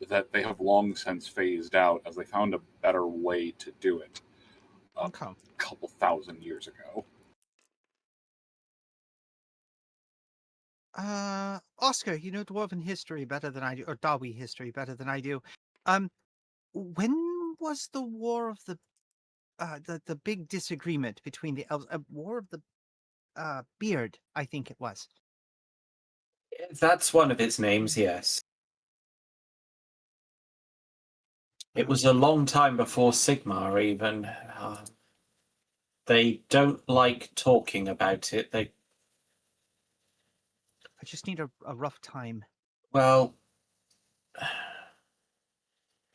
that they have long since phased out as they found a better way to do it a
Okay.
couple thousand years ago.
Oscar, you know dwarven history better than I do, or Dawi history better than I do. When was the war of the big disagreement between the elves? War of the beard, I think it was.
That's one of its names, yes. It was a long time before Sigmar, even. They don't like talking about it.
I just need a rough time.
Well,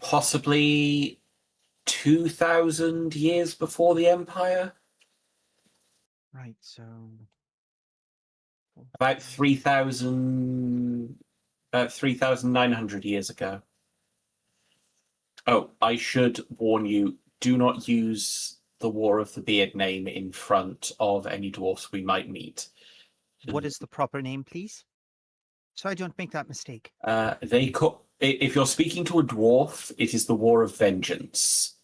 possibly 2,000 years before the Empire.
Right, so
About 3,900 years ago. Oh, I should warn you, do not use the War of the Beard name in front of any dwarfs we might meet.
What is the proper name, please? So I don't make that mistake.
If you're speaking to a dwarf, it is the War of Vengeance.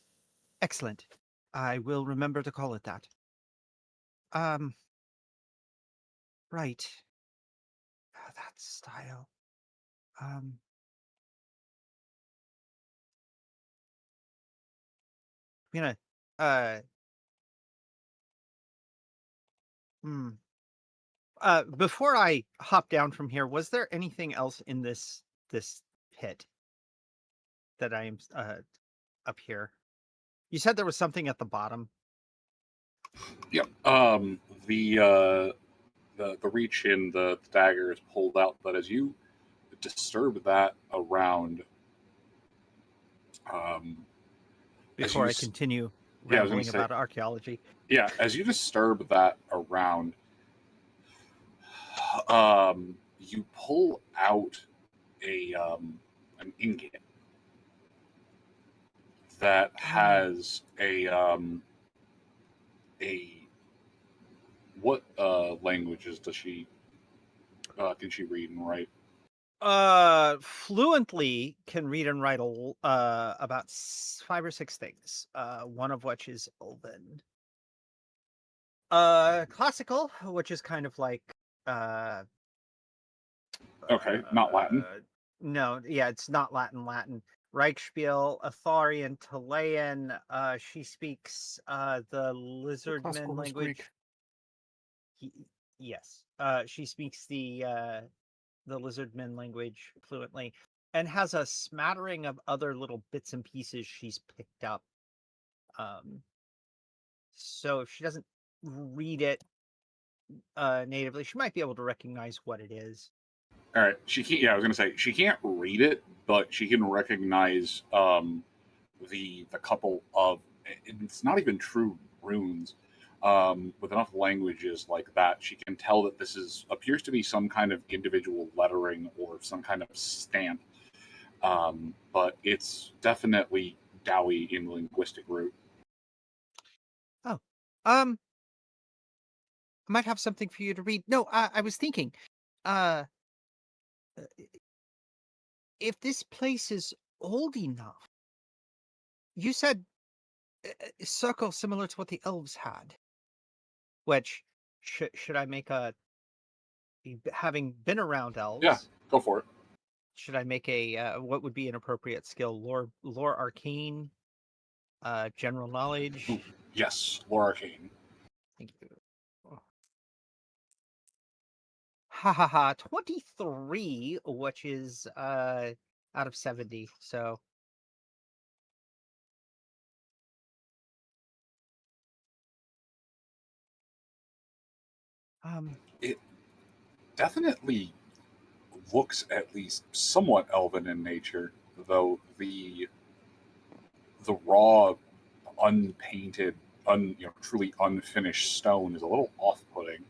Excellent. I will remember to call it that. Right. That style. I'm gonna before I hop down from here, was there anything else in this pit that I am up here? You said there was something at the bottom.
Yep. The reach in the dagger is pulled out, but as you disturb that around,
Before I continue
Yeah, I was gonna
rambling
say-
about archaeology.
yeah, as you disturb that around, you pull out an ingot that has a what languages does she can she read and write?
Fluently can read and write about 5 or 6 things. One of which is Elven. Classical, which is kind of like
Okay, not Latin.
No, yeah, it's not Latin. Reichspiel, Atharian, Talayan. She speaks the Lizardmen
Classical was
language.
Greek.
Yes. She speaks the Lizardmen language fluently, and has a smattering of other little bits and pieces she's picked up. So if she doesn't read it natively, she might be able to recognize what it is.
All right, she can't. Yeah, I was gonna say she can't read it, but she can recognize the couple of. It's not even true runes. With enough languages like that, she can tell that this appears to be some kind of individual lettering or some kind of stamp. But it's definitely Dowie in linguistic root.
Oh, I might have something for you to read. No, I was thinking, uh, if this place is old enough, you said a circle similar to what the elves had. Which should I make having been around elves?
Yeah, go for it.
Should I make a what would be an appropriate skill? Lore arcane, general knowledge.
Ooh, yes, Lore Arcane.
Thank you. Ha ha ha! 23, which is out of 70. So
It definitely looks at least somewhat elven in nature, though the raw, unpainted, truly unfinished stone is a little off-putting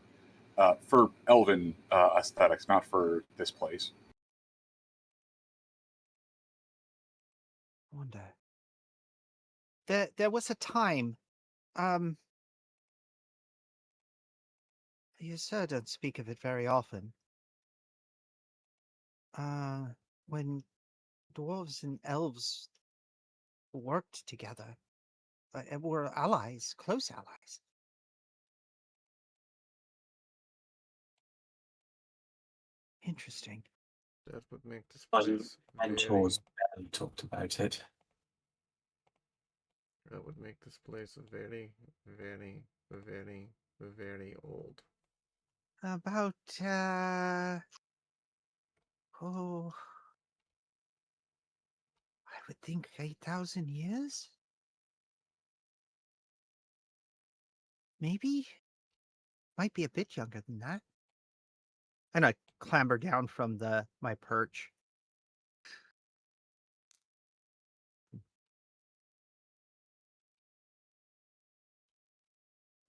for elven aesthetics, not for this place.
wonder. There was a time. You sir don't speak of it very often. When dwarves and elves worked together, and were allies, close allies. Interesting.
That would make this
My
place
mentors barely talked about it.
that would make this place very, very, very, very old.
About oh, I would think 8,000 years? Maybe? Might be a bit younger than that. And I clamber down from my perch.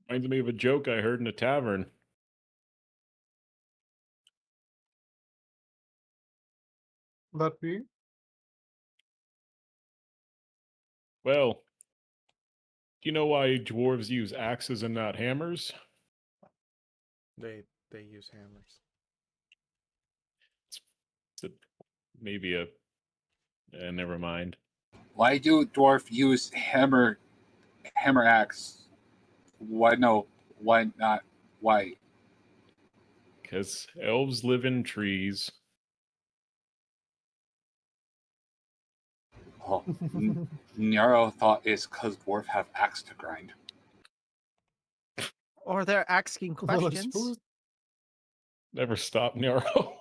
Reminds me of a joke I heard in a tavern.
That be?
Well, do you know why dwarves use axes and not hammers?
They use hammers.
It's maybe a. Never mind.
Why do dwarf use hammer axe? Why no? Why not? Why?
Because elves live in trees.
Oh, Nero thought it's because dwarf have axe to grind.
Or they're asking
Well, I
questions.
suppose
Never stop, Nero.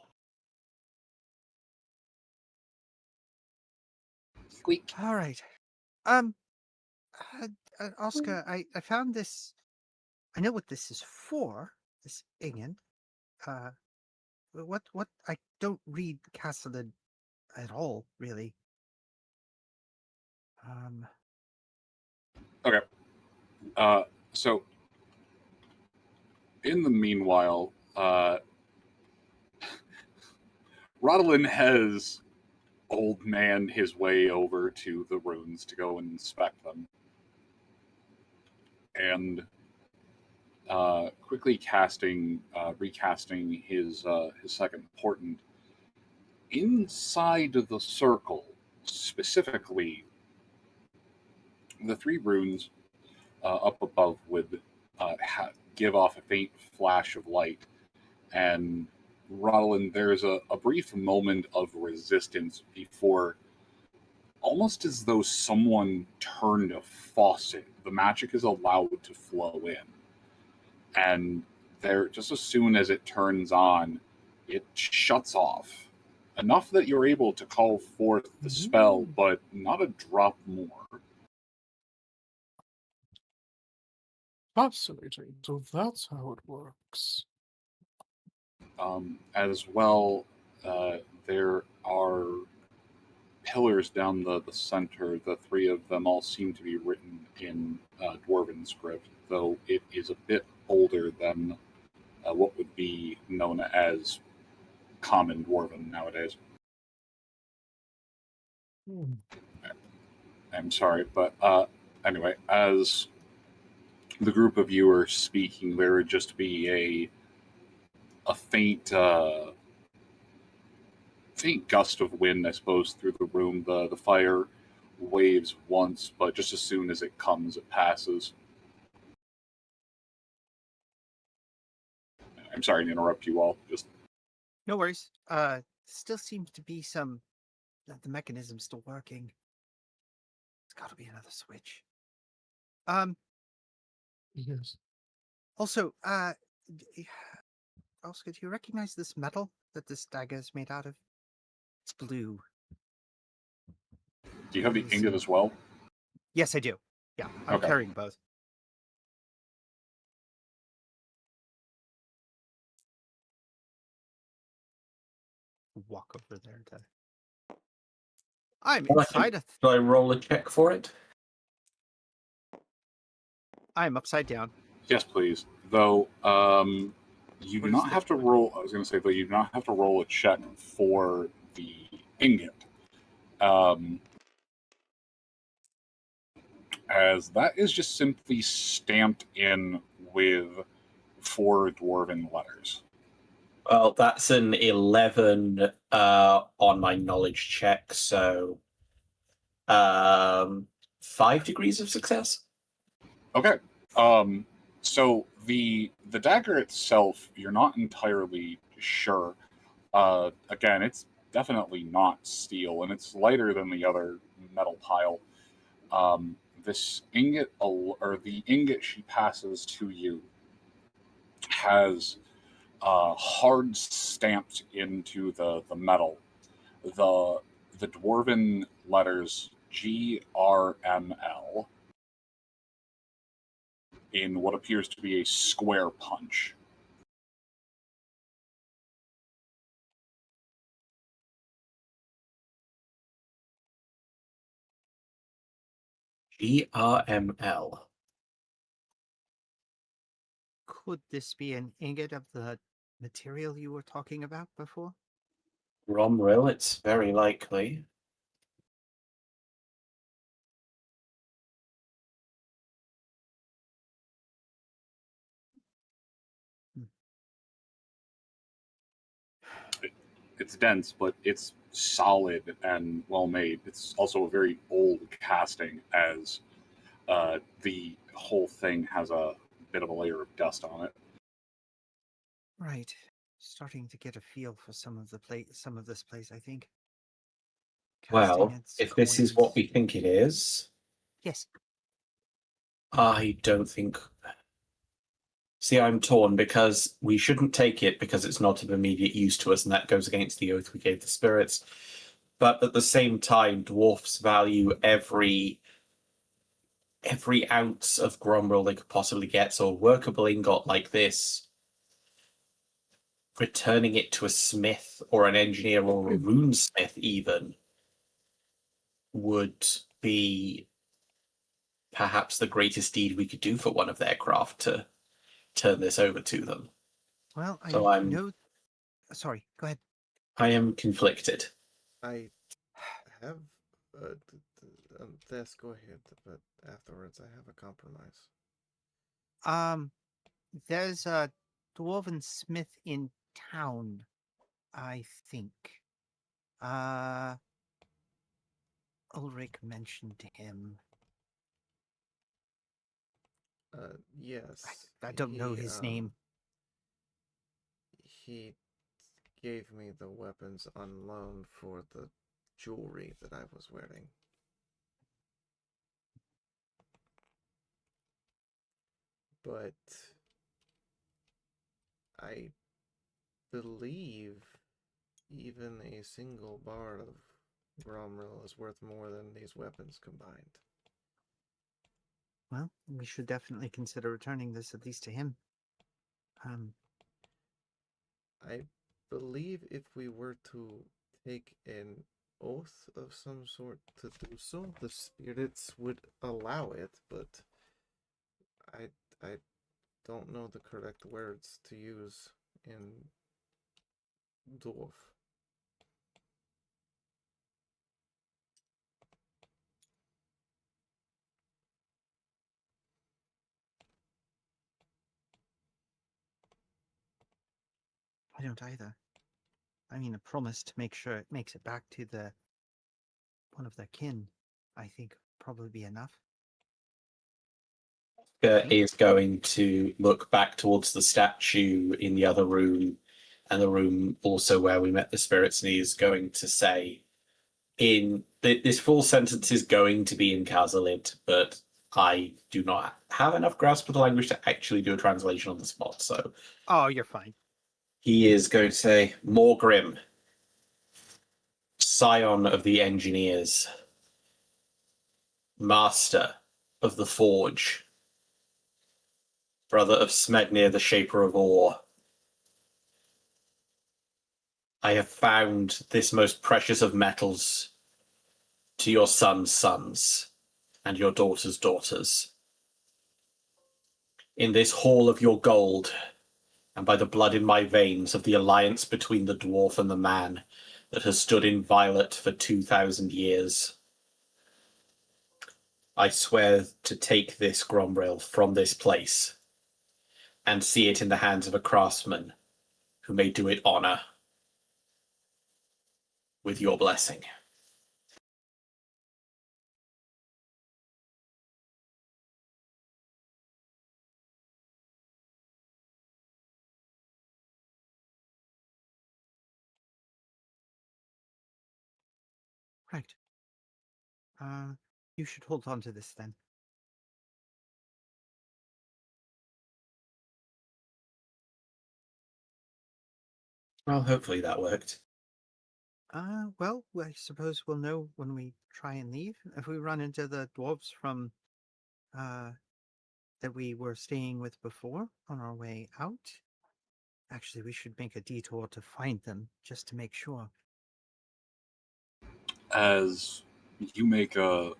Squeak.
All right. Oscar, I found this. I know what this is for. This ingin. What I don't read Castellan at all, really.
Okay. So in the meanwhile, Rodolin has old man his way over to the ruins to go and inspect them. And quickly recasting his second portent inside the circle, specifically the three runes up above would give off a faint flash of light. And Rodolin, there's a brief moment of resistance before, almost as though someone turned a faucet, the magic is allowed to flow in. And there, just as soon as it turns on, it shuts off. Enough that you're able to call forth the spell, but not a drop more.
fascinating. So that's how it works.
As well there are pillars down the center. The three of them all seem to be written in Dwarven script, though it is a bit older than what would be known as common Dwarven nowadays. I'm sorry, but anyway, as the group of you are speaking, there would just be a faint gust of wind, I suppose, through the room. The fire waves once, but just as soon as it comes, it passes. I'm sorry to interrupt you all. Just
No worries. Still seems to be some. The mechanism's still working. It's got to be another switch.
Yes.
Also, Oscar, do you recognize this metal that this dagger is made out of? It's blue.
do you have the ingot as well?
Yes, I do. Yeah, I'm
Okay.
carrying both. Walk over there to. I'm
Well,
inside a.
Do I roll a check for it?
I'm upside down.
Yes, please. Though you do
What is
not
the-
have to roll. I was going to say, though you do not have to roll a check for the ingot, as that is just simply stamped in with 4 dwarven letters.
Well, that's an 11 on my knowledge check, so 5 degrees of success.
Okay. So the dagger itself, you're not entirely sure. Again, it's definitely not steel, and it's lighter than the other metal pile. This ingot, or the ingot she passes to you, has hard stamped into the metal the dwarven letters GRML in what appears to be a square punch.
GRML.
Could this be an ingot of the material you were talking about before?
Romrill, it's very likely.
It's dense, but it's solid and well made. It's also a very old casting, as the whole thing has a bit of a layer of dust on it.
Right. Starting to get a feel for some of this place, I think.
Well,
Castanets,
if this is what
coins.
we think it is,
Yes.
I don't think. See, I'm torn because we shouldn't take it because it's not of immediate use to us, and that goes against the oath we gave the spirits. But at the same time, dwarfs value every ounce of Gromrill they could possibly get. So a workable ingot like this, returning it to a smith or an engineer or a runesmith even, would be perhaps the greatest deed we could do for one of their craft, to turn this over to them.
Well,
So
I know. Sorry, go ahead.
I am conflicted.
I have this. Go ahead, but afterwards I have a compromise.
There's a dwarven smith in town, I think. Ulrich mentioned him.
Yes.
I don't know his name.
He gave me the weapons on loan for the jewelry that I was wearing. But I believe even a single bar of Gromrill is worth more than these weapons combined.
Well, we should definitely consider returning this at least to him.
I believe if we were to take an oath of some sort to do so, the spirits would allow it, but I don't know the correct words to use in dwarf.
I don't either. I mean, a promise to make sure it makes it back to the one of their kin, I think probably be enough.
Is going to look back towards the statue in the other room, and the room also where we met the spirits, and he's going to say, "In this full sentence is going to be in Kazalid, but I do not have enough grasp of the language to actually do a translation on the spot." So
Oh, you're fine.
he is going to say, "Morgrim, scion of the engineers, master of the forge, brother of Smegnir, the shaper of ore. I have found this most precious of metals to your son's sons and your daughter's daughters. In this hall of your gold, and by the blood in my veins of the alliance between the dwarf and the man that has stood inviolate for 2,000 years, I swear to take this Grombril from this place and see it in the hands of a craftsman who may do it honor. With your blessing."
Right. You should hold on to this then.
Well, hopefully that worked.
Well, I suppose we'll know when we try and leave. If we run into the dwarves from, that we were staying with before on our way out, actually, we should make a detour to find them just to make sure.
As you make a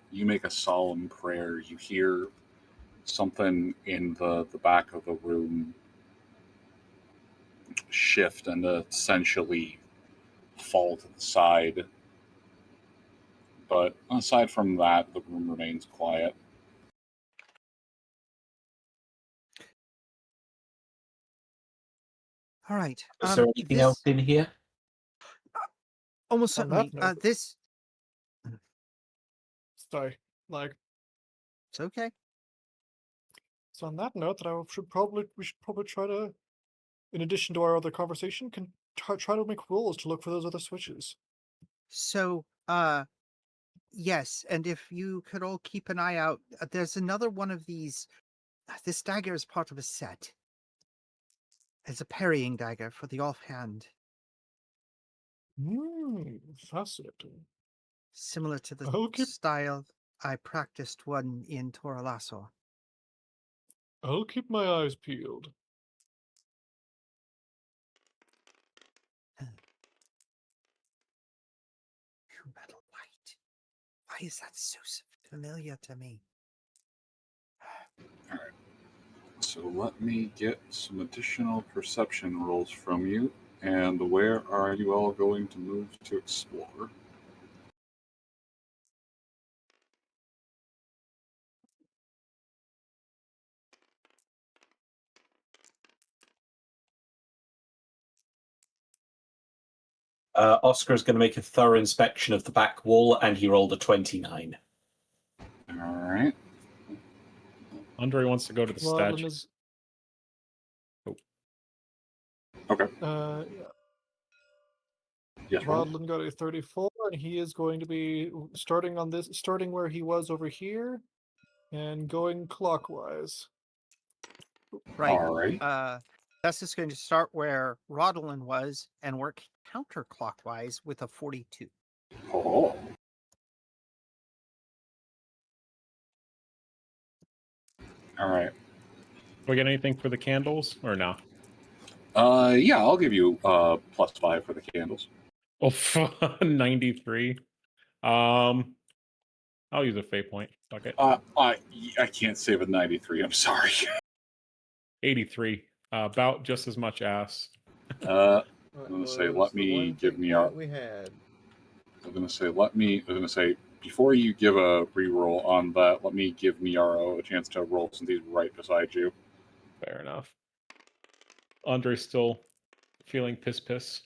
solemn prayer, you hear something in the back of the room shift and essentially fall to the side. But aside from that, the room remains quiet.
All right.
Is there anything else in here?
Almost
On that
certainly.
note-
This.
Sorry, like,
It's okay.
so on that note, we should probably try to, in addition to our other conversation, can try to make rolls to look for those other switches.
So, yes, and if you could all keep an eye out, there's another one of these. This dagger is part of a set. It's a parrying dagger for the offhand,
Fascinating.
similar to the
I'll keep
style I practiced one in Toralasso.
my eyes peeled.
True metal white. Why is that so familiar to me?
All right. So let me get some additional perception rolls from you. And where are you all going to move to explore?
Oscar is going to make a thorough inspection of the back wall, and he rolled a 29.
All right.
Andre wants to go to the
Rodlin
statue.
is.
Okay.
Yeah.
Yes, roll.
Rodlin got a 34, and he is going to be starting where he was over here, and going clockwise.
Right.
All right.
That's just going to start where Rodlin was and work counterclockwise with a 42.
Oh. All right.
Do we get anything for the candles or no?
Yeah, I'll give you +5 for the candles.
Oh, 93. I'll use a fate point. Fuck it.
I can't save a 93. I'm sorry.
83. About just as much ass.
I'm gonna say,
was
let
the
me
one
give
fate
me
point we had.
I'm gonna say, before you give a reroll on that, let me give Niaro a chance to roll since he's right beside you.
Fair enough. Andre's still feeling piss.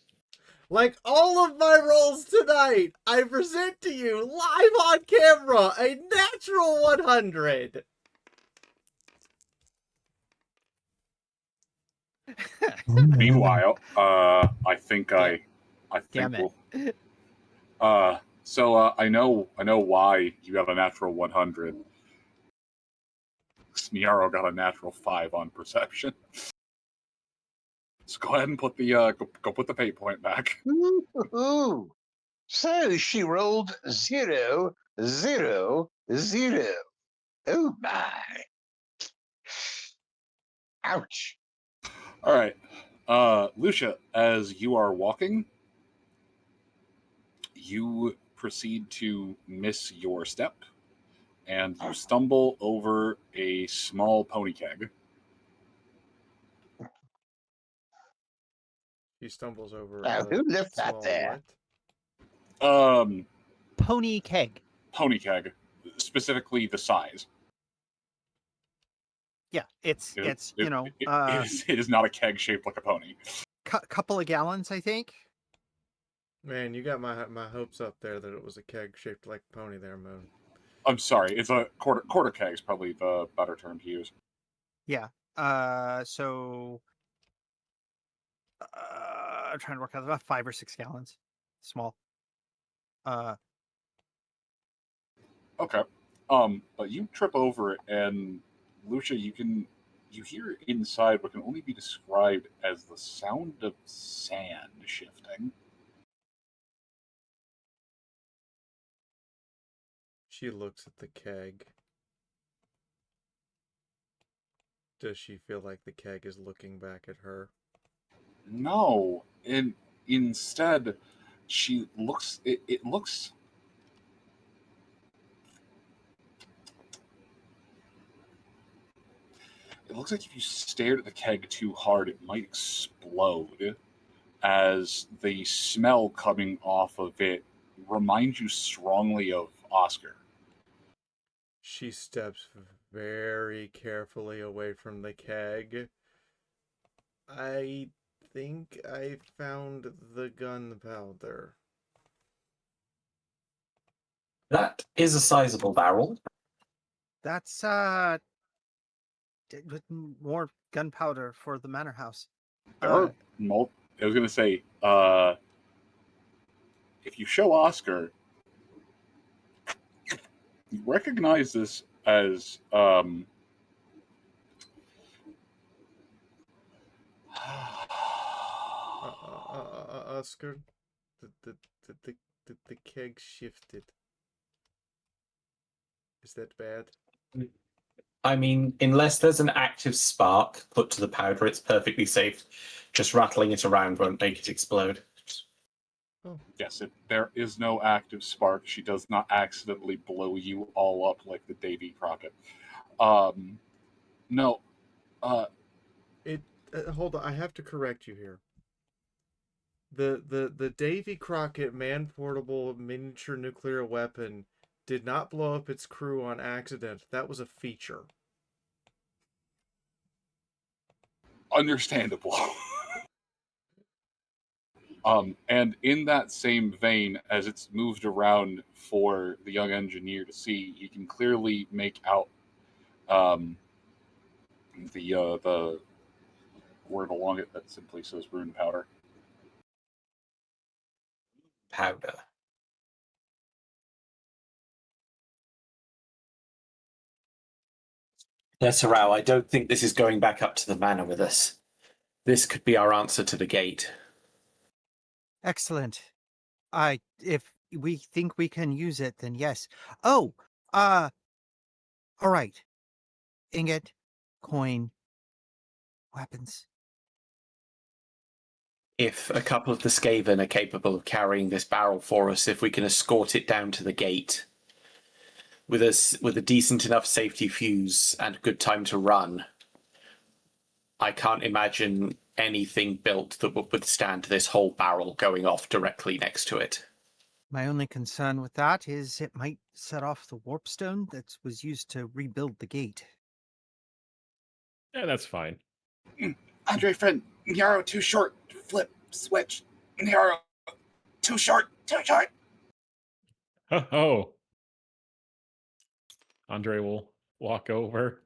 Like all of my rolls tonight, I present to you live on camera a natural 100.
Meanwhile, I think
Damn it.
we'll. So I know why you got a natural 100. Niaro got a natural 5 on perception. So go ahead and put the go put the fate point back.
Ooh. So she rolled 0, 0, 0. Oh my. Ouch.
All right, Lucia, as you are walking, you proceed to miss your step, and you stumble over a small pony keg.
He stumbles over
Now,
a
who left that
small
there?
what?
Pony keg.
Pony keg, specifically the size.
Yeah, it's
It is not a keg shaped like a pony.
couple of gallons, I think.
Man, you got my hopes up there that it was a keg shaped like a pony there, Moon.
I'm sorry, it's a quarter keg is probably the better term to use.
Yeah. So I'm trying to work out about 5 or 6 gallons. Small.
Okay. But you trip over it, and Lucia, you hear inside what can only be described as the sound of sand shifting.
She looks at the keg. Does she feel like the keg is looking back at her?
No, and instead, she looks. It looks. It looks like if you stared at the keg too hard, it might explode. As the smell coming off of it reminds you strongly of Oscar.
She steps very carefully away from the keg. I think I found the gunpowder.
That is a sizable barrel.
That's with more gunpowder for the manor house.
There are I was gonna say, if you show Oscar, you recognize this as
Oscar, the keg shifted. Is that bad?
I mean, unless there's an active spark put to the powder, it's perfectly safe. Just rattling it around won't make it explode.
Oh.
Yes, there is no active spark. She does not accidentally blow you all up like the Davy Crockett. No.
Hold on, I have to correct you here. The Davy Crockett man-portable miniature nuclear weapon did not blow up its crew on accident. That was a feature.
Understandable. And in that same vein, as it's moved around for the young engineer to see, you can clearly make out the word along it that simply says rune powder.
Powder. Letterau, I don't think this is going back up to the manor with us. This could be our answer to the gate.
Excellent. If we think we can use it, then yes. Oh, all right. Ingot, coin, weapons.
if a couple of the Skaven are capable of carrying this barrel for us, if we can escort it down to the gate with a decent enough safety fuse and good time to run, I can't imagine anything built that would withstand this whole barrel going off directly next to it.
My only concern with that is it might set off the warp stone that was used to rebuild the gate.
Yeah, that's fine.
Andre, friend, Nyaro too short. Flip, switch. Nyaro too short. Too short.
Oh. Andre will walk over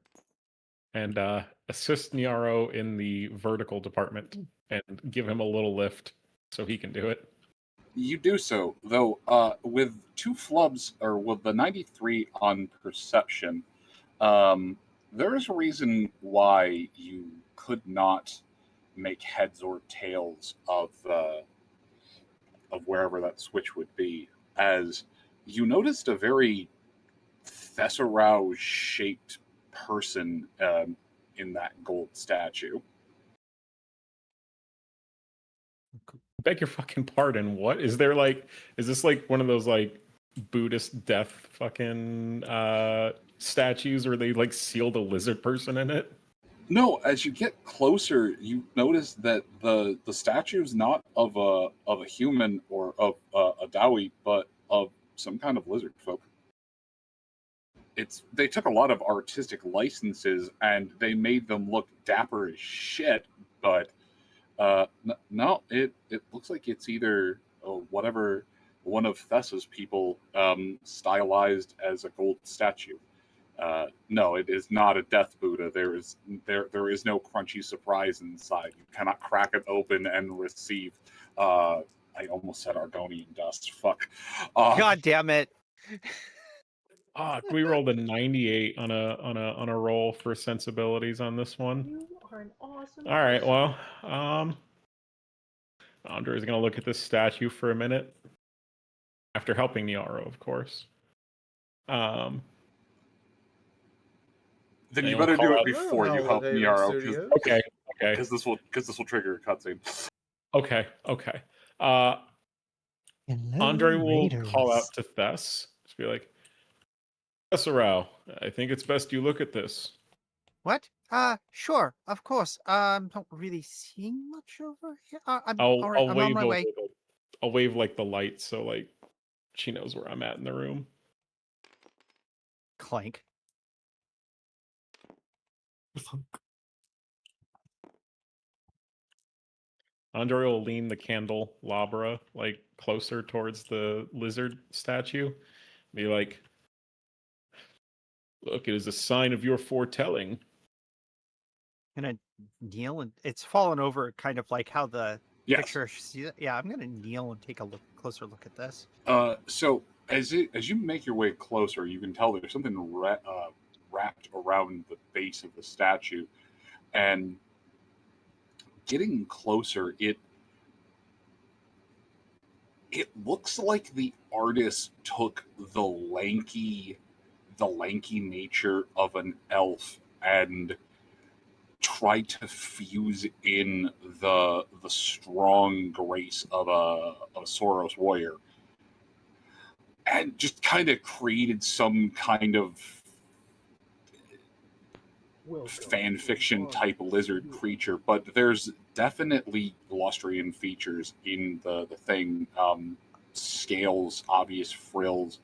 and assist Nyaro in the vertical department and give him a little lift so he can do it.
You do so, though, with 2 flubs, or with the 93 on perception, there is a reason why you could not make heads or tails of wherever that switch would be, as you noticed a very Thesserau-shaped person in that gold statue.
Beg your fucking pardon. What is there like? Is this like one of those like Buddhist death fucking statues where they like sealed a lizard person in it?
No, as you get closer, you notice that the statue is not of a human or of a Dowie, but of some kind of lizard folk. They took a lot of artistic licenses and they made them look dapper as shit, but no, it looks like it's either whatever one of Thessa's people stylized as a gold statue. No, it is not a death Buddha. There is no crunchy surprise inside. You cannot crack it open and receive. I almost said Argonian dust. Fuck.
God damn it!
We rolled a 98 on a roll for sensibilities on this one.
You are an awesome
All right,
person.
well, Andre's gonna look at this statue for a minute after helping Nyaro, of course.
Then you
Anyone
better
call
do it
out-
before you
Well,
help
Haven
Nyaro,
Studios.
Okay.
because this will trigger a cutscene.
Okay.
Hello,
Andre will call
Raiders.
out to Thess. Just be like, Thesserau, I think it's best you look at this.
What? Sure, of course. Not really seeing much over here. I'm
I'll
all right. I'm on
wave
my
over
way.
I'll wave like the light so like she knows where I'm at in the room.
Clank.
Andre will lean the candelabra like closer towards the lizard statue. Be like, look, it is a sign of your foretelling.
Gonna kneel and it's fallen over, kind of like how the
Yes.
picture. Yeah, I'm gonna kneel and take a closer look at this.
So as you make your way closer, you can tell there's something wrapped around the base of the statue, and getting closer, it looks like the artist took the lanky nature of an elf and tried to fuse in the strong grace of a Soros warrior, and just kind of created some kind of fan fiction type lizard creature. But there's definitely Lustrian features in the thing. Scales, obvious frills,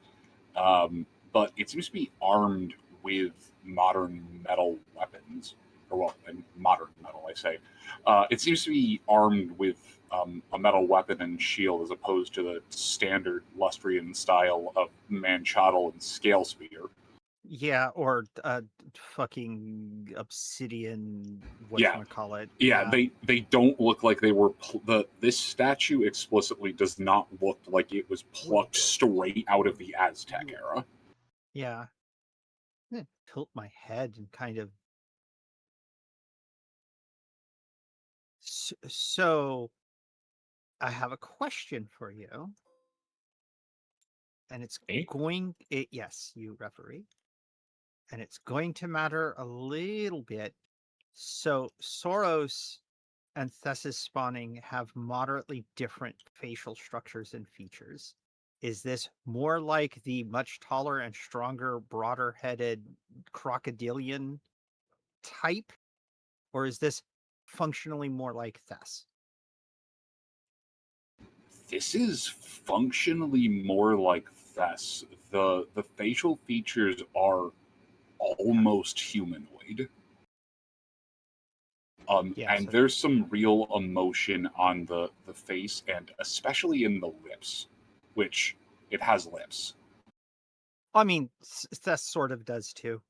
but it seems to be armed with modern metal weapons, or well, and modern metal, I say. It seems to be armed with a metal weapon and shield, as opposed to the standard Lustrian style of Manchottle and Scale Spear.
Yeah, or fucking obsidian.
Yeah.
Whatchamacallit.
Yeah, they don't look like they were. This statue explicitly does not look like it was plucked straight out of the Aztec era.
Yeah. I'm gonna tilt my head and kind of. So, I have a question for you, and it's
Me?
yes, you referee, and it's going to matter a little bit. So Soros and Thes's spawning have moderately different facial structures and features. Is this more like the much taller and stronger, broader headed crocodilian type? Or is this functionally more like Thes?
This is functionally more like Thess. The facial features are almost humanoid.
Yeah,
And
so-
there's some real emotion on the face and especially in the lips, which it has lips.
I mean, Thes sort of does too.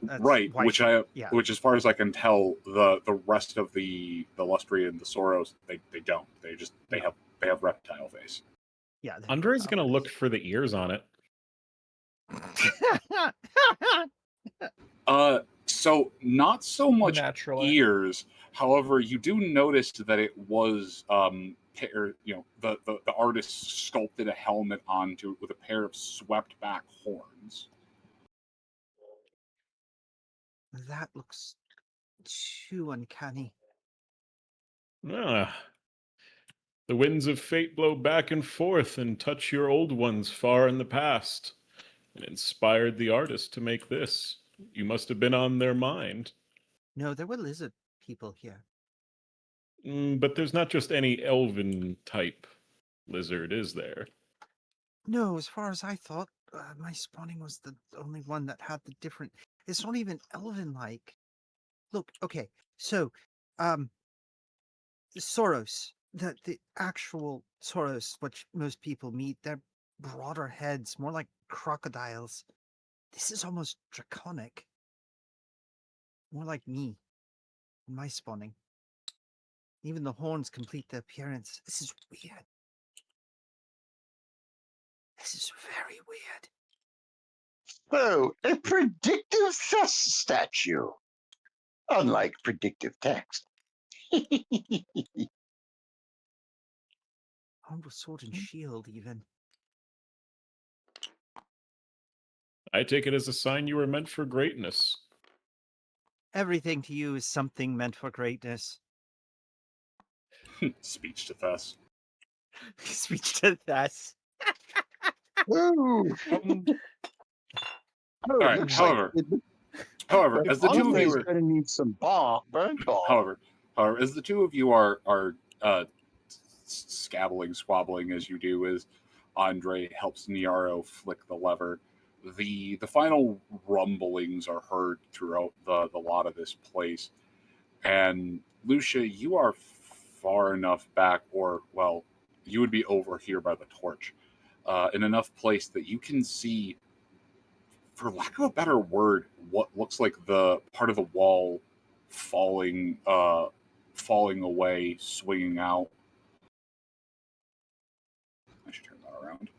That's
Right,
why
which
yeah.
which as far as I can tell, the rest of the Lustria and the Soros, they don't. They have reptile face.
Yeah. they have
Andre's
reptile
gonna
face.
look for the ears on it.
So not so much
Naturally.
ears. However, you do notice that it was the artist sculpted a helmet onto it with a pair of swept back horns.
That looks too uncanny.
Ah, the winds of fate blow back and forth and touch your old ones far in the past, and inspired the artist to make this. You must have been on their mind.
No, there were lizard people here.
But there's not just any elven type lizard, is there?
No, as far as I thought, my spawning was the only one that had the different. It's not even elven-like. Look, okay, so, Soros, the actual Soros, which most people meet, they're broader heads, more like crocodiles. This is almost draconic. More like me, in my spawning. Even the horns complete the appearance. This is weird. This is very weird.
So, a predictive chess statue. Unlike predictive text.
Armed with sword and shield, even.
I take it as a sign you were meant for greatness.
Everything to you is something meant for greatness.
Speech to Thess.
Speech to Thess.
Ooh.
All right.
Looks like
However,
if
as the two of you
Andre's
are,
going to need some burn ball.
however, as the two of you are scabbling, squabbling as you do, as Andre helps Niaro flick the lever, the final rumblings are heard throughout the lot of this place. And Lucia, you are far enough back, or well, you would be over here by the torch, in enough place that you can see, for lack of a better word, what looks like the part of the wall falling away, swinging out. I should turn that around.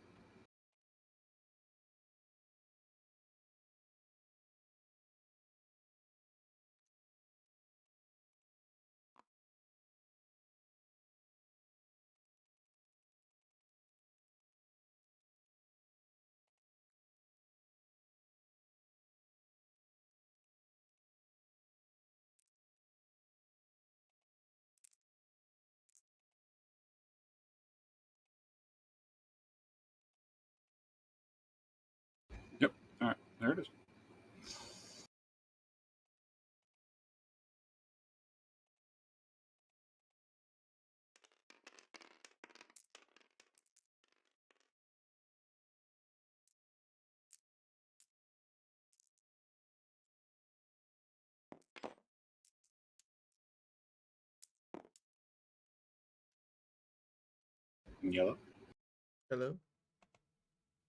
Yep. All right. There it is. In yellow.
Hello.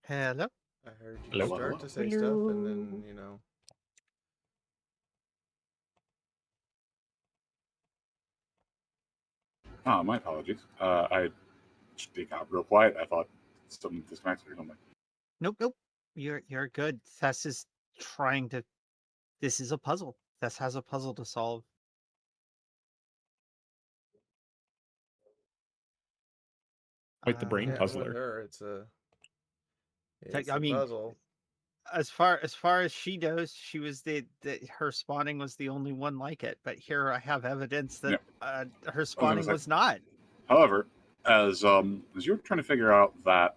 Hello?
I heard you
Hello?
start
Hello?
to say stuff, and then
Oh, my apologies. I got real quiet. I thought something disconnected or something.
Nope. You're good. Thess is trying to. This is a puzzle. Thess has a puzzle to solve.
Quite the brain
yeah,
puzzler.
with her, it's
I
a
mean,
puzzle.
as far as she knows, she was her spawning was the only one like it. But here I have evidence that her spawning
say,
was not.
However, as you're trying to figure out that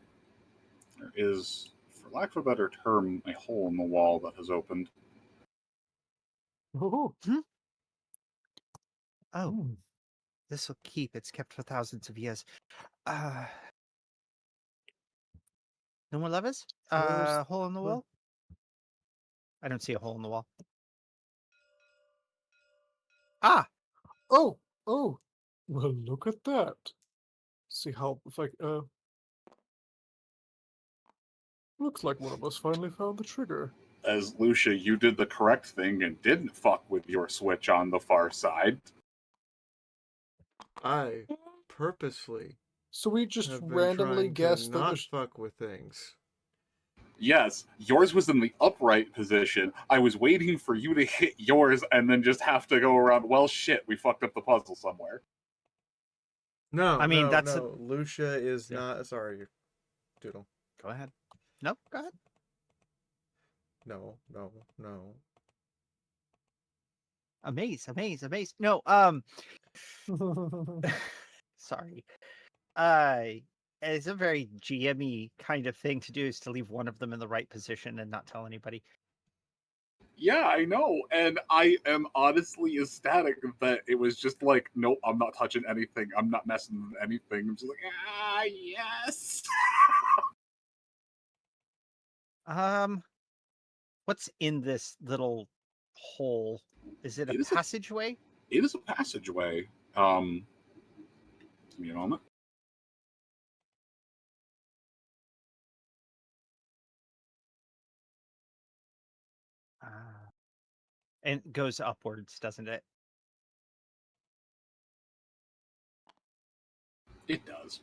there is, for lack of a better term, a hole in the wall that has opened.
Oh,
Oh, this will keep. It's kept for thousands of years. No more levers?
Where's
Hole in the
the-
wall? I don't see a hole in the wall. Ah!
oh, oh. Well, look at that. See how if I looks like one of us finally found the trigger.
As Lucia, you did the correct thing and didn't fuck with your switch on the far side.
I purposely
So we just
have been
randomly
trying to
guessed that
not fuck with things.
Yes, yours was in the upright position. I was waiting for you to hit yours and then just have to go around, well, shit, we fucked up the puzzle somewhere.
No,
I mean, that's
no. Lucia is
Yeah.
not. Sorry, Doodle.
Go ahead. Nope, go ahead.
No.
Amaze. No, sorry. It's a very GM-y kind of thing to do, is to leave one of them in the right position and not tell anybody.
Yeah, I know, and I am honestly ecstatic that it was just like, nope, I'm not touching anything, I'm not messing with anything. I'm just like, yes.
What's in this little hole? Is it a passageway?
It is a passageway. Give me a moment.
And it goes upwards, doesn't it?
It does.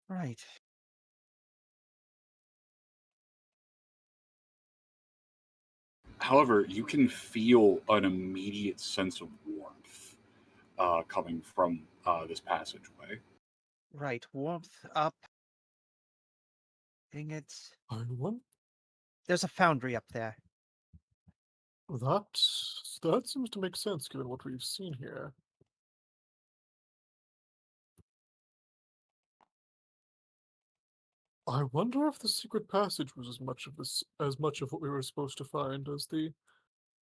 Right.
However, you can feel an immediate sense of warmth coming from this passageway.
Right. Warmth up. Dang it.
Anyone?
There's a foundry up there.
That seems to make sense given what we've seen here. I wonder if the secret passage was as much of what we were supposed to find as the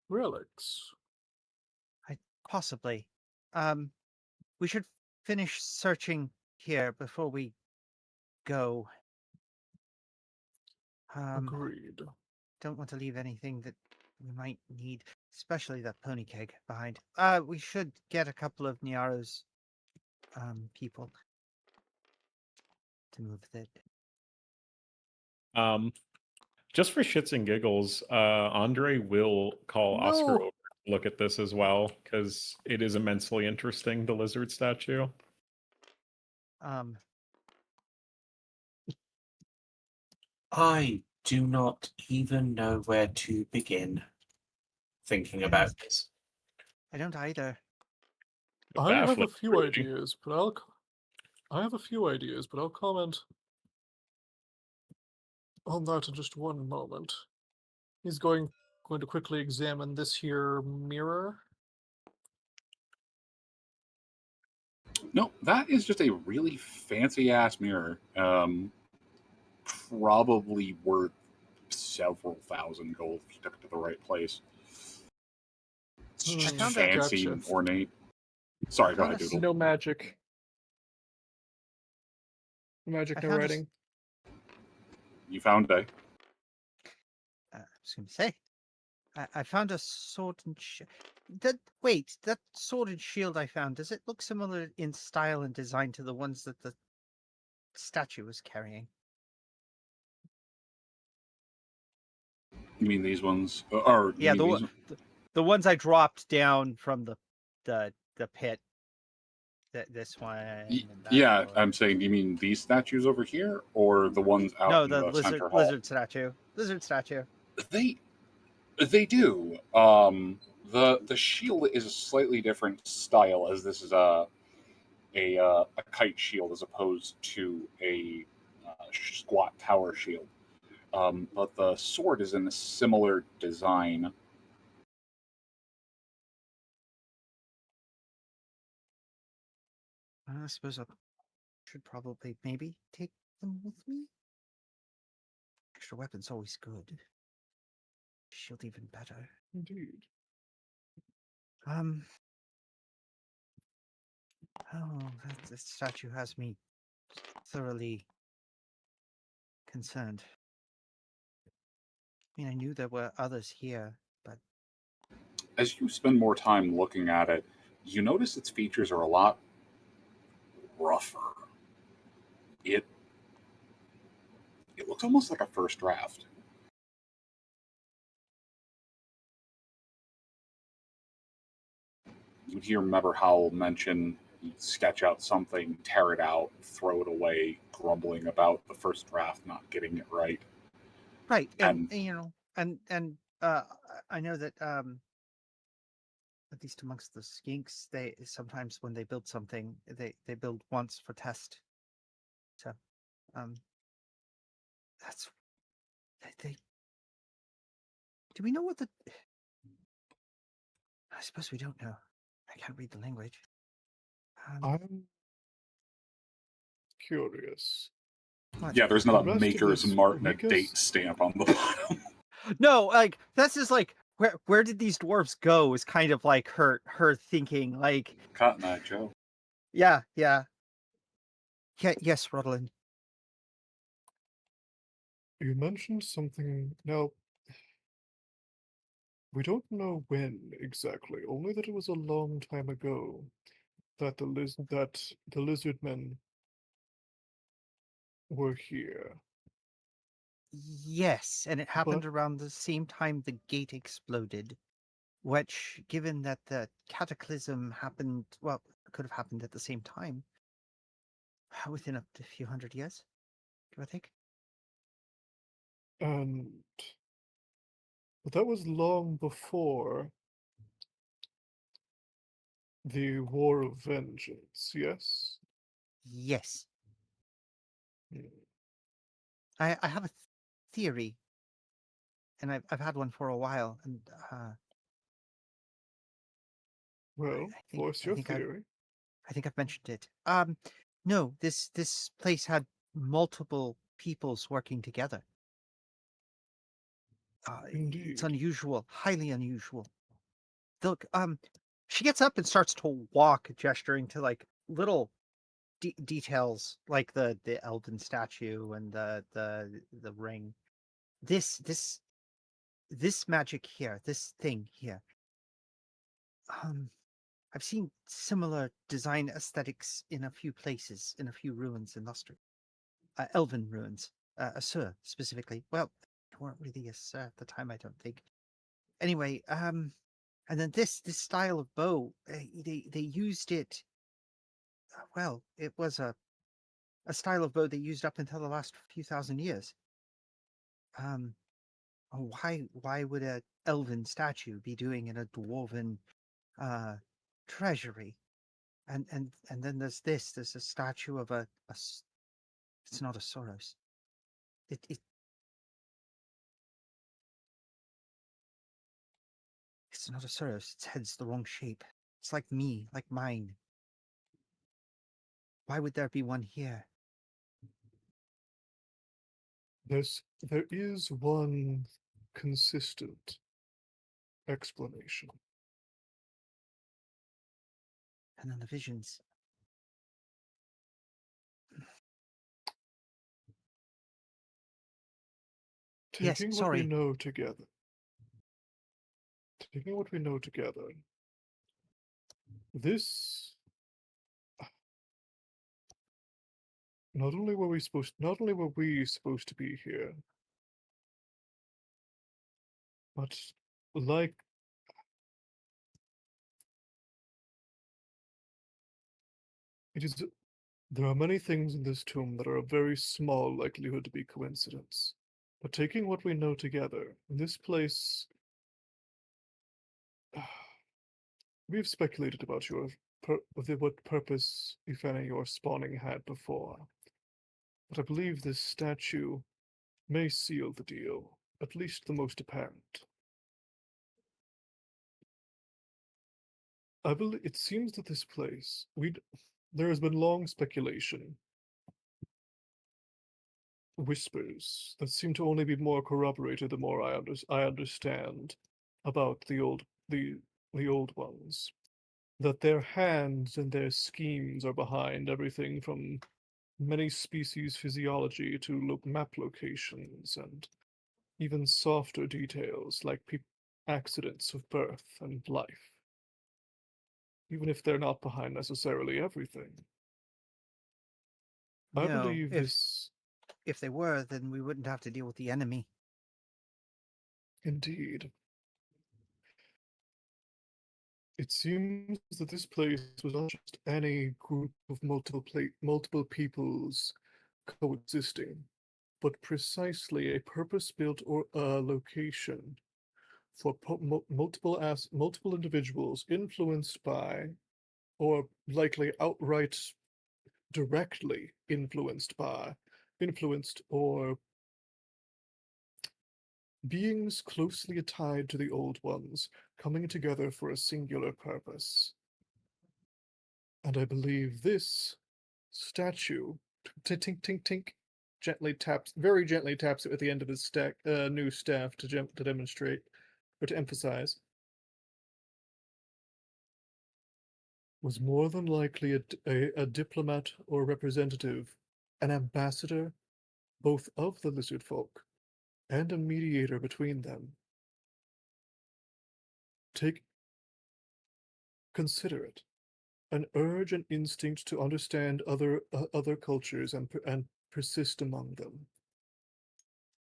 relics.
Possibly. We should finish searching here before we go.
Agreed.
Don't want to leave anything that we might need, especially that pony keg behind. We should get a couple of Niaro's people to move with it.
Just for shits and giggles, Andre will call Oscar over to look at this as well, because it is immensely interesting, the lizard statue.
I do not even know where to begin thinking about this.
I don't either.
I have a
Baffling,
few
really.
ideas, but I'll comment on that in just one moment. He's going to quickly examine this here mirror.
No, that is just a really fancy ass mirror. Probably worth several thousand gold if you took it to the right place. It's just fancy and ornate. Sorry, go ahead, Doodle.
No magic. Magic, no writing.
You found a.
I was going to say, I found a sword and that sword and shield I found, does it look similar in style and design to the ones that the statue was carrying?
You mean these ones? Or
yeah, the ones I dropped down from the pit. This one.
Yeah, I'm saying, you mean these statues over here, or the ones out
no,
in
the
center hall?
lizard statue. Lizard statue.
They do. The shield is a slightly different style, as this is a kite shield as opposed to a squat tower shield. But the sword is in a similar design.
I suppose I should probably maybe take them with me. Extra weapon's always good. Shield even better.
Indeed.
Oh, that statue has me thoroughly concerned. I mean, I knew there were others here, but
As you spend more time looking at it, you notice its features are a lot rougher. It looks almost like a first draft. You'd hear Member Howell mention he'd sketch out something, tear it out, throw it away, grumbling about the first draft not getting it right.
right, and,
And
you know, and I know that at least amongst the skinks, they sometimes when they build something, they build once for test. So, that's they. Do we know what the? I suppose we don't know. I can't read the language.
I'm curious.
What?
yeah, there's
The
not a
rest of
Maker's
this
Mark and a
weakest-
date stamp on the bottom.
No, like that's just like where did these dwarves go? Is kind of like her thinking. Like,
Cotton Eye Joe.
yeah. Yes, Rodolin.
You mentioned something. Now, we don't know when exactly. Only that it was a long time ago that the lizard men were here.
Yes, and it happened
But
around the same time the gate exploded, which, given that the cataclysm happened, well, it could have happened at the same time, within a few hundred years, give or take.
and but that was long before the War of Vengeance. Yes.
Yes,
Hmm.
I have a theory, and I've had one for a while, and
Well, voice your theory.
I think I've mentioned it. No, this place had multiple peoples working together. It's
Indeed.
unusual, highly unusual. Look, she gets up and starts to walk, gesturing to like little details, like the elven statue and the ring. This magic here, this thing here. I've seen similar design aesthetics in a few places, in a few ruins in Lustre. Elven ruins, Assur specifically. Well, they weren't really Assur at the time, I don't think. Anyway, and then this style of bow, they used it. Well, it was a style of bow they used up until the last few thousand years. Why would a elven statue be doing in a dwarven treasury? And then there's this. There's a statue of it's not a Soros. It's not a Soros. Its head's the wrong shape. It's like me, like mine. Why would there be one here?
There is one consistent explanation.
And then the visions. Yes,
Taking what
sorry.
we know together. Taking what we know together. This not only were we supposed to be here, but like it is there are many things in this tomb that are a very small likelihood to be coincidence. But taking what we know together, this place we've speculated about what purpose, if any, your spawning had before. But I believe this statue may seal the deal, at least the most apparent. I believe it seems that this place, there has been long speculation, whispers that seem to only be more corroborated the more I understand about the old ones. That their hands and their schemes are behind everything from many species physiology to map locations and even softer details like accidents of birth and life, even if they're not behind necessarily everything. I
No,
believe this.
If they were, then we wouldn't have to deal with the enemy.
Indeed. It seems that this place was not just any group of multiple peoples coexisting, but precisely a purpose-built location for multiple individuals influenced by, or likely outright directly influenced or beings closely tied to the old ones coming together for a singular purpose. And I believe this statue, tink tink tink, very gently taps it at the end of his new staff to demonstrate or to emphasize, was more than likely a diplomat or representative, an ambassador, both of the lizard folk and a mediator between them. Consider it. An urge and instinct to understand other cultures and persist among them.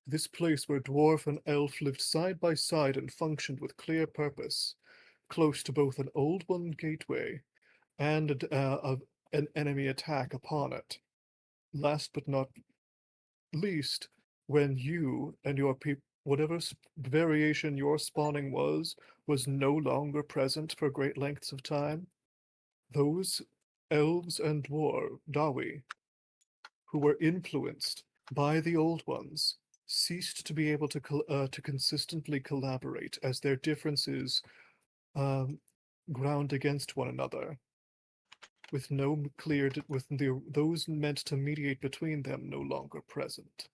This place where dwarf and elf lived side by side and functioned with clear purpose, close to both an old one gateway and an enemy attack upon it. Last but not least, when you and your whatever variation your spawning was no longer present for great lengths of time, those elves and Dawi, who were influenced by the old ones, ceased to be able to consistently collaborate as their differences ground against one another, with those meant to mediate between them no longer present.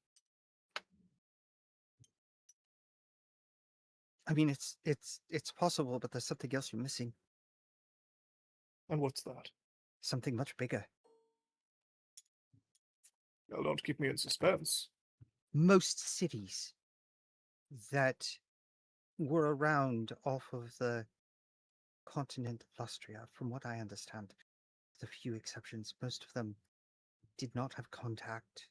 I mean, it's possible, but there's something else you're missing.
And what's that?
Something much bigger.
Well, don't keep me in suspense.
Most cities that were around off of the continent of Lustria, from what I understand, with a few exceptions, most of them did not have contact.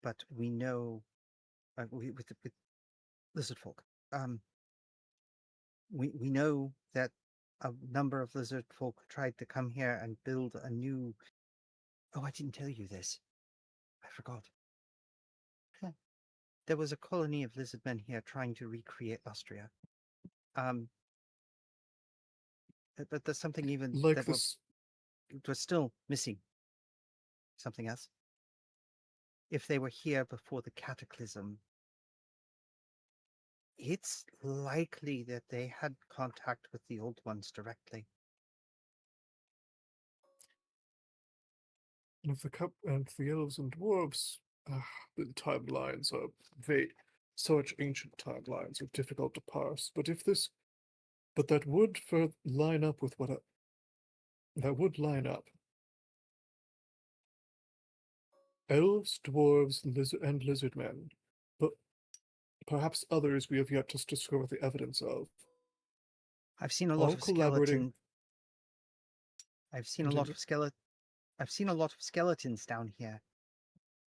But we know, with lizard folk, we know that a number of lizard folk tried to come here and build a new. Oh, I didn't tell you this. I forgot. There was a colony of lizard men here trying to recreate Lustria. But there's something even
like
that
this.
was still missing. Something else. If they were here before the cataclysm, it's likely that they had contact with the old ones directly.
And if the elves and dwarves, the timelines are such ancient timelines are difficult to parse. But that would line up with that would line up. Elves, dwarves, and lizard men, but perhaps others we have yet to discover the evidence of.
I've seen a lot of skeleton. I've seen a lot of skeletons down here.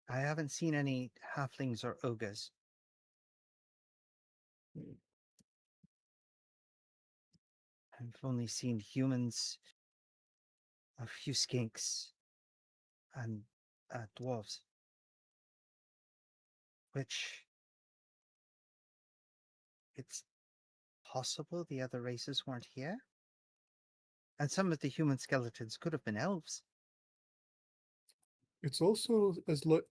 I haven't seen any halflings or ogres. I've only seen humans, a few skinks, and dwarves. Which it's possible the other races weren't here? And some of the human skeletons could have been elves.
It's also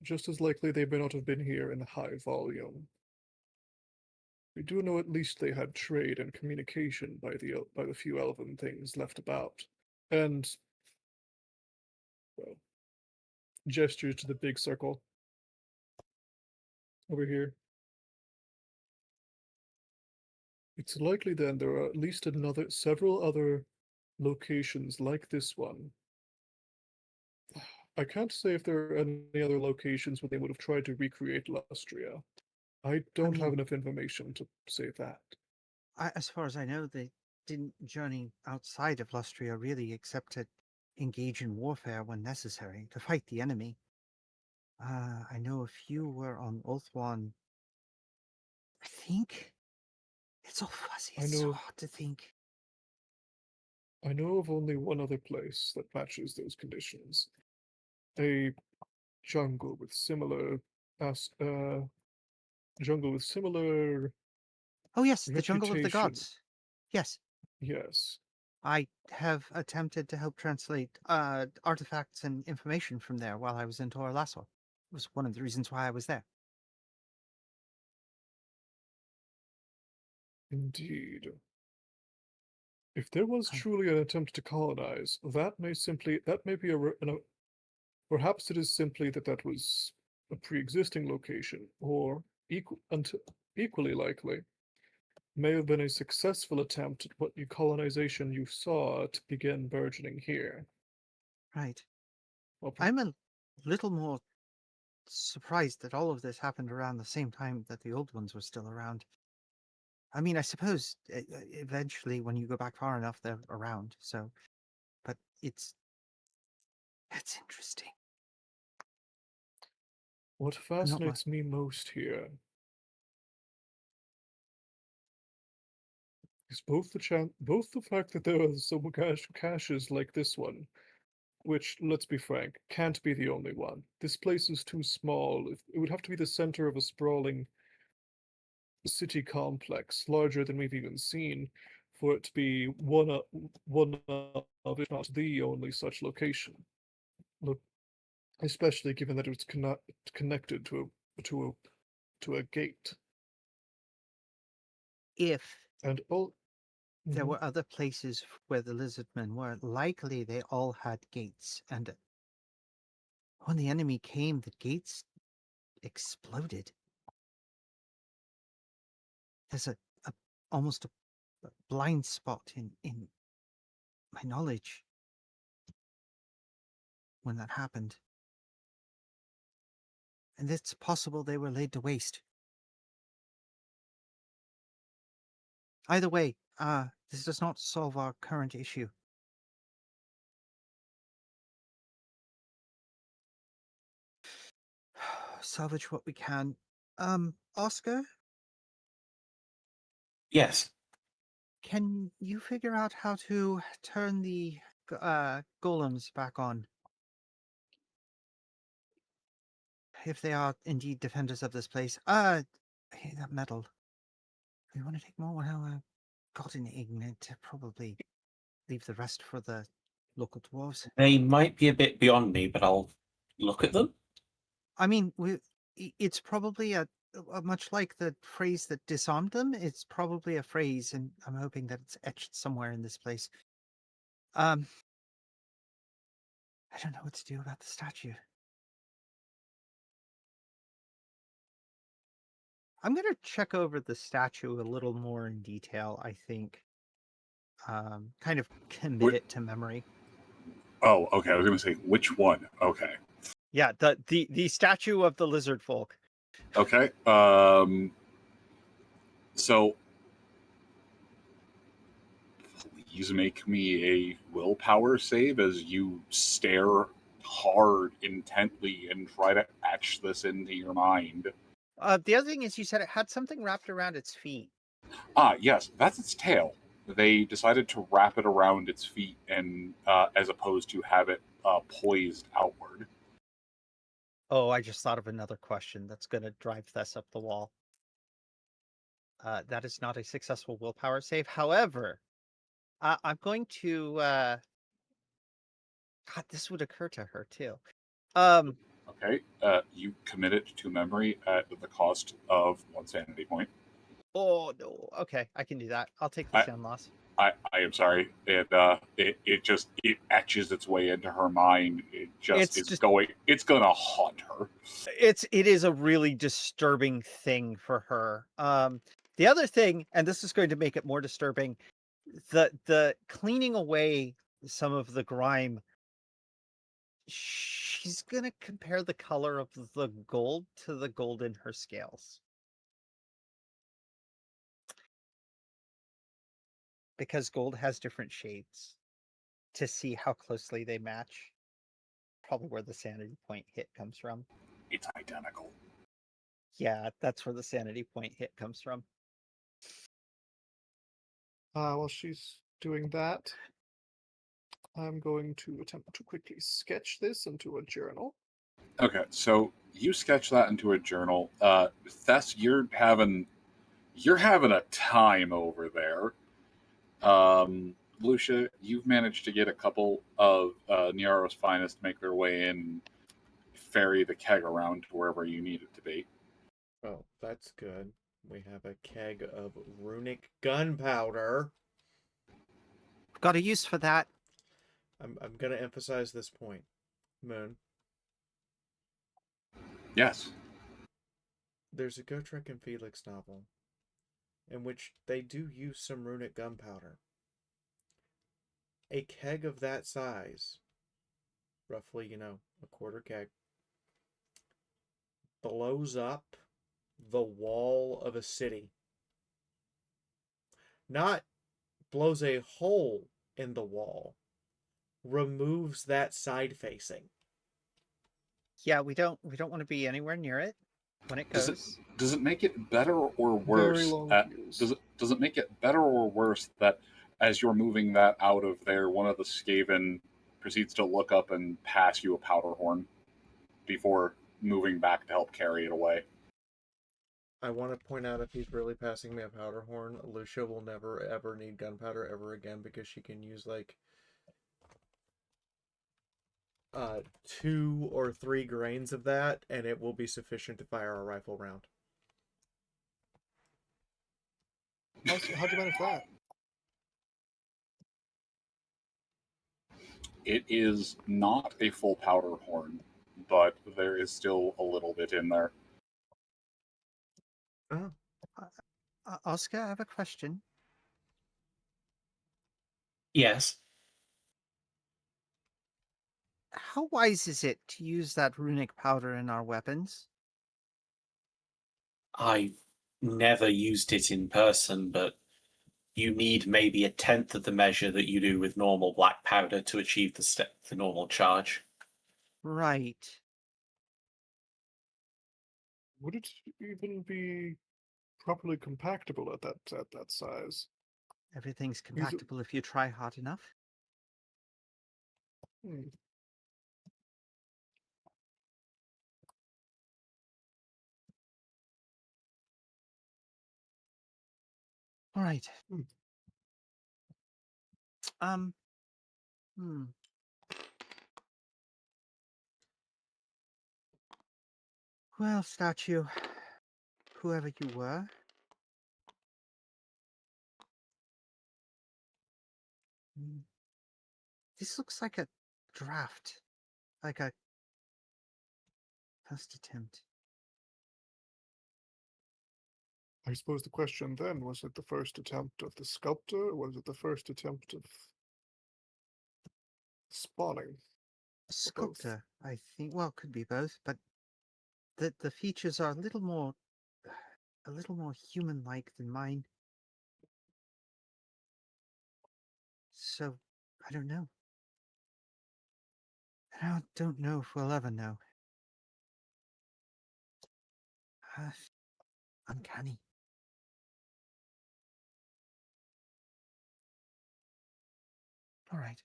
just as likely they may not have been here in high volume. We do know at least they had trade and communication by the few elven things left about, and well, gestures to the big circle over here. It's likely then there are at least several other locations like this one. I can't say if there are any other locations where they would have tried to recreate Lustria. I don't have
mean-
enough information to say that.
As far as I know, they didn't journey outside of Lustria really, except to engage in warfare when necessary, to fight the enemy. I know a few were on Ulthuan. I think it's all fuzzy.
I
It's so
know-
hard to think.
I know of only one other place that matches those conditions. A jungle with similar jungle with similar
Oh yes, the Jungle of the
reputation.
Gods. Yes,
Yes.
I have attempted to help translate artifacts and information from there while I was in Tor Lasso. It was one of the reasons why I was there.
Indeed. If there was
I-
truly an attempt to colonize, that may be perhaps it is simply that was a pre-existing location, or equally likely, may have been a successful attempt at what colonization you saw to begin burgeoning here.
Right.
Well,
I'm a little more surprised that all of this happened around the same time that the old ones were still around. I mean, I suppose eventually, when you go back far enough, they're around. So, but that's interesting.
what
not my-
fascinates me most here is both the fact that there are some caches like this one, which, let's be frank, can't be the only one. This place is too small. It would have to be the center of a sprawling city complex, larger than we've even seen, for it to be one of, if not the only such location. Look, especially given that it's connected to a gate.
If
And
there
Mhm.
were other places where the lizardmen were, likely they all had gates, and when the enemy came, the gates exploded. There's almost a blind spot in my knowledge when that happened. And it's possible they were laid to waste. Either way, this does not solve our current issue. Salvage what we can. Oscar,
Yes.
can you figure out how to turn the golems back on? If they are indeed defenders of this place. Hey, that metal. We want to take more gotten ignorant to probably leave the rest for the local dwarves.
They might be a bit beyond me, but I'll look at them.
I mean, it's probably a much like the phrase that disarmed them. It's probably a phrase, and I'm hoping that it's etched somewhere in this place. I don't know what to do about the statue. I'm going to check over the statue a little more in detail, I think. Kind of commit it to memory.
Oh, okay. I was going to say which one. Okay.
Yeah, the statue of the lizard folk.
Okay. So please make me a willpower save as you stare hard, intently, and try to etch this into your mind.
The other thing is, you said it had something wrapped around its feet.
Ah, yes, that's its tail. They decided to wrap it around its feet, and as opposed to have it poised outward.
Oh, I just thought of another question that's going to drive this up the wall. That is not a successful willpower save. However, I'm going to. God, this would occur to her too.
Okay. You commit it to memory at the cost of 1 sanity point.
Oh no. Okay, I can do that. I'll take the
I-
sound loss.
I am sorry. It etches its way into her mind. It just
It's just
it's gonna haunt her.
it is a really disturbing thing for her. The other thing, and this is going to make it more disturbing, the cleaning away some of the grime. She's gonna compare the color of the gold to the gold in her scales. Because gold has different shades to see how closely they match. Probably where the sanity point hit comes from.
It's identical.
Yeah, that's where the sanity point hit comes from.
While she's doing that, I'm going to attempt to quickly sketch this into a journal.
Okay, so you sketch that into a journal. Thess, you're having a time over there. Lucia, you've managed to get a couple of Niaro's finest make their way in and ferry the keg around to wherever you need it to be.
Oh, that's good. We have a keg of runic gunpowder.
Got a use for that.
I'm gonna emphasize this point. Moon.
Yes.
There's a Gotrek and Felix novel in which they do use some runic gunpowder. A keg of that size, roughly, a quarter keg, blows up the wall of a city. Not blows a hole in the wall, removes that side facing.
Yeah, we don't want to be anywhere near it when it goes.
Does it make it better or
Very
worse?
long fuse.
Does it make it better or worse that as you're moving that out of there, one of the Skaven proceeds to look up and pass you a powder horn before moving back to help carry it away?
I want to point out, if he's really passing me a powder horn, Lucia will never ever need gunpowder ever again, because she can use 2 or 3 grains of that, and it will be sufficient to fire a rifle round.
How'd you manage that?
It is not a full powder horn, but there is still a little bit in there.
Oh.
Oscar, I have a question.
Yes.
How wise is it to use that runic powder in our weapons?
I never used it in person, but you need maybe a tenth of the measure that you do with normal black powder to achieve the normal charge.
Right.
Would it even be properly compactable at that size?
Everything's compactable if you try hard enough.
Hmm.
All right.
Hmm.
Hmm. Well, statue, whoever you were, this looks like a draft, like a first attempt.
I suppose the question then, was it the first attempt of the sculptor, or was it the first attempt of spawning?
Sculptor, I think. Well, could be both, but the features are a little more human-like than mine. So, I don't know. I don't know if we'll ever know. Uncanny. All right.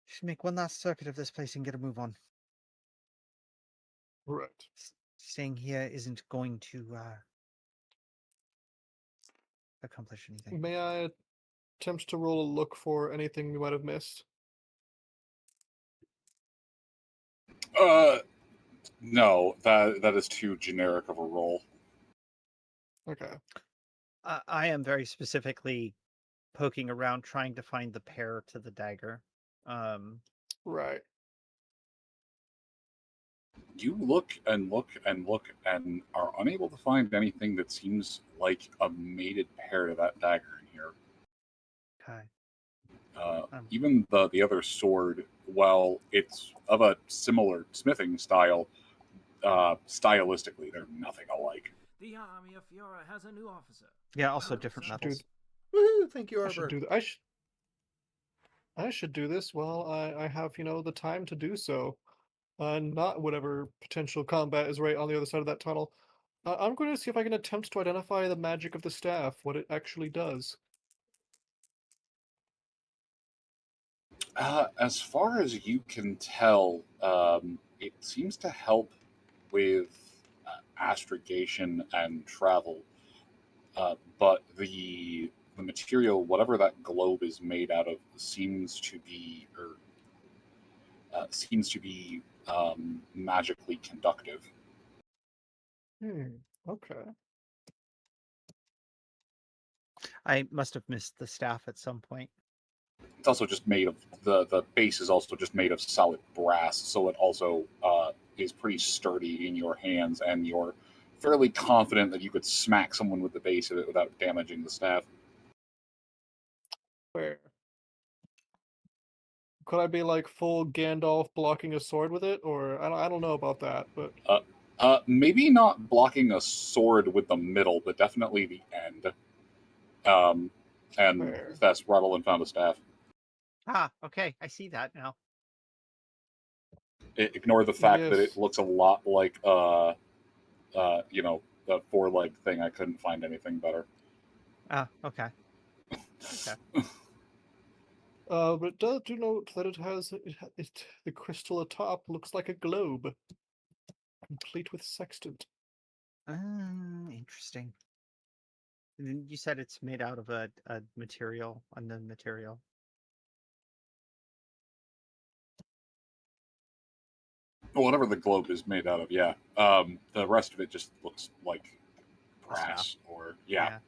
Should make one last circuit of this place and get a move on.
Right.
Staying here isn't going to accomplish anything.
May I attempt to roll a look for anything we might have missed?
No, that is too generic of a role.
Okay.
I am very specifically poking around trying to find the pair to the dagger.
Right.
You look and look and look and are unable to find anything that seems like a mated pair to that dagger in here.
Okay.
Even the other sword, while it's of a similar smithing style, stylistically, they're nothing alike.
The army of Fiora has a new officer.
Yeah, also different
Should
metals.
Woohoo! Thank you,
I should
Arbor.
do I should do this while I have, the time to do so. Not whatever potential combat is right on the other side of that tunnel. I'm going to see if I can attempt to identify the magic of the staff, what it actually does.
As far as you can tell, it seems to help with astrogation and travel. But the material, whatever that globe is made out of, seems to be magically conductive.
Okay.
I must have missed the staff at some point.
It's also just made of the base is also just made of solid brass, so it also is pretty sturdy in your hands, and you're fairly confident that you could smack someone with the base of it without damaging the staff.
Fair. Could I be like full Gandalf blocking a sword with it, or I don't know about that, but
Maybe not blocking a sword with the middle, but definitely the end. And
Fair.
that's Rattle and found a staff.
Ah, okay, I see that now.
Ignore the fact that
Yes.
it looks a lot like the 4-leg thing. I couldn't find anything better.
Ah, okay. Okay.
But it does do note that it has the crystal atop looks like a globe, complete with sextant.
Interesting. And then you said it's made out of a material, unknown material.
Well, whatever the globe is made out of, yeah. The rest of it just looks like brass or yeah.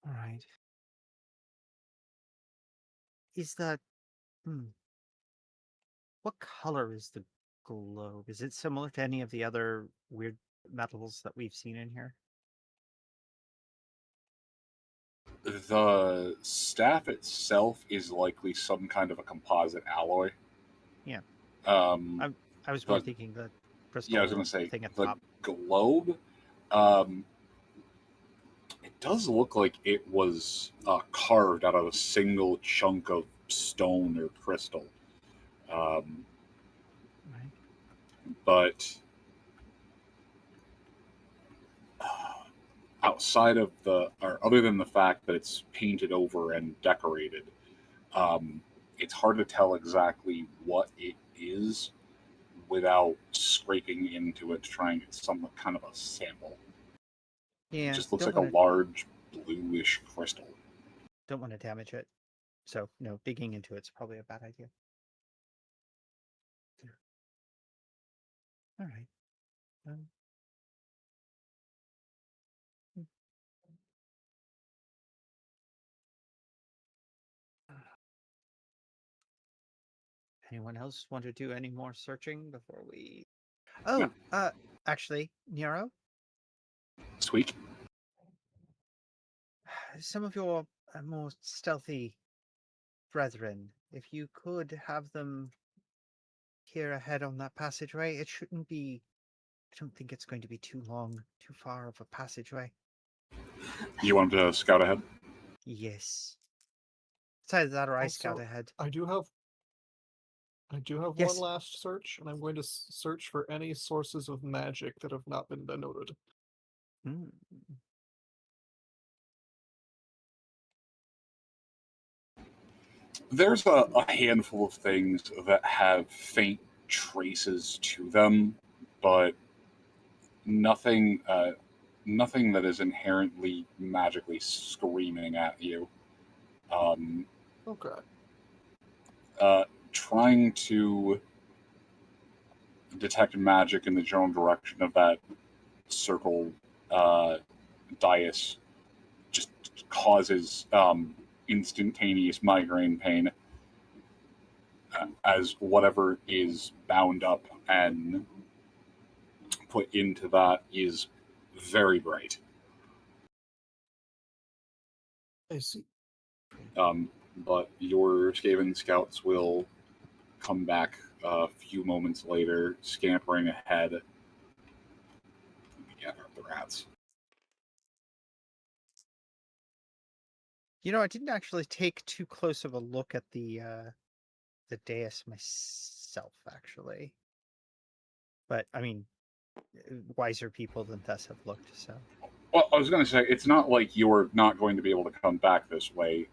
All right. Is that what color is the globe? Is it similar to any of the other weird metals that we've seen in here?
The staff itself is likely some kind of a composite alloy.
Yeah.
I
was more thinking the crystal.
Yeah, I was going to say
thing at
the
top.
globe. It does look like it was carved out of a single chunk of stone or crystal.
Right.
But outside of or other than the fact that it's painted over and decorated, it's hard to tell exactly what it is without scraping into it to try and get some kind of a sample.
Yeah.
It just looks like a large bluish crystal.
Don't want to damage it. So, no, digging into it's probably a bad idea. All right. Anyone else want to do any more searching before we... Oh,
No.
Actually, Nero,
Sweet.
some of your more stealthy brethren, if you could have them here ahead on that passageway, it shouldn't be... I don't think it's going to be too long, too far of a passageway.
You want to scout ahead?
Yes. It's either that or I
Also,
scout ahead.
I do have
Yes.
one last search, and I'm going to search for any sources of magic that have not been denoted.
There's a handful of things that have faint traces to them, but nothing nothing that is inherently magically screaming at you.
Okay.
Trying to detect magic in the general direction of that circle dais just causes instantaneous migraine pain as whatever is bound up and put into that is very bright.
I see.
But your Skaven scouts will come back a few moments later, scampering ahead to gather up the rats.
You know, I didn't actually take too close of a look at the dais myself, actually. But I mean, wiser people than us have looked. So.
Well, I was going to say, it's not like you're not going to be able to come back this way.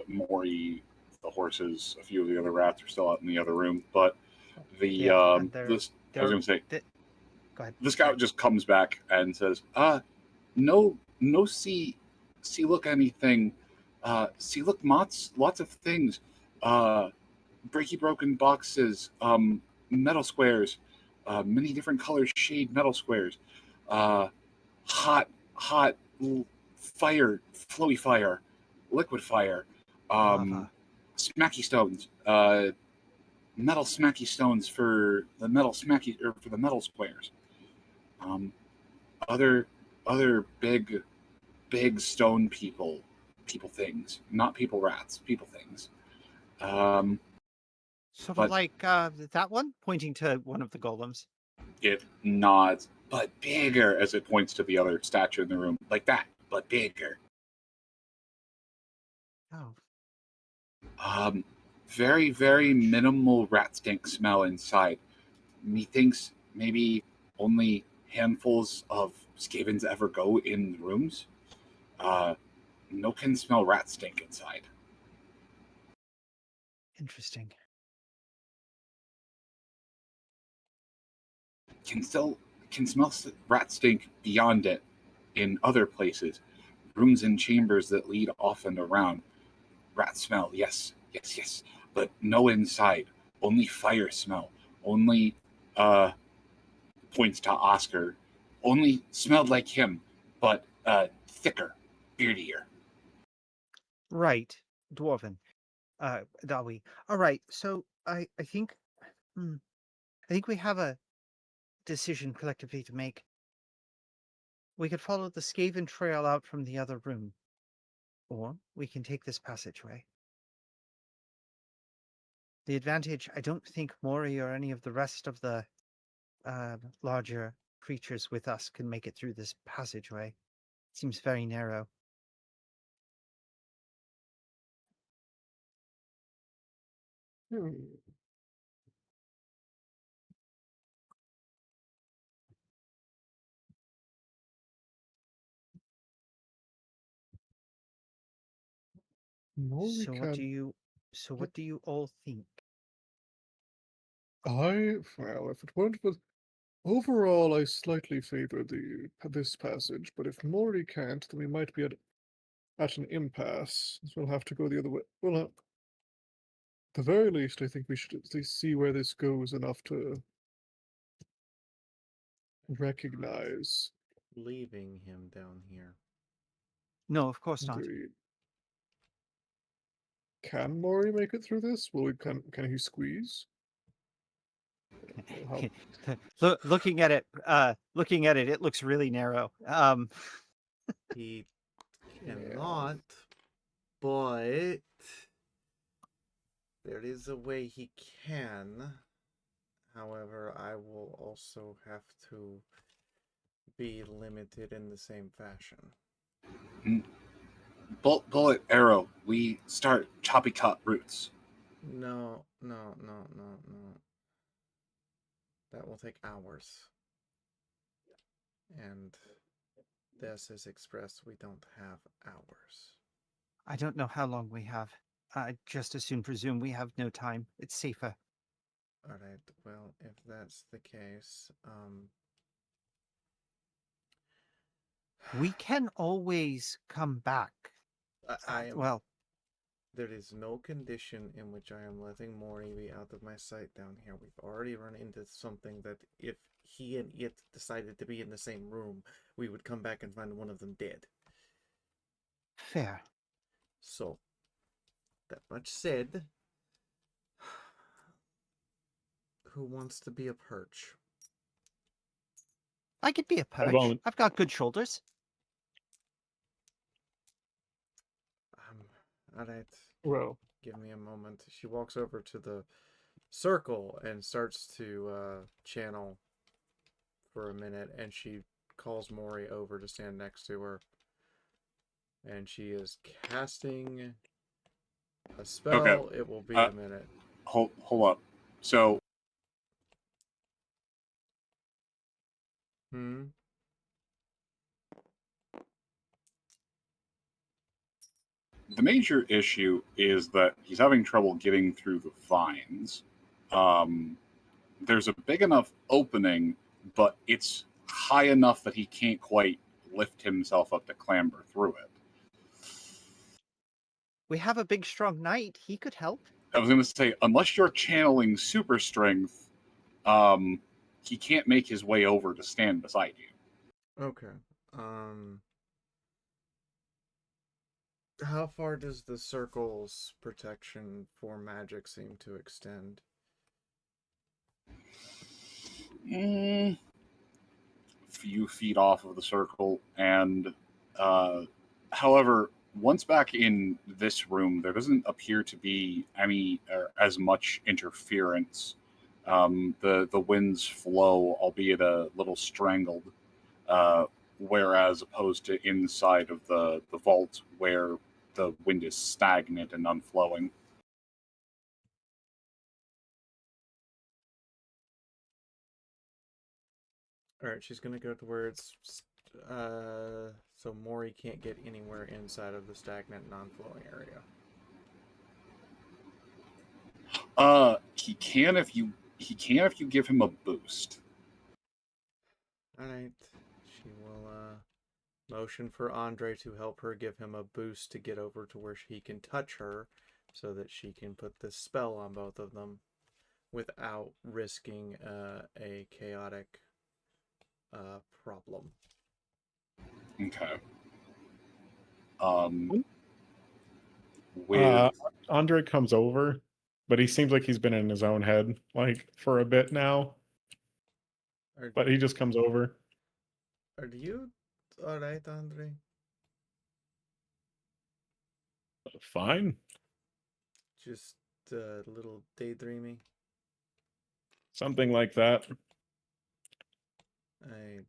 Maury, the horses, a few of the other rats are still out in the other room, but the
and
this I was going to say,
go ahead.
the scout just comes back and says, no see look anything, see look lots of things, breaky broken boxes, metal squares, many different colors, shade metal squares, hot fire, flowy fire, liquid fire,
Lava.
smacky stones, metal smacky stones for the metal smacky or for the metal squares. Other big stone people things, not people rats, people things.
Sort
but-
of like that one, pointing to one of the golems.
It nods, but bigger, as it points to the other statue in the room, like that, but bigger.
Oh,
Very, very minimal rat stink smell inside. Methinks maybe only handfuls of Skavens ever go in rooms. No can smell rat stink inside.
interesting.
Can smell rat stink beyond it in other places. Rooms and chambers that lead off and around. Rat smell, yes, but no inside. Only fire smell. Only points to Oscar. Only smelled like him, but thicker, beardier.
Right, dwarven. Dawi. All right, so I think we have a decision collectively to make. We could follow the Skaven trail out from the other room, or we can take this passageway. The advantage, I don't think Mori or any of the rest of the larger creatures with us can make it through this passageway. It seems very narrow.
No, we
So
can't.
what do you all think?
Well, if it weren't for overall, I slightly favor this passage, but if Mori can't, then we might be at an impasse. So we'll have to go the other way. Well, at the very least, I think we should at least see where this goes enough to recognize.
Leaving him down here.
No, of course not.
Can Mori make it through this? Can he squeeze?
Looking at it, it looks really narrow.
He cannot, but there is a way he can. However, I will also have to be limited in the same fashion.
Bullet arrow. We start choppy cut routes.
No. That will take hours. And this is expressed, we don't have hours.
I don't know how long we have. I just as soon presume we have no time. It's safer.
Alright, well, if that's the case,
We can always come back.
I am.
Well,
There is no condition in which I am letting Mori be out of my sight down here. We've already run into something that if he and it decided to be in the same room, we would come back and find one of them dead.
fair.
So, that much said, who wants to be a perch?
I could be a perch.
won't.
I've got good shoulders.
Alright,
Well,
give me a moment. She walks over to the circle and starts to channel for a minute, and she calls Mori over to stand next to her. And she is casting a spell.
Okay.
It will be a minute.
Hold up. So the major issue is that he's having trouble getting through the vines. There's a big enough opening, but it's high enough that he can't quite lift himself up to clamber through it.
We have a big, strong knight. He could help.
I was going to say, unless you're channeling super strength, he can't make his way over to stand beside you.
Okay. How far does the circle's protection for magic seem to extend?
Few feet off of the circle, and however, once back in this room, there doesn't appear to be any or as much interference. The winds flow, albeit a little strangled, whereas opposed to inside of the vault where the wind is stagnant and unflowing.
Alright, she's gonna go to where it's so Mori can't get anywhere inside of the stagnant, non-flowing area.
He can if you give him a boost.
Alright. She will motion for Andre to help her give him a boost to get over to where he can touch her so that she can put this spell on both of them without risking a chaotic problem.
Okay.
Andre comes over, but he seems like he's been in his own head like for a bit now. But he just comes over.
Are you alright, Andre?
Fine.
Just a little daydreamy?
Something like that.
I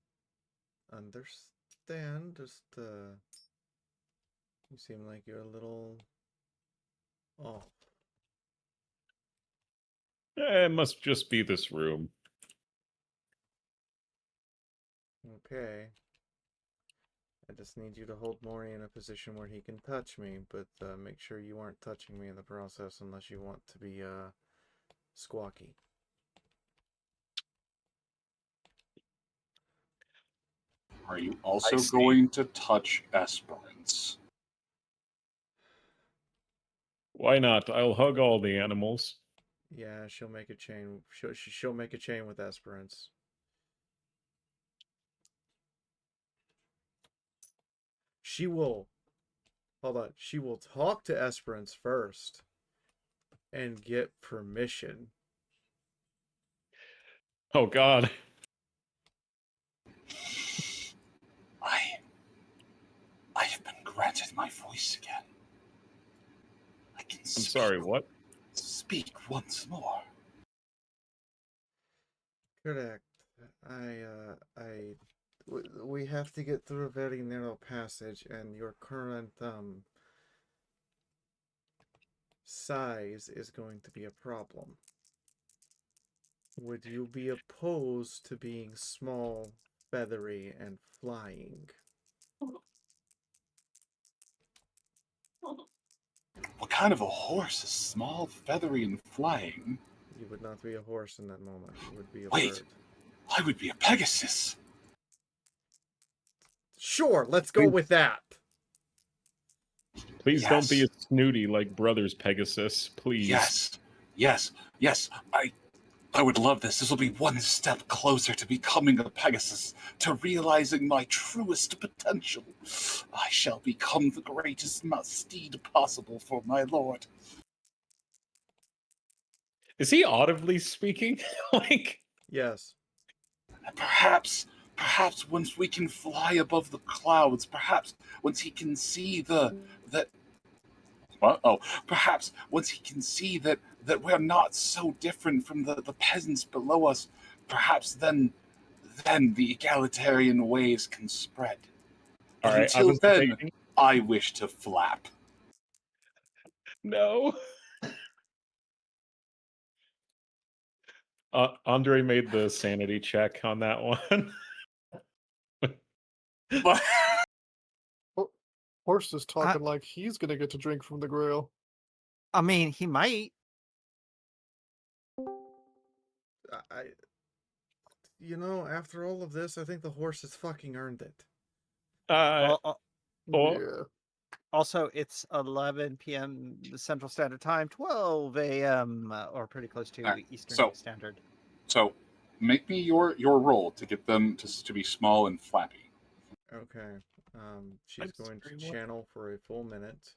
understand. Just you seem like you're a little off.
It must just be this room.
Okay. I just need you to hold Mori in a position where he can touch me, but make sure you aren't touching me in the process unless you want to be squawky.
Are you also going to touch Esperance?
Why not? I'll hug all the animals.
Yeah, she'll make a chain. She'll make a chain with Esperance. She will. Hold on. She will talk to Esperance first and get permission.
Oh God.
I have been granted my voice again. I can
I'm sorry, what?
speak once more.
Correct. We have to get through a very narrow passage, and your current size is going to be a problem. Would you be opposed to being small, feathery, and flying?
What kind of a horse is small, feathery, and flying?
You would not be a horse in that moment. You would be a
Wait.
bird.
I would be a Pegasus.
Sure, let's go with that.
Please don't be a
Yes.
snooty like Brothers Pegasus, please.
Yes. I would love this. This will be one step closer to becoming a Pegasus, to realizing my truest potential. I shall become the greatest steed possible for my lord.
Is he audibly speaking? Like,
Yes.
And perhaps once we can fly above the clouds, perhaps once he can see perhaps once he can see that we're not so different from the peasants below us, perhaps then the egalitarian waves can spread. But
all right, I
until
was
then,
debating.
I wish to flap.
No. Andre made the sanity check on that one.
But
Horse is talking like he's gonna get to drink from the grill.
I mean, he might.
After all of this, I think the horse has fucking earned it.
Yeah.
Also, it's 11 p.m. Central Standard Time, 12 a.m. Or pretty close to
Alright,
Eastern Standard.
So, make me your roll to get them to be small and flappy.
Okay. She's going to channel for a full minute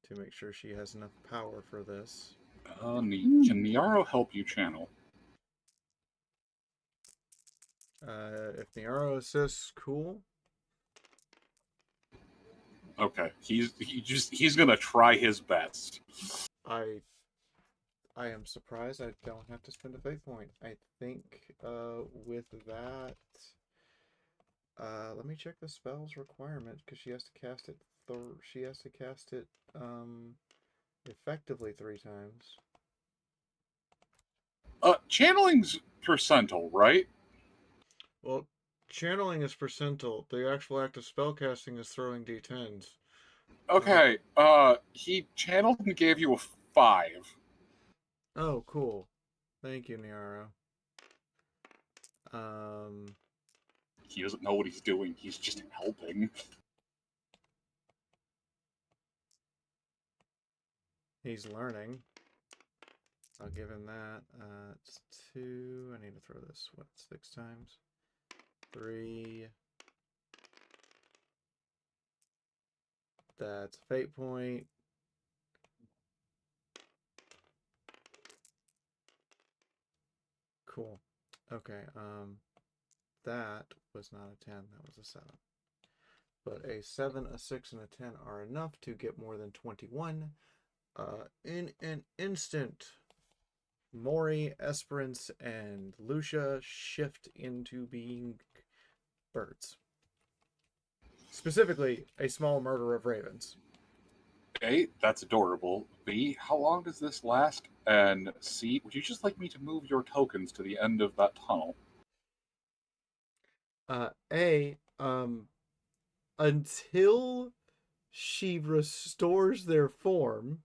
to make sure she has enough power for this.
Can Niaro help you channel?
If Niaro assists, cool.
Okay, he's gonna try his best.
I am surprised I don't have to spend a fate point. I think with that, let me check the spell's requirement because she has to cast it. She has to cast it effectively 3 times.
Channeling's percentile, right?
Well, channeling is percentile. The actual act of spellcasting is throwing d10s.
Okay, he channeled and gave you a 5.
Oh, cool. Thank you, Niaro.
He doesn't know what he's doing. He's just helping.
He's learning. I'll give him that. It's 2. I need to throw this, 6 times? 3. That's a fate point. Cool. Okay, that was not a 10, that was a 7. But a 7, a 6, and a 10 are enough to get more than 21. In an instant, Mori, Esperance, and Lucia shift into being birds. Specifically, a small murder of ravens.
A, that's adorable. B, how long does this last? And C, would you just like me to move your tokens to the end of that tunnel?
Until she restores their form,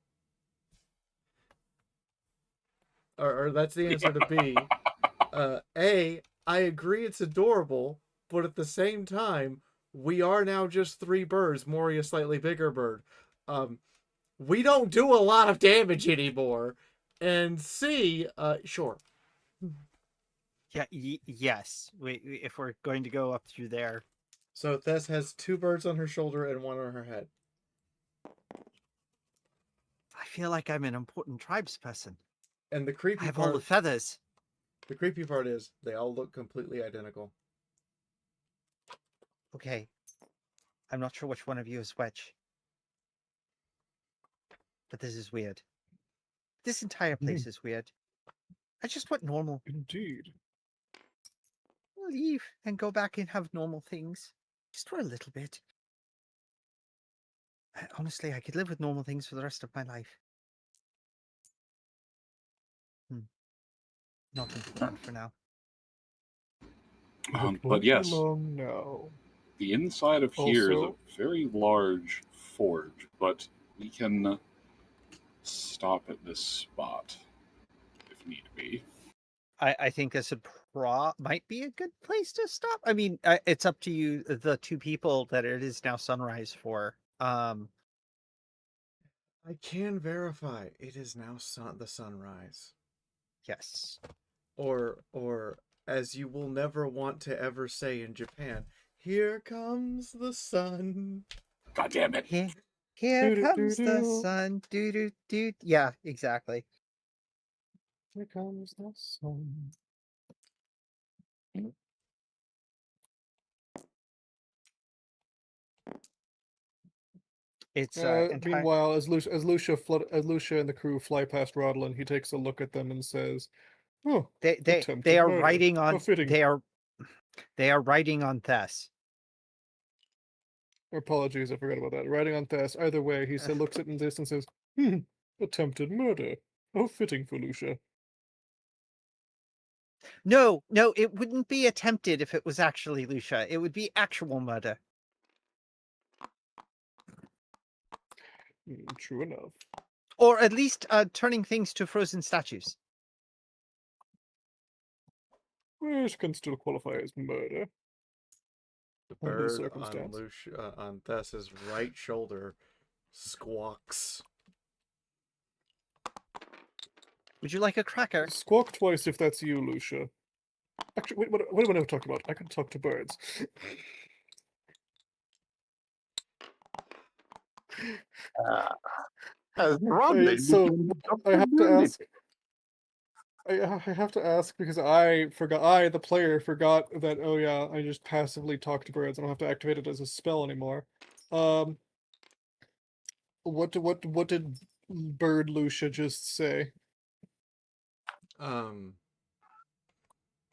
or that's the answer to B. A, I agree it's adorable, but at the same time, we are now just 3 birds, Mori a slightly bigger bird. We don't do a lot of damage anymore. And C, sure.
Yeah, yes. If we're going to go up through there.
So Tess has 2 birds on her shoulder and 1 on her head.
I feel like I'm an important tribes person.
And the creepy
I have
part,
all the feathers.
The creepy part is they all look completely identical.
Okay. I'm not sure which one of you is which. But this is weird. This entire place is weird. I just want normal.
Indeed.
Leave and go back and have normal things. Just for a little bit. Honestly, I could live with normal things for the rest of my life. Not important for now.
But yes,
No.
the inside of here is a
Also-
very large forge, but we can stop at this spot if need be.
I think this would might be a good place to stop. I mean, it's up to you, the two people that it is now sunrise for.
I can verify it is now the sunrise.
Yes.
Or as you will never want to ever say in Japan, here comes the sun.
God damn it.
Here comes the sun. Do do do. Yeah, exactly.
Here comes the sun.
It's
Meanwhile, as Lucia and the crew fly past Rodlin, he takes a look at them and says, "Oh,
they
attempted
are
murder.
writing
How
on
fitting."
they are writing on Thess.
Apologies, I forgot about that. Writing on Thess. Either way, he looks at this and says, attempted murder. How fitting for Lucia.
No, it wouldn't be attempted if it was actually Lucia. It would be actual murder.
True enough.
Or at least turning things to frozen statues.
Which can still qualify as murder.
The
Under the
bird
circumstance.
on Thess's right shoulder squawks.
Would you like a cracker?
Squawk twice if that's you, Lucia. Actually, what do I never talk about? I can talk to birds. So I have to ask. I have to ask because the player, forgot that. Oh yeah, I just passively talk to birds. I don't have to activate it as a spell anymore. What did Bird Lucia just say?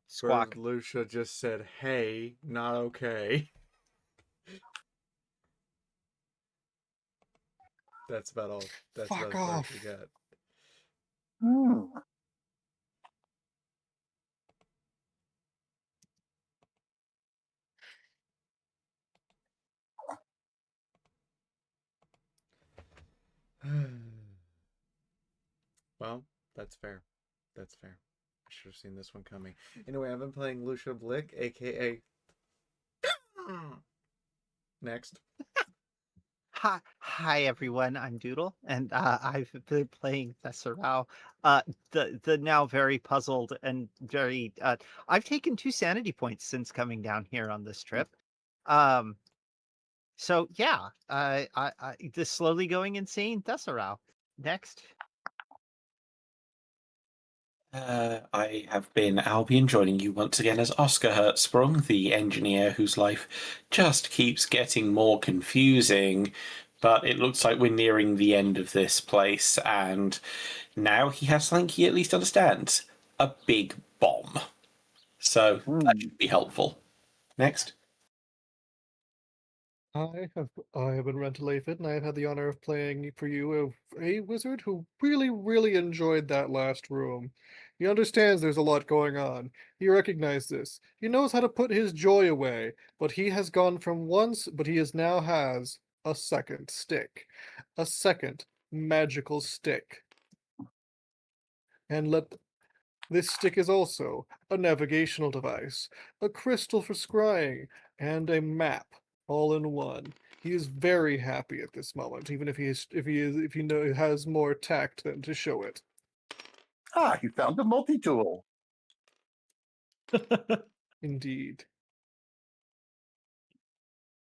Squawk.
Bird Lucia just said, "Hey, not okay." That's about all. That's
Fuck
about as far
off.
as we got. Well, that's fair. That's fair. I should have seen this one coming. Anyway, I've been playing Lucia Blick, aka Next.
Hi everyone, I'm Doodle, and I've been playing Thesserau. The now very puzzled and very I've taken 2 sanity points since coming down here on this trip. So yeah, I the slowly going insane Thesserau. Next.
I have been Albion, joining you once again as Oscar Hertzsprung, the engineer whose life just keeps getting more confusing. But it looks like we're nearing the end of this place, and now he has something he at least understands: a big bomb. So that should be helpful. Next.
I have been Rentalafid, and I have had the honor of playing for you a wizard who really enjoyed that last room. He understands there's a lot going on. He recognized this. He knows how to put his joy away, but he has gone from once, but he now has a second stick. A second magical stick. And this stick is also a navigational device, a crystal for scrying, and a map. All in one. He is very happy at this moment, even if he has more tact than to show it.
He found a multi-tool.
Indeed.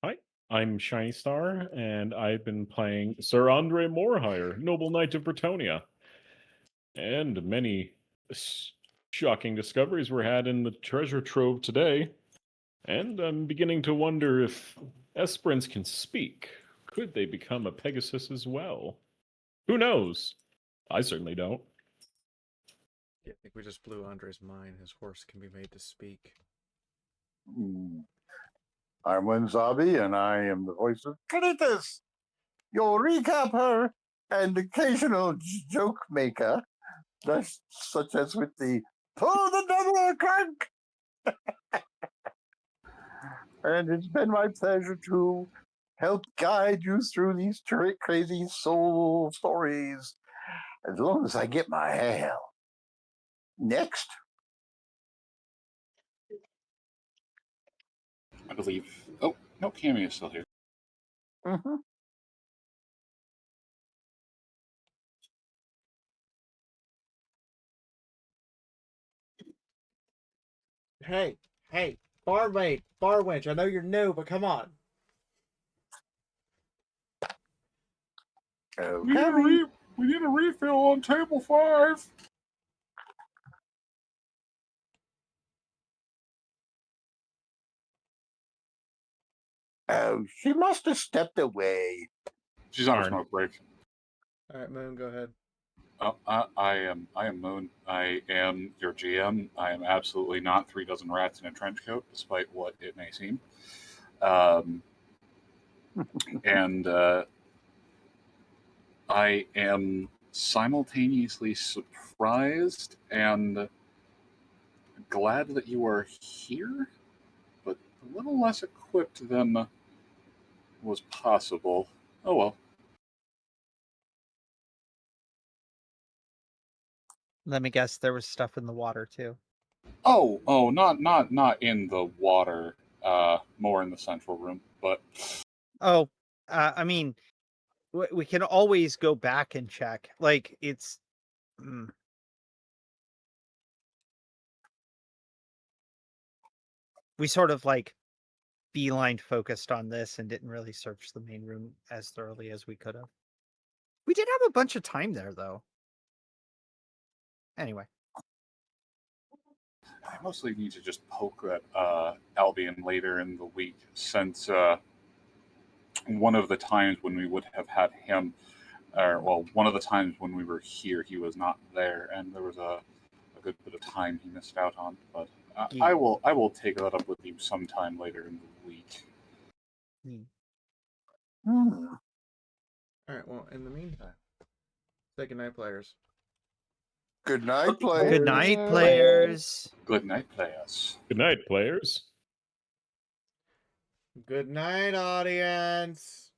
Hi, I'm Shiny Star, and I've been playing Sir Andre Morehire, Noble Knight of Bretonia. And many shocking discoveries were had in the treasure trove today. And I'm beginning to wonder if Esperance can speak. Could they become a Pegasus as well? Who knows? I certainly don't.
Yeah, I think we just blew Andre's mind. His horse can be made to speak.
I'm Wenzabi, and I am the voice of Cletus, your recap her and occasional joke maker, such as with the pull the double crank. And it's been my pleasure to help guide you through these crazy soul stories as long as I get my hell. Next.
I believe. Oh no, Cammy is still here.
Mm-hmm.
Hey, barmaid, bar wench. I know you're new, but come on.
Okay.
We need a refill on table 5.
Oh, she must have stepped away.
She's on a
Darn.
smoke break.
All right, Moon, go ahead.
Oh, I am Moon. I am your GM. I am absolutely not 3 dozen rats in a trench coat, despite what it may seem. And I am simultaneously surprised and glad that you are here, but a little less equipped than was possible. Oh well.
Let me guess, there was stuff in the water too.
Oh, not in the water. More in the central room, but
Oh, I mean, we can always go back and check. Like, it's... We sort of, like, beeline focused on this and didn't really search the main room as thoroughly as we could have. We did have a bunch of time there, though. Anyway.
I mostly need to just poke at Albion later in the week, since one of the times when we would have had him, or well, one of the times when we were here, he was not there, and there was a good bit of time he missed out on. But
Yeah.
I will take that up with you sometime later in the week.
Hmm.
All right. Well, in the meantime, say goodnight, players.
Good night, players.
Good night, players.
Good night, players.
Good night, players.
Good night, audience.